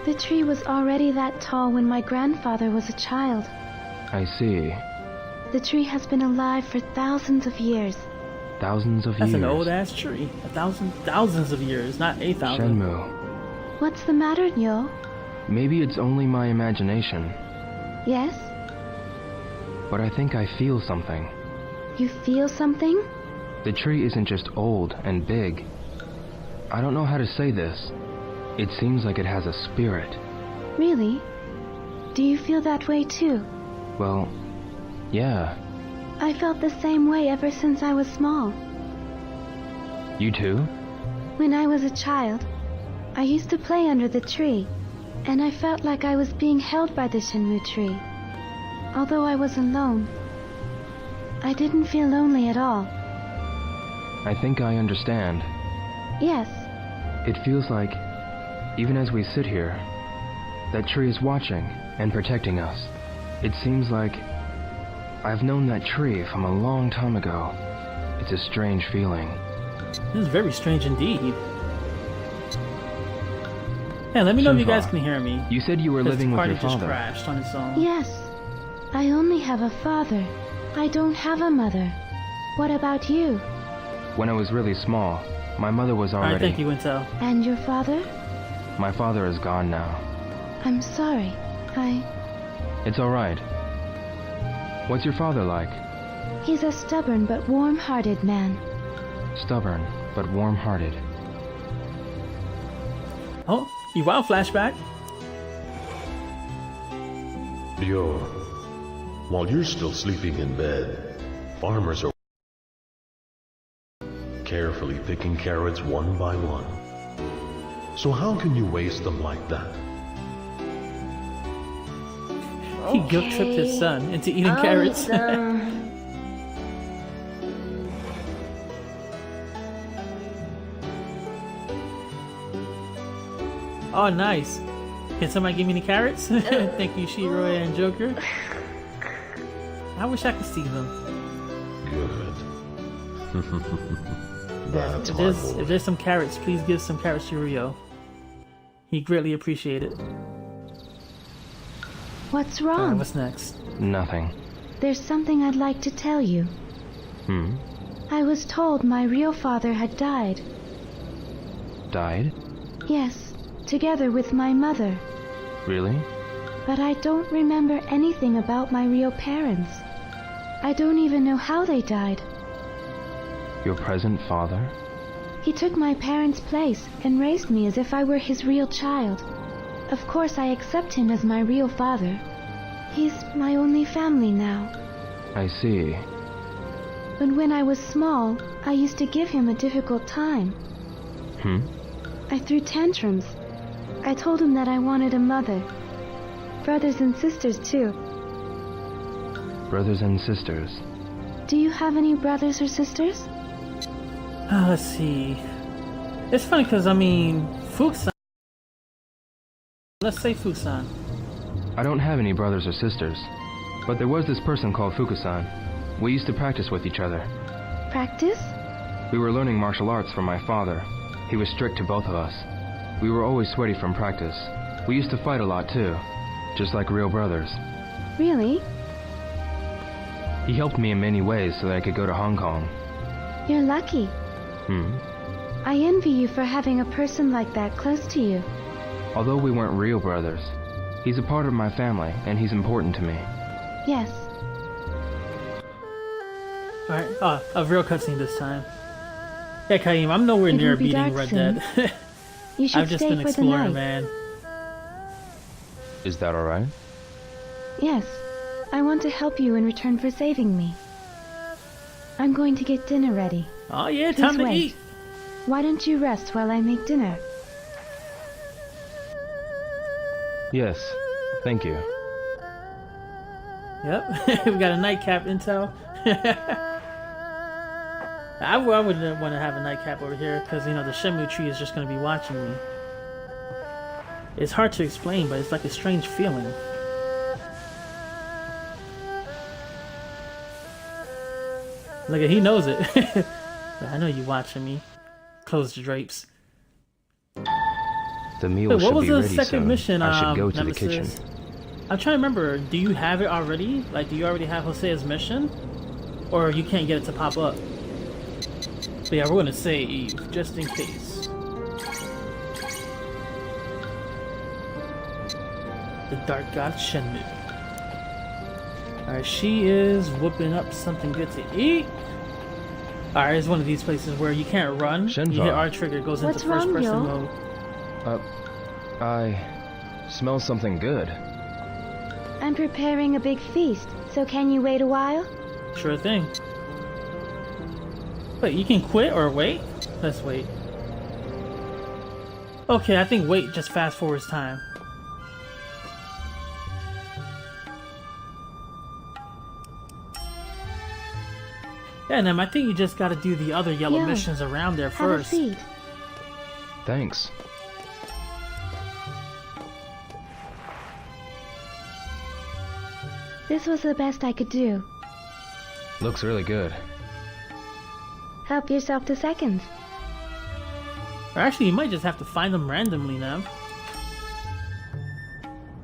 The tree was already that tall when my grandfather was a child. I see. The tree has been alive for thousands of years. Thousands of That's years. an old-ass tree. Thousands of years, not 8,000. Shenmue. What's the matter, Nyo? Maybe it's only my imagination, Yes? but I think I feel something. You feel something? The tree isn't just old and big. I don't know how to say this. It seems like it has a spirit. Really? Do you feel that way too? Well, yeah. I felt the same way ever since I was small. You too? When I was a child, I used to play under the tree, and I felt like I was being held by the Shenmue tree. Although I was alone, I didn't feel lonely at all. I think I understand. Yes, It feels like, even as we sit here, that tree is watching and protecting us. It seems like I've known that tree from a long time ago. It's a strange feeling. This is very strange indeed. Yeah, let me know if you guys can hear me. You said you were living with your The party just father. crashed on its own. yes. I only have a father. I don't have a mother. What about you? When I was really small, my mother was Alright, already... thank you, Intel. And your father? My father is gone now. I'm sorry. It's alright. What's your father like? He's a stubborn but warm-hearted man. Stubborn, but warm-hearted. Oh, you wow, flashback. Yo, while you're still sleeping in bed, farmers are carefully picking carrots one by one. So how can you waste them like that? He guilt-tripped his son into eating carrots. Oh, nice. Can somebody give me the carrots? Thank you, Shiro and Joker. I wish I could see them. Good. That's my If boy. there's some carrots, please give some carrots to Rio. He greatly appreciate it. What's Alright, wrong? what's next? Nothing. There's something I'd like to tell you. I was told my real father had died. Died? Yes, together with my mother. Really? But I don't remember anything about my real parents. I don't even know how they died. Your present father? He took my parents' place and raised me as if I were his real child. Of course, I accept him as my real father. He's my only family now. I see. But when I was small, I used to give him a difficult time. I threw tantrums. I told him that I wanted a mother. Brothers and sisters, too. Brothers and sisters. Do you have any brothers or sisters? Let's see. It's funny because, I mean, Fukusan. Let's say Fukusan. I don't have any brothers or sisters. But there was this person called Fukusan. We used to practice with each other. Practice? We were learning martial arts from my father. He was strict to both of us. We were always sweaty from practice. We used to fight a lot too, just like real brothers. Really? He helped me in many ways so that I could go to Hong Kong. You're lucky. I envy you for having a person like that close to you. Although we weren't real brothers, he's a part of my family and he's important to me. Yes. Alright, a real cutscene this time. Yeah, Kaim, I'm nowhere It near will be beating dark Red soon. Dead. You should I've just stay been for the exploring, night. man. Is that alright? Yes. I want to help you in return for saving me. I'm going to get dinner ready. Oh yeah, Please time to wait. eat. Why don't you rest while I make dinner? Yes, thank you. Yep, we got a nightcap intel. I wouldn't want to have a nightcap over here because, you know, the Shenmue tree is just going to be watching me. It's hard to explain, but it's like a strange feeling. Look at, he knows it. I know you watching me. Close the drapes. The meal Wait, what should was be the ready second soon. mission? I should go to the Nemesis? kitchen. I'm trying to remember. Do you have it already? Like, do you already have Hosea's mission? Or you can't get it to pop up? But yeah, we're gonna save, just in case. The Dark God Shenmue. Alright, she is whooping up something good to eat. Alright, it's one of these places where you can't run. Shenmue. You hit R trigger, it goes into What's first wrong, person Yo? mode. I smell something good. I'm preparing a big feast, so can you wait a while? Sure thing. Wait, you can quit or wait? Let's wait. Okay, I think wait just fast forwards time. Yeah, and I think you just gotta do the other yellow Yo, missions around there Have a first. seat. Thanks. This was the best I could do. Looks really good. Help yourself to seconds. Or actually, you might just have to find them randomly now.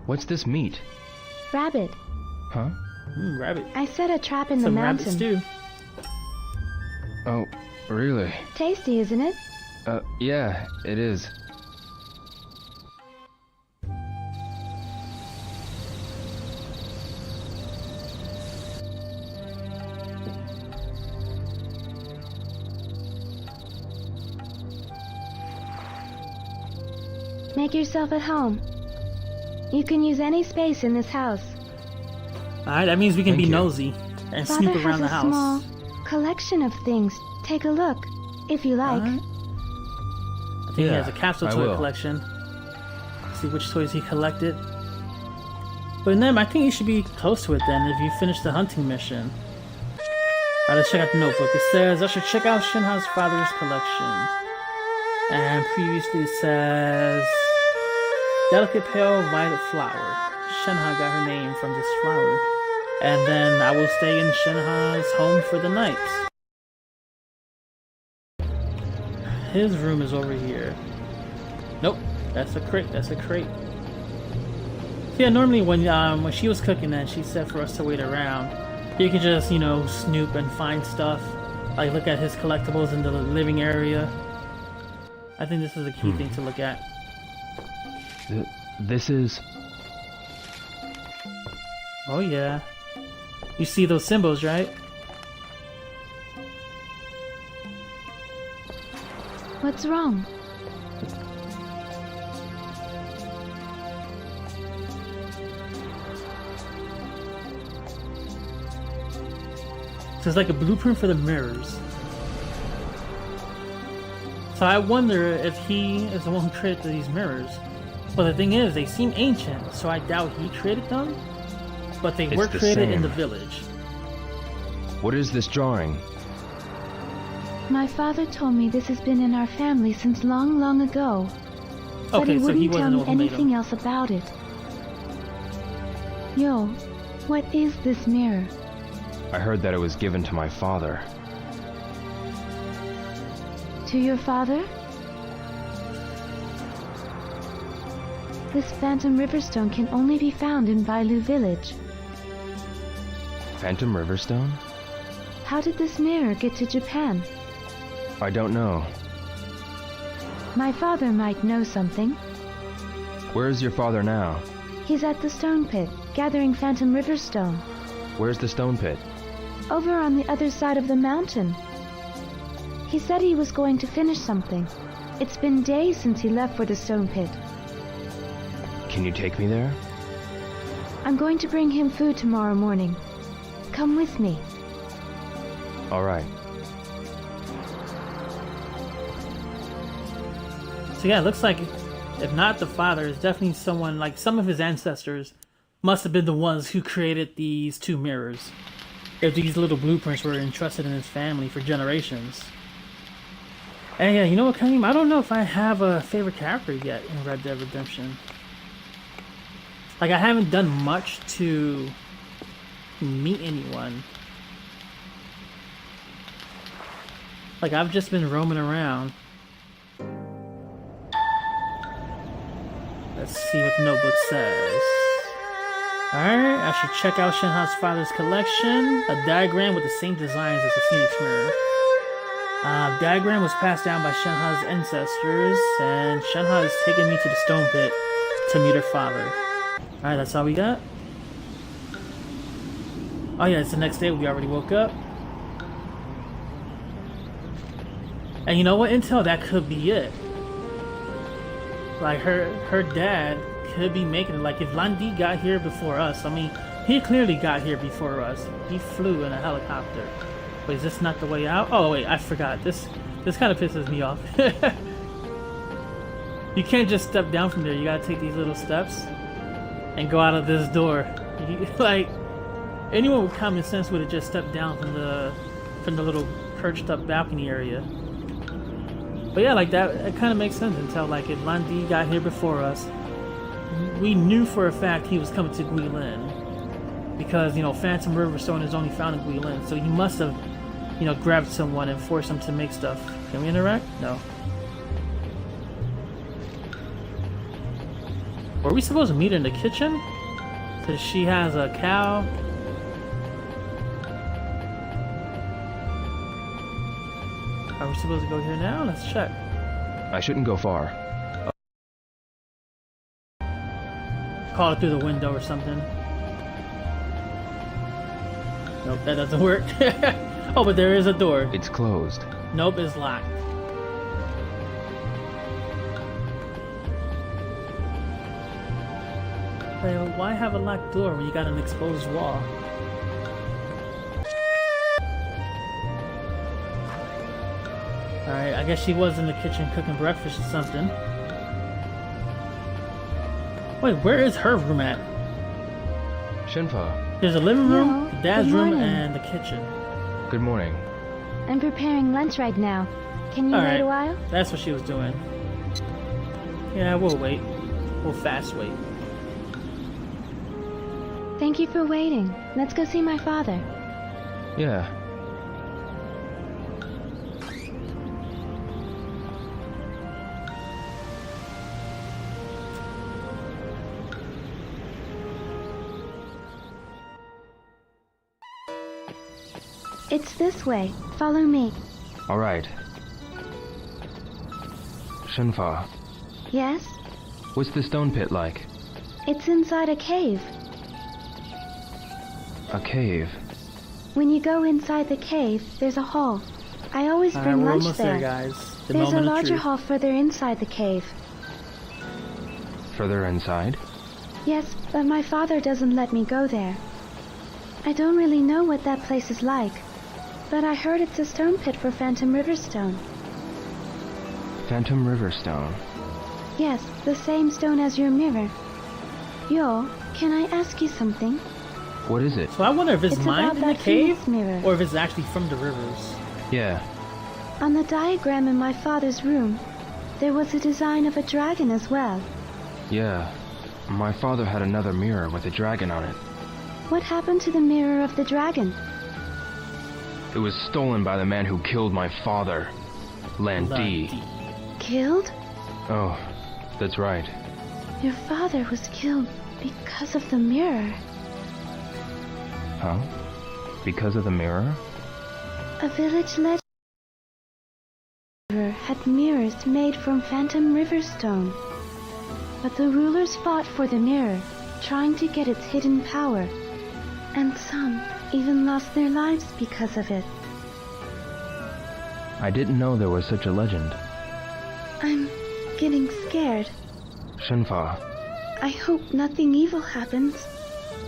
What's this meat? Rabbit. Huh? Rabbit. I set a trap in the Some mountain. rabbits too. Oh, really? Tasty, isn't it? Yeah, it is. Make yourself at home. You can use any space in this house. Alright, that means we can Thank be you. nosy and Father snoop has around a the house. small collection of things. Take a look, if you like. Alright. I think he Yeah, has a capsule I toy will. collection. See which toys he collected. But then I think you should be close to it then if you finish the hunting mission. Alright, let's check out the notebook. It says I should check out Shenha's father's collection. And previously it says delicate pale violet flower. Shenha got her name from this flower. And then I will stay in Shenha's home for the night. His room is over here. Nope, that's a crate. That's a crate. So yeah, normally when she was cooking that, she said for us to wait around. You can just, you know, snoop and find stuff. Like look at his collectibles in the living area. I think this is a key thing to look at. This is... Oh yeah. You see those symbols, right? What's wrong? So it's like a blueprint for the mirrors. So I wonder if he is the one who created these mirrors. But the thing is, they seem ancient, so I doubt he created them. But they were the created in same. the village. What is this drawing? My father told me this has been in our family since long, long ago. But Okay, he so wouldn't he tell wasn't the me one who made anything them. else about it. Yo, what is this mirror? I heard that it was given to my father. To your father? This Phantom Riverstone can only be found in Bailu village. Phantom Riverstone? How did this mirror get to Japan? I don't know. My father might know something. Where is your father now? He's at the stone pit, gathering Phantom Riverstone. Where's the stone pit? Over on the other side of the mountain. He said he was going to finish something. It's been days since he left for the stone pit. Can you take me there? I'm going to bring him food tomorrow morning. Come with me. All right. So yeah, it looks like if not the father, it's definitely someone like some of his ancestors must have been the ones who created these two mirrors. If these little blueprints were entrusted in his family for generations. And yeah, you know what, Kaim? I don't know if I have a favorite character yet in Red Dead Redemption. Like, I haven't done much to meet anyone. Like, I've just been roaming around. Let's see what the notebook says. Alright, I should check out Shenha's father's collection. A diagram with the same designs as the Phoenix Mirror. Diagram was passed down by Shenha's ancestors, and Shenha is taking me to the stone pit to meet her father. Alright, that's all we got. Oh yeah, it's the next day, we already woke up. And you know what, Intel? That could be it. Like her dad could be making it. Like if Landi got here before us, I mean, he clearly got here before us. He flew in a helicopter. Wait, is this not the way out? Oh wait, I forgot. This kind of pisses me off. You can't just step down from there. You gotta take these little steps and go out of this door. Like anyone with common sense would have just stepped down from the little perched up balcony area. But yeah, like that, it kind of makes sense until like if Landi got here before us, we knew for a fact he was coming to Guilin because you know Phantom Riverstone is only found in Guilin, so he must have grabbed someone and forced them to make stuff. Can we interact? No. Were we supposed to meet her in the kitchen? Because she has a cow. Are we supposed to go here now? Let's check. I shouldn't go far. Call it through the window or something. Nope, that doesn't work. Oh, but there is a door. It's closed. Nope, it's locked. Hey, why have a locked door when you got an exposed wall? Alright, I guess she was in the kitchen cooking breakfast or something. Wait, where is her room at? Shenfa. There's a living room, Hello. Dad's Good room, morning. and the kitchen. Good morning. I'm preparing lunch right now. Can you wait Alright, a while? that's what she was doing. Yeah, we'll wait. We'll fast wait. Thank you for waiting. Let's go see my father. Yeah. It's this way. Follow me. All right. Shenfa, Yes? what's the stone pit like? It's inside a cave. A cave. When you go inside the cave, there's a hall. I always Alright, bring we're lunch almost there. there, guys. The There's a moment of larger truth. hall further inside the cave. Further inside? Yes, but my father doesn't let me go there. I don't really know what that place is like, but I heard it's a stone pit for Phantom Riverstone. Phantom Riverstone. Yes, the same stone as your mirror. Yo, can I ask you something? What is it? So I wonder if it's It's mined about in the that cave, Phoenix mirror. or if it's actually from the rivers. Yeah. On the diagram in my father's room, there was a design of a dragon as well. Yeah. My father had another mirror with a dragon on it. What happened to the mirror of the dragon? It was stolen by the man who killed my father, Landi. Landi. Killed? Oh, that's right. Your father was killed because of the mirror. Huh? Because of the mirror? A village legend had mirrors made from Phantom Riverstone. But the rulers fought for the mirror, trying to get its hidden power. And some even lost their lives because of it. I didn't know there was such a legend. I'm getting scared. Shenfa, I hope nothing evil happens.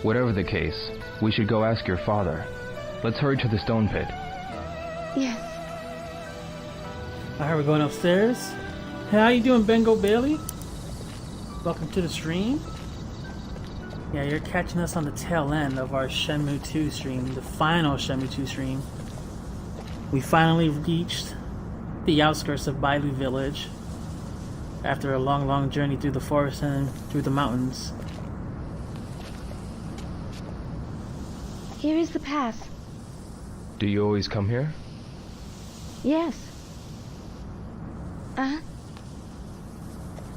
whatever the case, we should go ask your father. Let's hurry to the stone pit. Yes. Alright, we're going upstairs. Hey, how you doing, Bengo Bailey? Welcome to the stream. Yeah, you're catching us on the tail end of our Shenmue 2 stream, the final Shenmue 2 stream. We finally reached the outskirts of Bailu Village after a long, long journey through the forest and through the mountains. Here is the path. Do you always come here? Yes.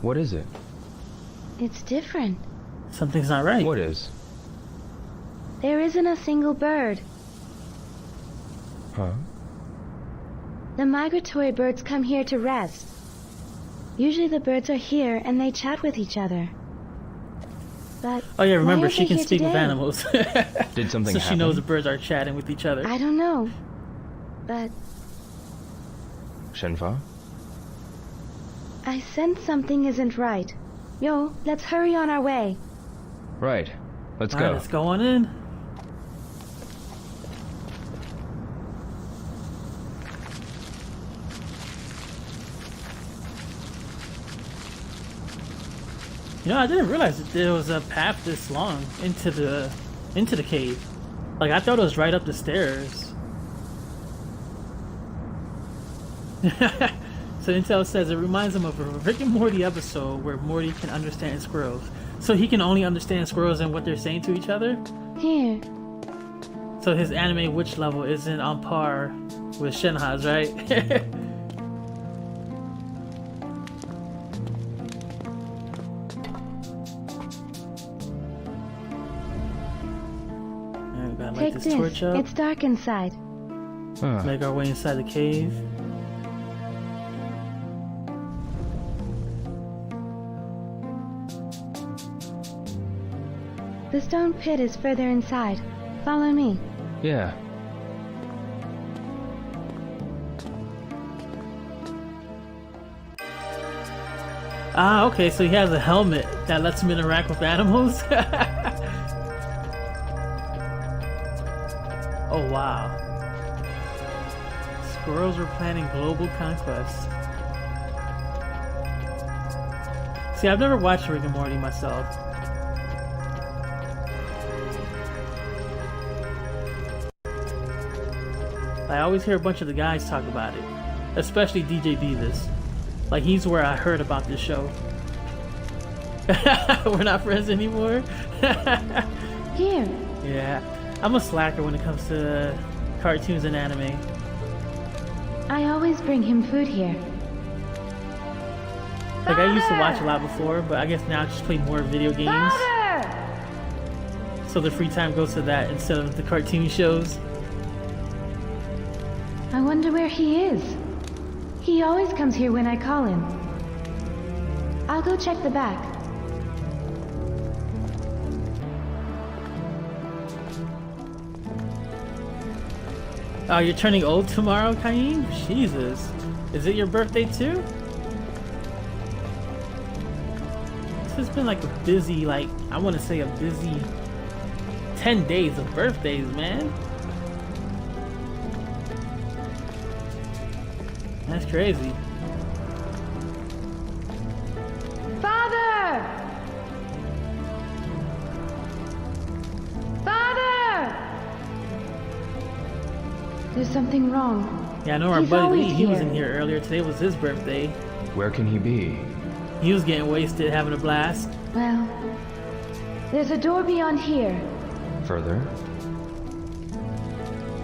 What is it? It's different. Something's not right. What is? There isn't a single bird. Huh? The migratory birds come here to rest. Usually the birds are here and they chat with each other. But Oh yeah, remember, why she are they can here speak with today? animals. Did something so happen? she knows the birds are chatting with each other. I don't know. But Shenfa? I sense something isn't right. Yo, let's hurry on our way. Right. Let's Alright, go. let's go on in. You know, I didn't realize that there was a path this long into the cave. Like, I thought it was right up the stairs. So Intel says it reminds him of a Rick and Morty episode where Morty can understand squirrels. So he can only understand squirrels and what they're saying to each other? Here. So his anime witch level isn't on par with Shenha's, right? Take this. Torch up. It's dark inside. Make our way inside the cave. The stone pit is further inside. Follow me. Yeah. Ah, okay, so he has a helmet that lets him interact with animals. Oh wow. Squirrels were planning global conquest. See, I've never watched Rick and Morty myself. I always hear a bunch of the guys talk about it. Especially DJ Beavis. Like, he's where I heard about this show. We're not friends anymore? Here. Yeah. I'm a slacker when it comes to cartoons and anime. I always bring him food here. Like, I used to watch a lot before, but I guess now I just play more video games. Father! So the free time goes to that instead of the cartoon shows. I wonder where he is. He always comes here when I call him. I'll go check the back. Oh, you're turning old tomorrow, Kaim? Jesus. Is it your birthday too? This has been like a busy, I want to say a busy 10 days of birthdays, man. That's crazy. Father! Father! There's something wrong. Yeah, I know our He's buddy Lee, always he was here. in here earlier. Today was his birthday. Where can he be? He was getting wasted, having a blast. Well, there's a door beyond here. Further?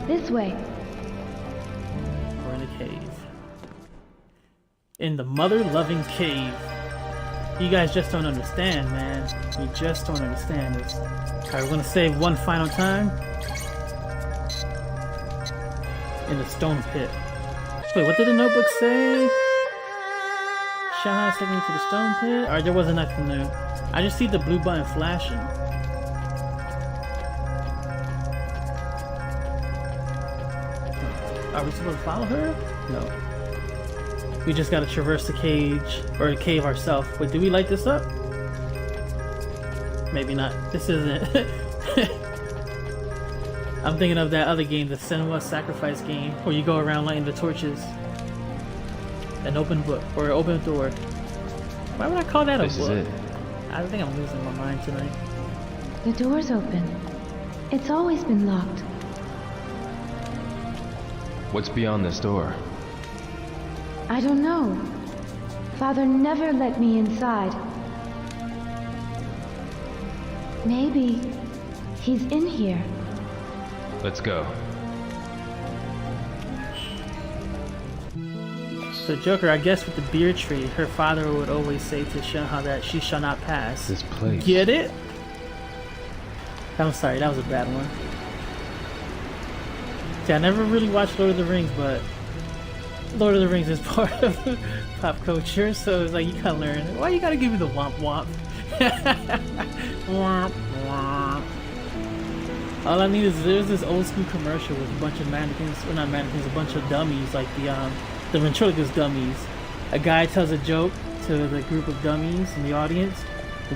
This way. We're in a cave. In the mother-loving cave. You guys just don't understand, man. You just don't understand this. Alright, we're gonna save one final time. In the stone pit. Wait, what did the notebook say? Shanghai's taking me to the stone pit? Alright, there wasn't nothing new. I just see the blue button flashing. Are we supposed to follow her? No. We just gotta traverse the cage, or the cave ourselves. Wait, do we light this up? Maybe not. This isn't. I'm thinking of that other game, the Senua Sacrifice game, where you go around lighting the torches. An open book, or an open door. Why would I call that a book? This is it. I think I'm losing my mind tonight. The door's open. It's always been locked. What's beyond this door? I don't know. Father never let me inside. Maybe he's in here. Let's go. So Joker, I guess with the beer tree, her father would always say to Shenhe that she shall not pass. This place. Get it? I'm sorry, that was a bad one. See, I never really watched Lord of the Rings, but Lord of the Rings is part of pop culture, so it's like you gotta learn. Why you gotta give me the womp womp? Womp womp. All I need is there's this old school commercial with a bunch of mannequins, or not mannequins, a bunch of dummies, like The ventriloquist dummies. A guy tells a joke to the group of dummies in the audience.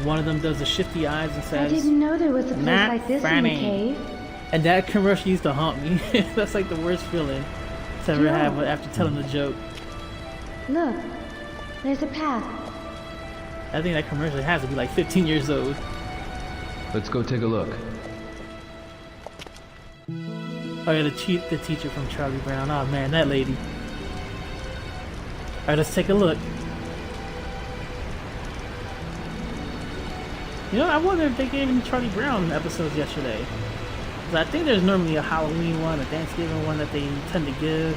One of them does the shifty eyes and says, I didn't know there was a place "Not like this funny." in the cave. And that commercial used to haunt me. That's like the worst feeling to ever have after telling the joke. Look, there's a path. I think that commercial has to be like 15 years old. Let's go take a look. Oh yeah, the teacher from Charlie Brown. Oh man, that lady. Alright, let's take a look. You know, I wonder if they gave any Charlie Brown episodes yesterday. 'Cause I think there's normally a Halloween one, a Thanksgiving one that they tend to give.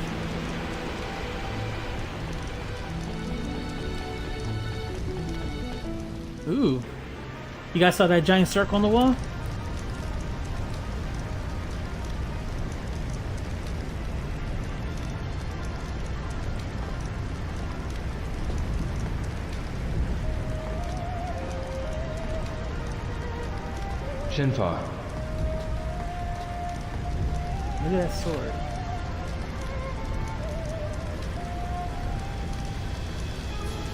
Ooh. You guys saw that giant circle on the wall? Shenfa, Look at that sword.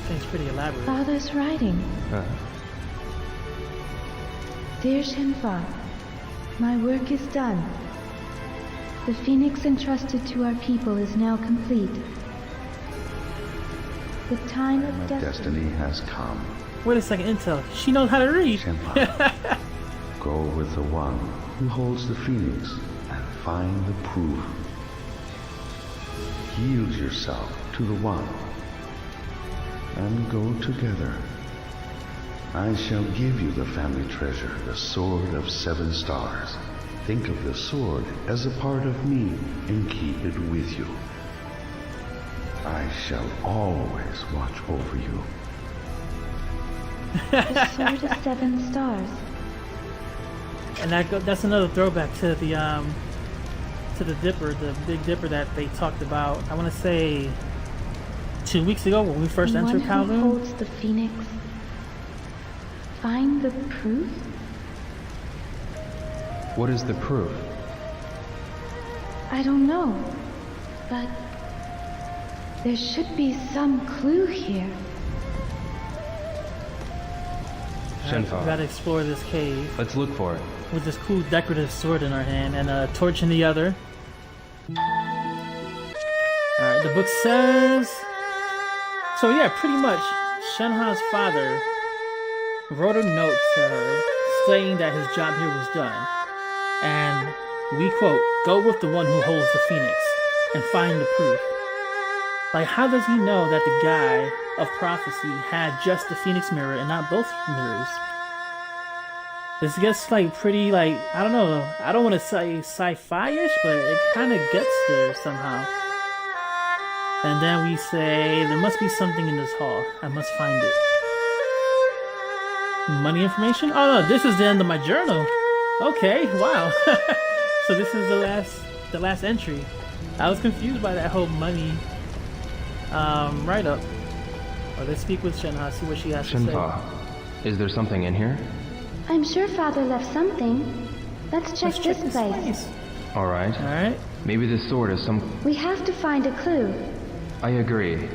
Thing's pretty elaborate. Father's writing. Dear Shenfa, my work is done. The phoenix entrusted to our people is now complete. The time of Destiny has come. Wait a second, Intel. She knows how to read. Shenpa, go with the one who holds the phoenix and find the proof. Yield yourself to the one and go together. I shall give you the family treasure, the sword of 7 stars. Think of the sword as a part of me and keep it with you. I shall always watch over you. the sword of 7 stars. And that's another throwback to the Dipper, the Big Dipper that they talked about. I want to say 2 weeks ago when we first entered The one who Kowloon. holds the phoenix. Find the proof? what is the proof? I don't know, but there should be some clue here. We Shenfa, gotta explore this cave let's look for it. with this cool decorative sword in our hand and a torch in the other. Alright, the book says... So yeah, pretty much, Shenha's father wrote a note to her saying that his job here was done. And we quote, "Go with the one who holds the phoenix and find the proof." Like, how does he know that the guy of prophecy had just the phoenix mirror and not both mirrors? This gets like pretty, like, I don't know, I don't want to say sci-fi-ish, but it kind of gets there somehow. And then we say, there must be something in this hall. I must find it. Money information? Oh no, this is the end of my journal. Okay, wow. So this is the last entry. I was confused by that whole money write-up. Oh, let's speak with Shenha, see what she has to say. Shenfa, is there something in here? I'm sure Father left something. Let's check this place. Alright. Alright. Maybe this sword is some... We have to find a clue. I agree.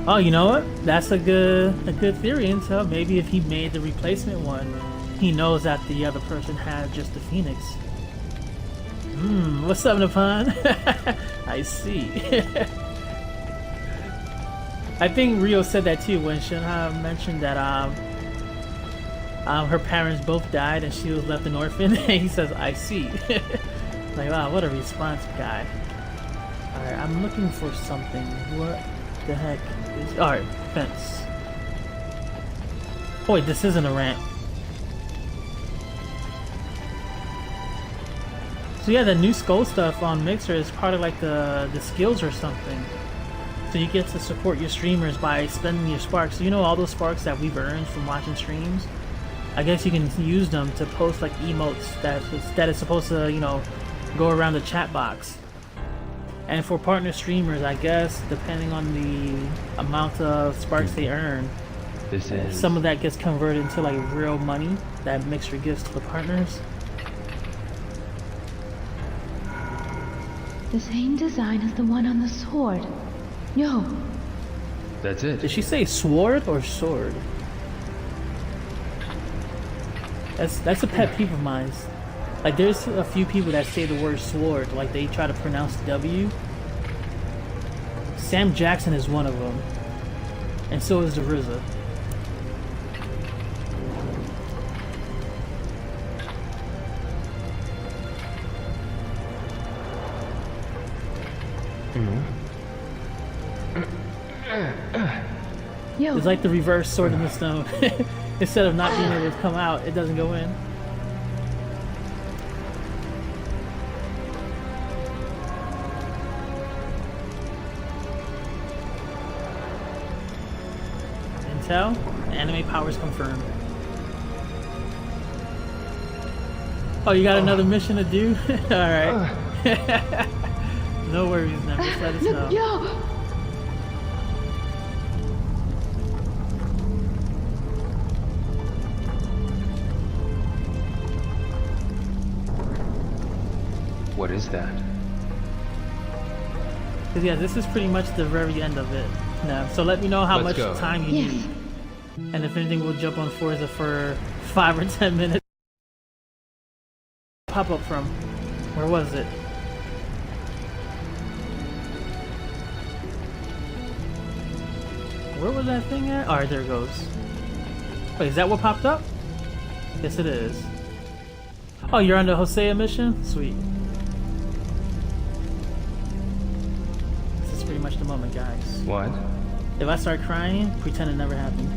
Oh, you know what? That's a good theory, Intel. Maybe if he made the replacement one, he knows that the other person had just the phoenix. What's up, Napon? I see. I think Rio said that too when Shenha mentioned that her parents both died and she was left an orphan. And he says, "I see." Like, wow, what a response, guy. Alright, I'm looking for something. What the heck is... Alright, fence. Oh wait, this isn't a ramp. So yeah, the new skull stuff on Mixer is part of like the skills or something. So you get to support your streamers by spending your sparks. So you know all those sparks that we've earned from watching streams? I guess you can use them to post like emotes that is supposed to, you know, go around the chat box. And for partner streamers, I guess, depending on the amount of sparks they earn, This is... some of that gets converted into like real money that Mixer gives to the partners. The same design as the one on the sword. Yo. That's it. Did she say sword or sword? That's a pet peeve of mine. Like, there's a few people that say the word sword, like they try to pronounce W. Sam Jackson is one of them, and so is the RZA. Yo. It's like the reverse sword in the stone. Instead of not being able to come out, it doesn't go in. Intel, anime powers confirmed. Oh, you got another mission to do? Alright. No worries, now just let us know. Yo. What is that? Cause yeah, this is pretty much the very end of it. Now, so let me know how Let's much go. time you Yes. need, and if anything, we'll jump on Forza for 5 or 10 minutes. Pop up from, where was it? Where was that thing at? All right, there it goes. Wait, is that what popped up? Yes, it is. Oh, you're on the Hosea mission? Sweet. This is pretty much the moment, guys. What? If I start crying, pretend it never happened.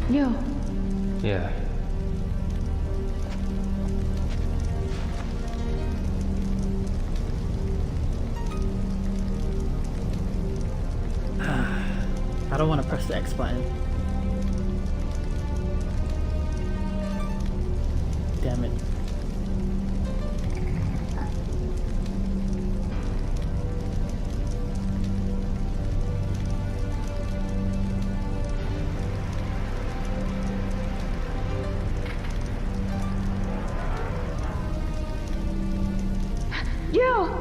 Yo. Yeah. I don't want to press the X button. Damn it. Yo.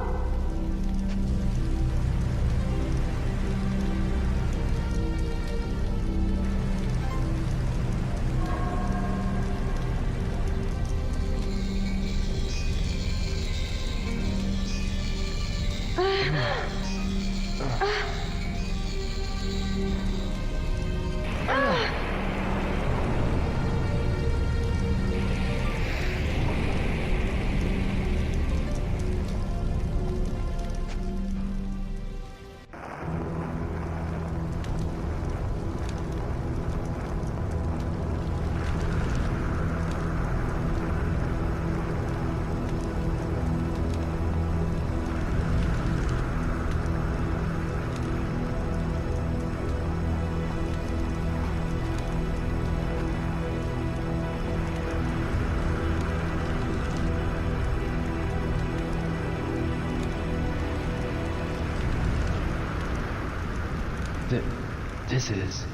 This is...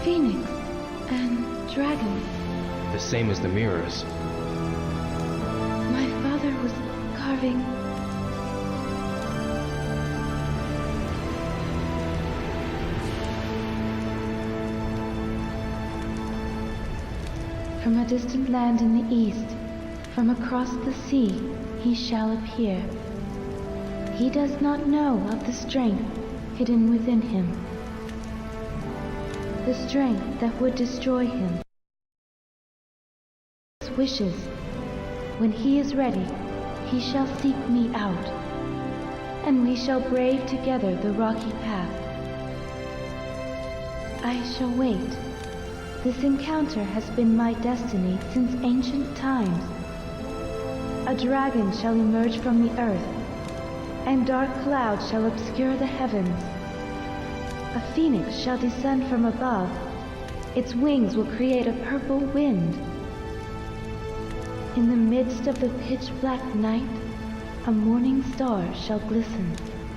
Phoenix and dragon. the same as the mirrors. My father was carving. From a distant land in the east, from across the sea, he shall appear. He does not know of the strength hidden within him, the strength that would destroy him. His wishes. When he is ready, he shall seek me out, and we shall brave together the rocky path. I shall wait. This encounter has been my destiny since ancient times. A dragon shall emerge from the earth, and dark clouds shall obscure the heavens. A phoenix shall descend from above. Its wings will create a purple wind. In the midst of the pitch-black night, a morning star shall glisten,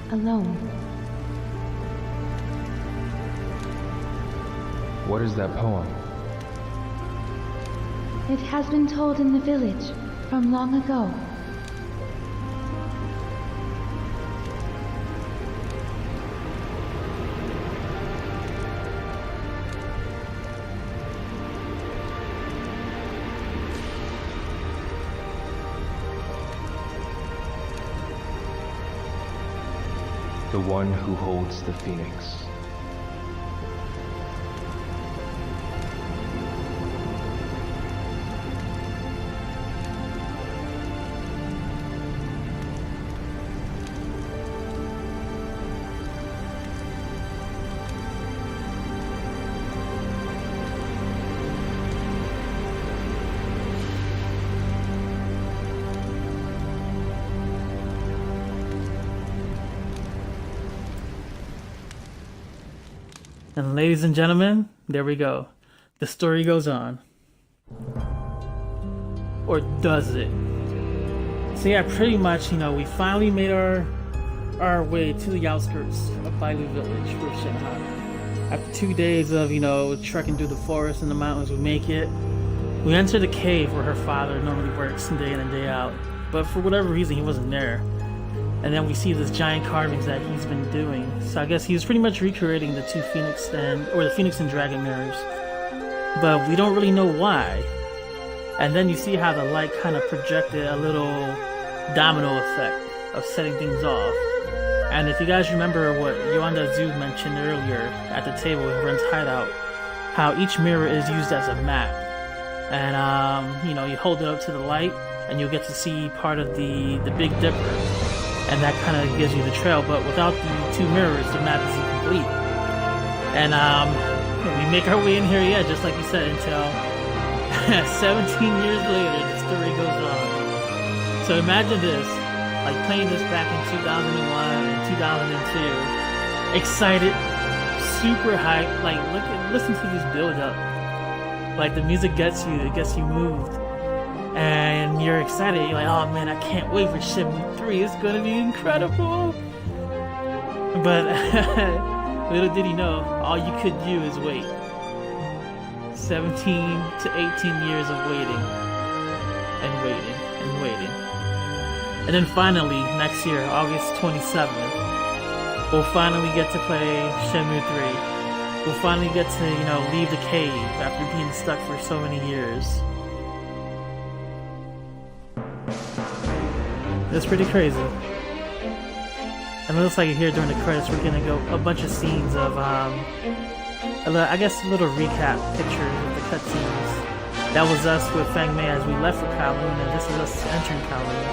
alone. What is that poem? It has been told in the village from long ago. The one who holds the phoenix. And ladies and gentlemen, there we go. The story goes on. Or does it? So yeah, pretty much, we finally made our way to the outskirts of Bailu Village with Shenmue. After 2 days of, trekking through the forest and the mountains, we make it. We enter the cave where her father normally works day in and day out. But for whatever reason, he wasn't there. And then we see this giant carvings that he's been doing. So I guess he was pretty much recreating the two Phoenix the Phoenix and Dragon mirrors. But we don't really know why. And then you see how the light kind of projected a little domino effect of setting things off. And if you guys remember what Yoanda Zhu mentioned earlier at the table in Ren's hideout, how each mirror is used as a map. And you hold it up to the light and you'll get to see part of the Big Dipper. And that kind of gives you the trail, but without the two mirrors, the map is incomplete. And we make our way in here, yeah, just like you said, until 17 years later, the story goes on. So imagine this, like playing this back in 2001 and 2002, excited, super hyped, like listen to this build up. Like the music gets you, it gets you moved. And you're excited, you're like, oh man, I can't wait for Shenmue 3, it's gonna be incredible! But, little did he know, all you could do is wait. 17 to 18 years of waiting. And waiting, and waiting. And then finally, next year, August 27th, we'll finally get to play Shenmue 3. We'll finally get to, leave the cave after being stuck for so many years. It's pretty crazy. And it looks like here during the credits we're gonna go a bunch of scenes of, I guess little recap pictures of the cutscenes. That was us with Fang Mei as we left for Kowloon, and this is us entering Kowloon.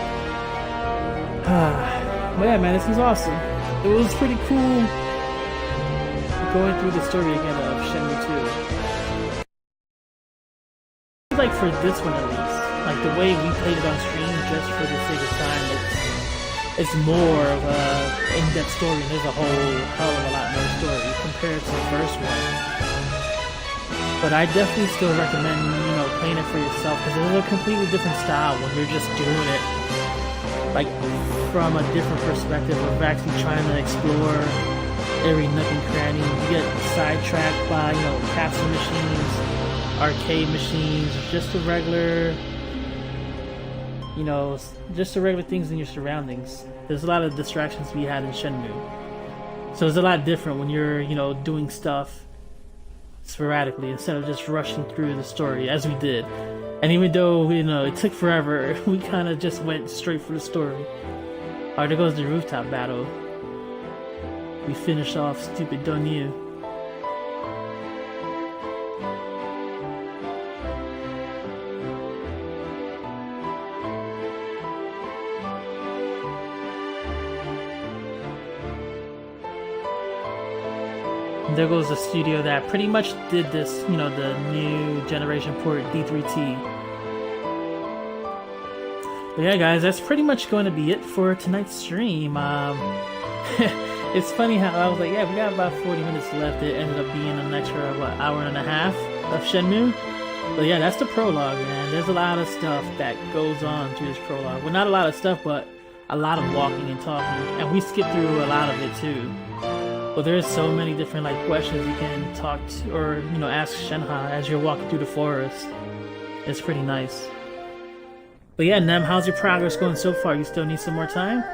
But yeah, man, this was awesome. It was pretty cool going through the story again of Shenmue 2. Like for this one at least. Like the way we played it on stream, just for the sake of time, it's more of a in-depth story, and there's a whole hell of a lot more story compared to the first one. But I definitely still recommend, playing it for yourself, because it's a completely different style when you're just doing it, like, from a different perspective of actually trying to explore every nook and cranny. You get sidetracked by, capsule machines, arcade machines, just the regular... just the regular things in your surroundings. There's a lot of distractions we had in Shenmue. So it's a lot different when you're, doing stuff sporadically instead of just rushing through the story as we did. And even though, it took forever, we kind of just went straight for the story. Alright, there goes the rooftop battle. We finished off stupid Donyu. There goes the studio that pretty much did this, the new generation port D3T. But yeah, guys, that's pretty much going to be it for tonight's stream. It's funny how I was like, yeah, we got about 40 minutes left. It ended up being an extra, hour and a half of Shenmue. But yeah, that's the prologue, man. There's a lot of stuff that goes on through this prologue. Well, not a lot of stuff, but a lot of walking and talking. And we skip through a lot of it too. But there's so many different like questions you can talk to, or ask Shenhe as you're walking through the forest. It's pretty nice. But yeah, Nem, how's your progress going so far? You still need some more time?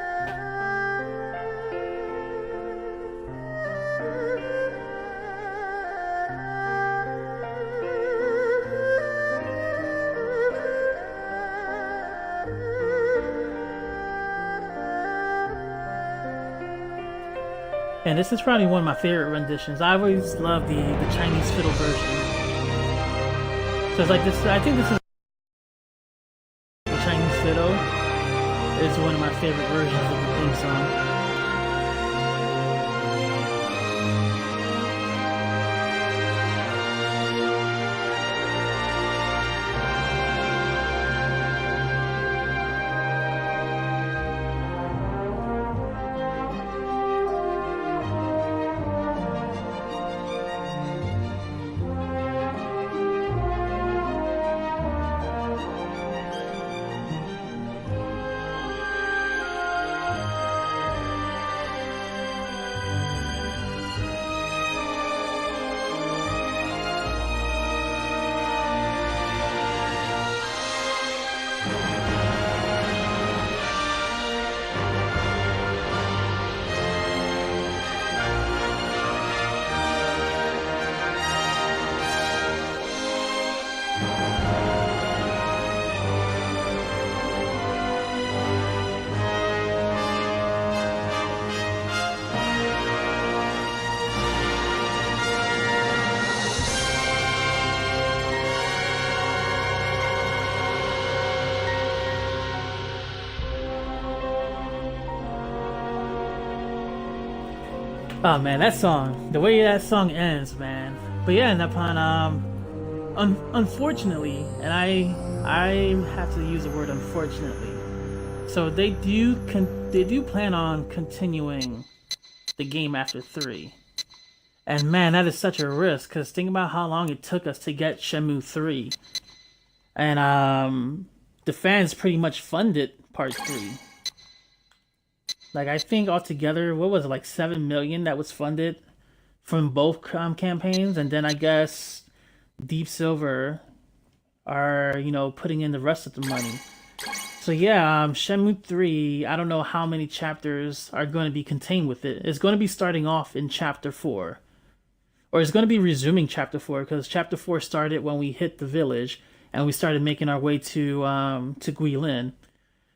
And this is probably one of my favorite renditions. I always love the Chinese fiddle version. So it's like this. I think this is the Chinese fiddle is one of my favorite versions of the theme song. Oh man, that song, the way that song ends, man. But yeah, and upon unfortunately, and I have to use the word unfortunately. So they do plan on continuing the game after 3. And man, that is such a risk, because think about how long it took us to get Shenmue 3. And the fans pretty much funded part 3. Like, I think altogether, what was it, like 7 million that was funded from both campaigns, and then I guess Deep Silver are, putting in the rest of the money. So yeah, Shenmue 3, I don't know how many chapters are going to be contained with it. It's going to be starting off in Chapter 4. Or it's going to be resuming Chapter 4, because Chapter 4 started when we hit the village, and we started making our way to Guilin.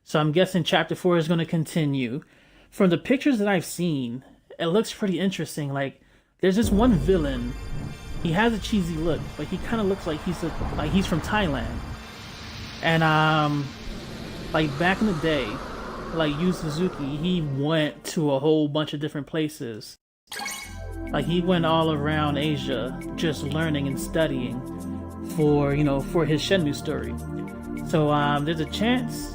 So I'm guessing Chapter 4 is going to continue. From the pictures that I've seen, it looks pretty interesting. Like, there's this one villain. He has a cheesy look, but he kind of looks like he's from Thailand. And like back in the day, like Yu Suzuki, he went to a whole bunch of different places. Like, he went all around Asia, just learning and studying for his Shenmue story. So there's a chance.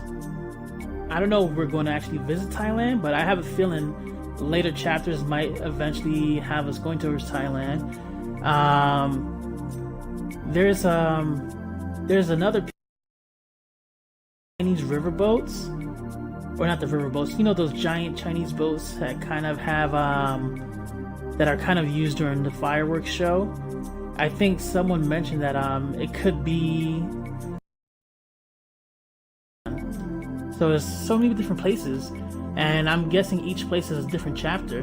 I don't know if we're going to actually visit Thailand, but I have a feeling later chapters might eventually have us going towards Thailand. There's another Chinese river boats, or not the river boats. Those giant Chinese boats that kind of have that are kind of used during the fireworks show. I think someone mentioned that it could be. So there's so many different places, and I'm guessing each place has a different chapter.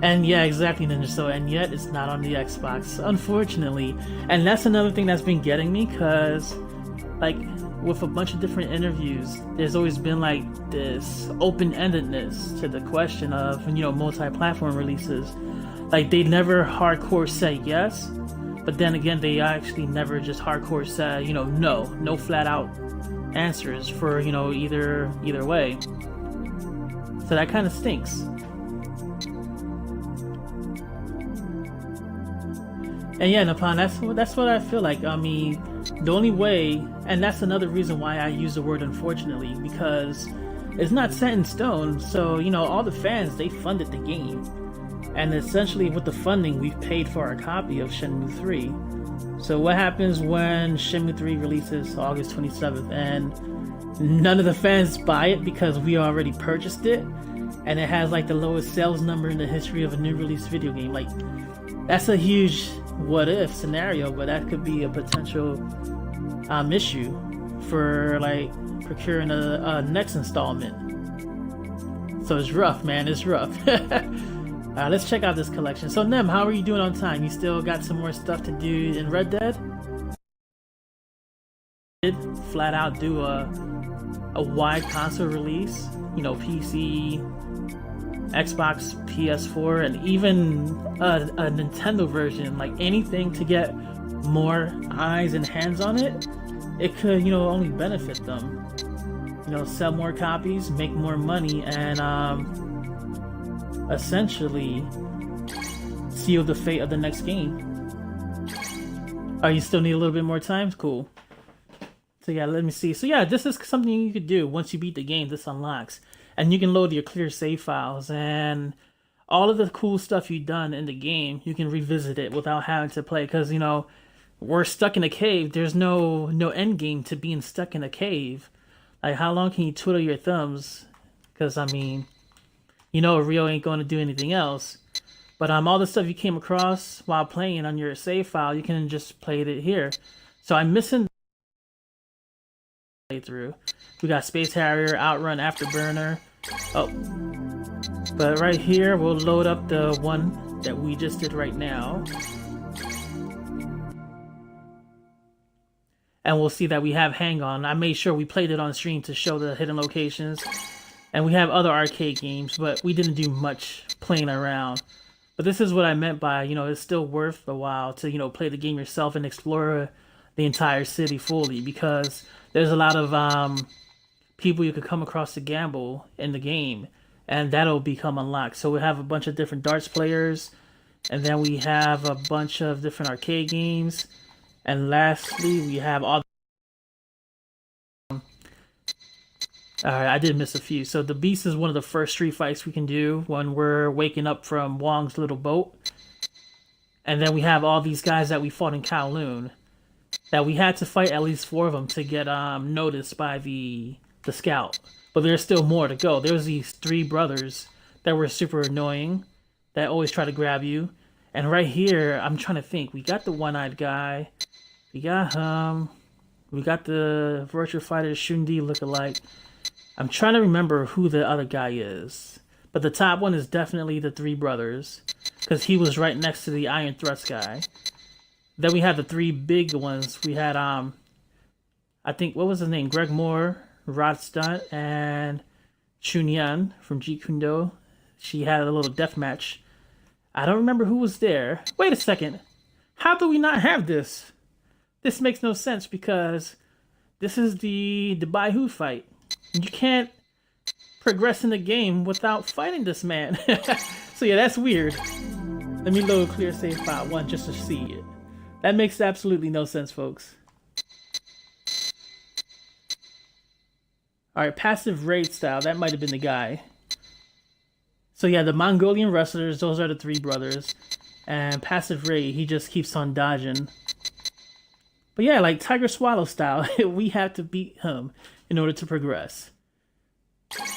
And yeah, exactly, Ninja. So, and yet it's not on the Xbox, unfortunately. And that's another thing that's been getting me, because like with a bunch of different interviews, there's always been like this open-endedness to the question of multi-platform releases. Like, they never hardcore say yes, but then again, they actually never just hardcore say no flat out answers for either way. So that kind of stinks. And yeah, Napon, that's what I feel like. I mean, the only way, and that's another reason why I use the word unfortunately, because it's not set in stone. So all the fans, they funded the game, and essentially with the funding, we've paid for our copy of Shenmue 3. So what happens when Shenmue 3 releases August 27th and none of the fans buy it because we already purchased it, and it has like the lowest sales number in the history of a new release video game? Like, that's a huge what if scenario, but that could be a potential issue for like procuring a next installment. So it's rough, man. It's rough. Let's check out this collection. So Nem, how are you doing on time? You still got some more stuff to do in Red Dead? Did flat out do a wide console release, you know, PC, Xbox, PS4, and even a Nintendo version. Like anything to get more eyes and hands on it, it could, you know, only benefit them. You know, sell more copies, make more money, and essentially seal the fate of the next game. Oh, you still need a little bit more time? Cool. So yeah, let me see. So yeah, this is something you could do once you beat the game. This unlocks, and you can load your clear save files and all of the cool stuff you've done in the game. You can revisit it without having to play, because you know we're stuck in a cave. There's no end game to being stuck in a cave. Like, how long can you twiddle your thumbs? Because I mean, you know, Rio ain't going to do anything else. But all the stuff you came across while playing on your save file, you can just play it here. So I'm missing playthrough. We got Space Harrier, Outrun, Afterburner. Oh, but right here we'll load up the one that we just did right now, and we'll see that we have Hang On. I made sure we played it on stream to show the hidden locations, and we have other arcade games, but we didn't do much playing around. But this is what I meant by, you know, it's still worth a while to, you know, play the game yourself and explore the entire city fully, because there's a lot of people you could come across to gamble in the game, and that'll become unlocked. So we have a bunch of different darts players, and then we have a bunch of different arcade games, and lastly we have all. Alright, I did miss a few. So the Beast is one of the first street fights we can do when we're waking up from Wong's little boat. And then we have all these guys that we fought in Kowloon, that we had to fight at least 4 of them to get noticed by the scout. But there's still more to go. There's these 3 brothers that were super annoying, that always try to grab you. And right here, I'm trying to think. We got the one-eyed guy. We got the Virtua Fighter Shundi lookalike. I'm trying to remember who the other guy is. But the top one is definitely the 3 brothers, because he was right next to the Iron Thrust guy. Then we had the 3 big ones. We had, I think, what was his name? Greg Moore, Rod Stunt, and Chunyan from Jeet Kune Do. She had a little death match. I don't remember who was there. Wait a second. How do we not have this? This makes no sense, because this is the Baihu fight. You can't progress in the game without fighting this man. So yeah, that's weird. Let me load clear save file 1 just to see it. That makes absolutely no sense, folks. Alright, passive raid style. That might have been the guy. So yeah, the Mongolian wrestlers, those are the 3 brothers. And passive raid, he just keeps on dodging. But yeah, like Tiger Swallow style, we have to beat him in order to progress.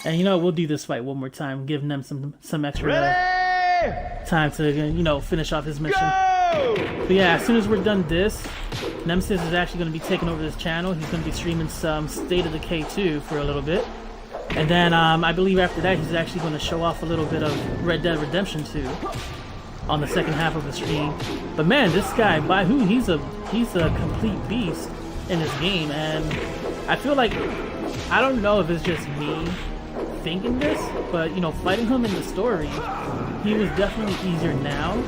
And you know, we'll do this fight one more time, giving them some extra time to, you know, finish off his mission. But yeah, as soon as we're done this, Nemesis is actually going to be taking over this channel. He's going to be streaming some State of Decay 2 for a little bit. And then I believe after that he's actually going to show off a little bit of Red Dead Redemption 2 on the second half of the stream. But man, this guy, Baihu, he's a complete beast in this game, and I feel like, I don't know if it's just me thinking this, but you know, fighting him in the story, he was definitely easier now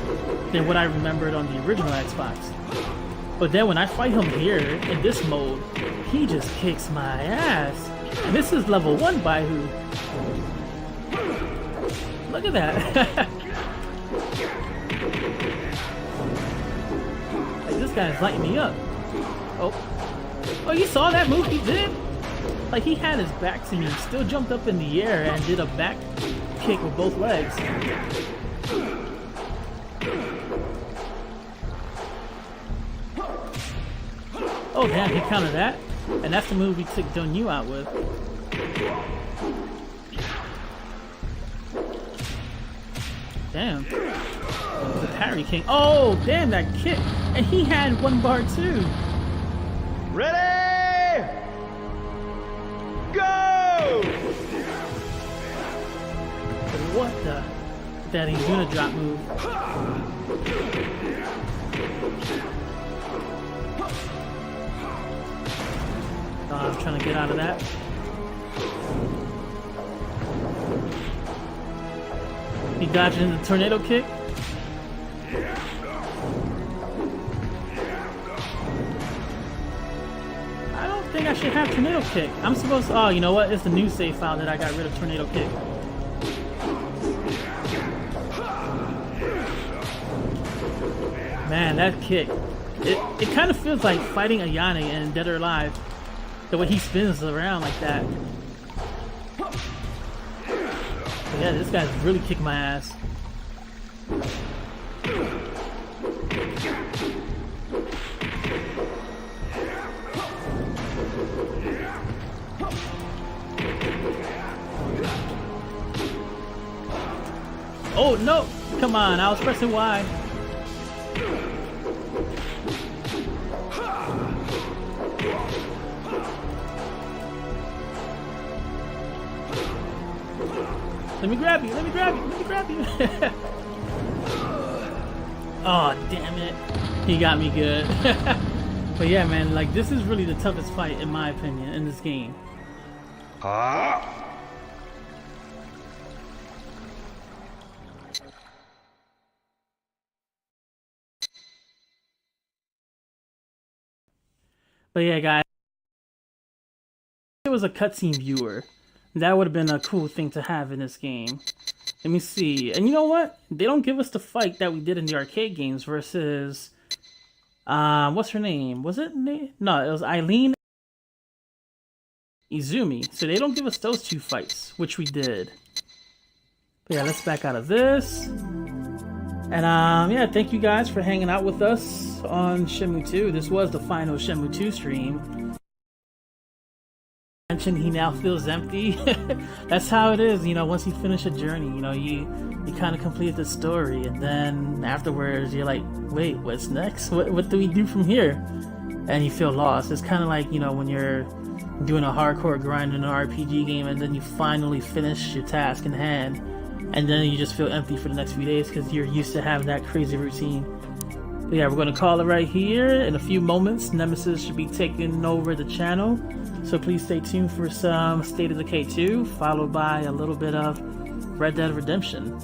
than what I remembered on the original Xbox. But then when I fight him here in this mode, he just kicks my ass. And this is level 1 Baihu. Look at that. Like, this guy's lighting me up. Oh, you saw that move he did? Like, he had his back to me, still jumped up in the air and did a back kick with both legs. Oh damn, he countered that. And that's the move we took Don Yu out with. Damn. The parry king. Oh damn, that kick. And he had one bar too. Ready? Go! What the? That he's doing a drop move. Oh, I'm trying to get out of that. He dodged in the tornado kick. I don't think I should have tornado kick. I'm supposed to. Oh, you know what? It's the new save file that I got rid of tornado kick. Man, that kick. It kind of feels like fighting Ayane in Dead or Alive. The way he spins around like that. But yeah, this guy's really kicking my ass. Oh no! Come on, I was pressing Y. Let me grab you, let me grab you, let me grab you. Oh, damn it. He got me good. But yeah, man, like, this is really the toughest fight, in my opinion, in this game. But yeah, guys, if it was a cutscene viewer, that would have been a cool thing to have in this game. Let me see. And you know what? They don't give us the fight that we did in the arcade games versus... what's her name? Was it... No, it was Eileen Izumi. So they don't give us those two fights, which we did. But yeah, let's back out of this. And yeah, thank you guys for hanging out with us on Shenmue 2. This was the final Shenmue 2 stream. Mentioned he now feels empty. That's how it is, you know, once you finish a journey, you know, you kind of complete the story, and then afterwards you're like, wait, what's next? What do we do from here? And you feel lost. It's kind of like, you know, when you're doing a hardcore grind in an RPG game and then you finally finish your task in hand, and then you just feel empty for the next few days because you're used to having that crazy routine. But yeah, we're going to call it right here. In a few moments, Nemesis should be taking over the channel. So please stay tuned for some State of Decay 2, followed by a little bit of Red Dead Redemption.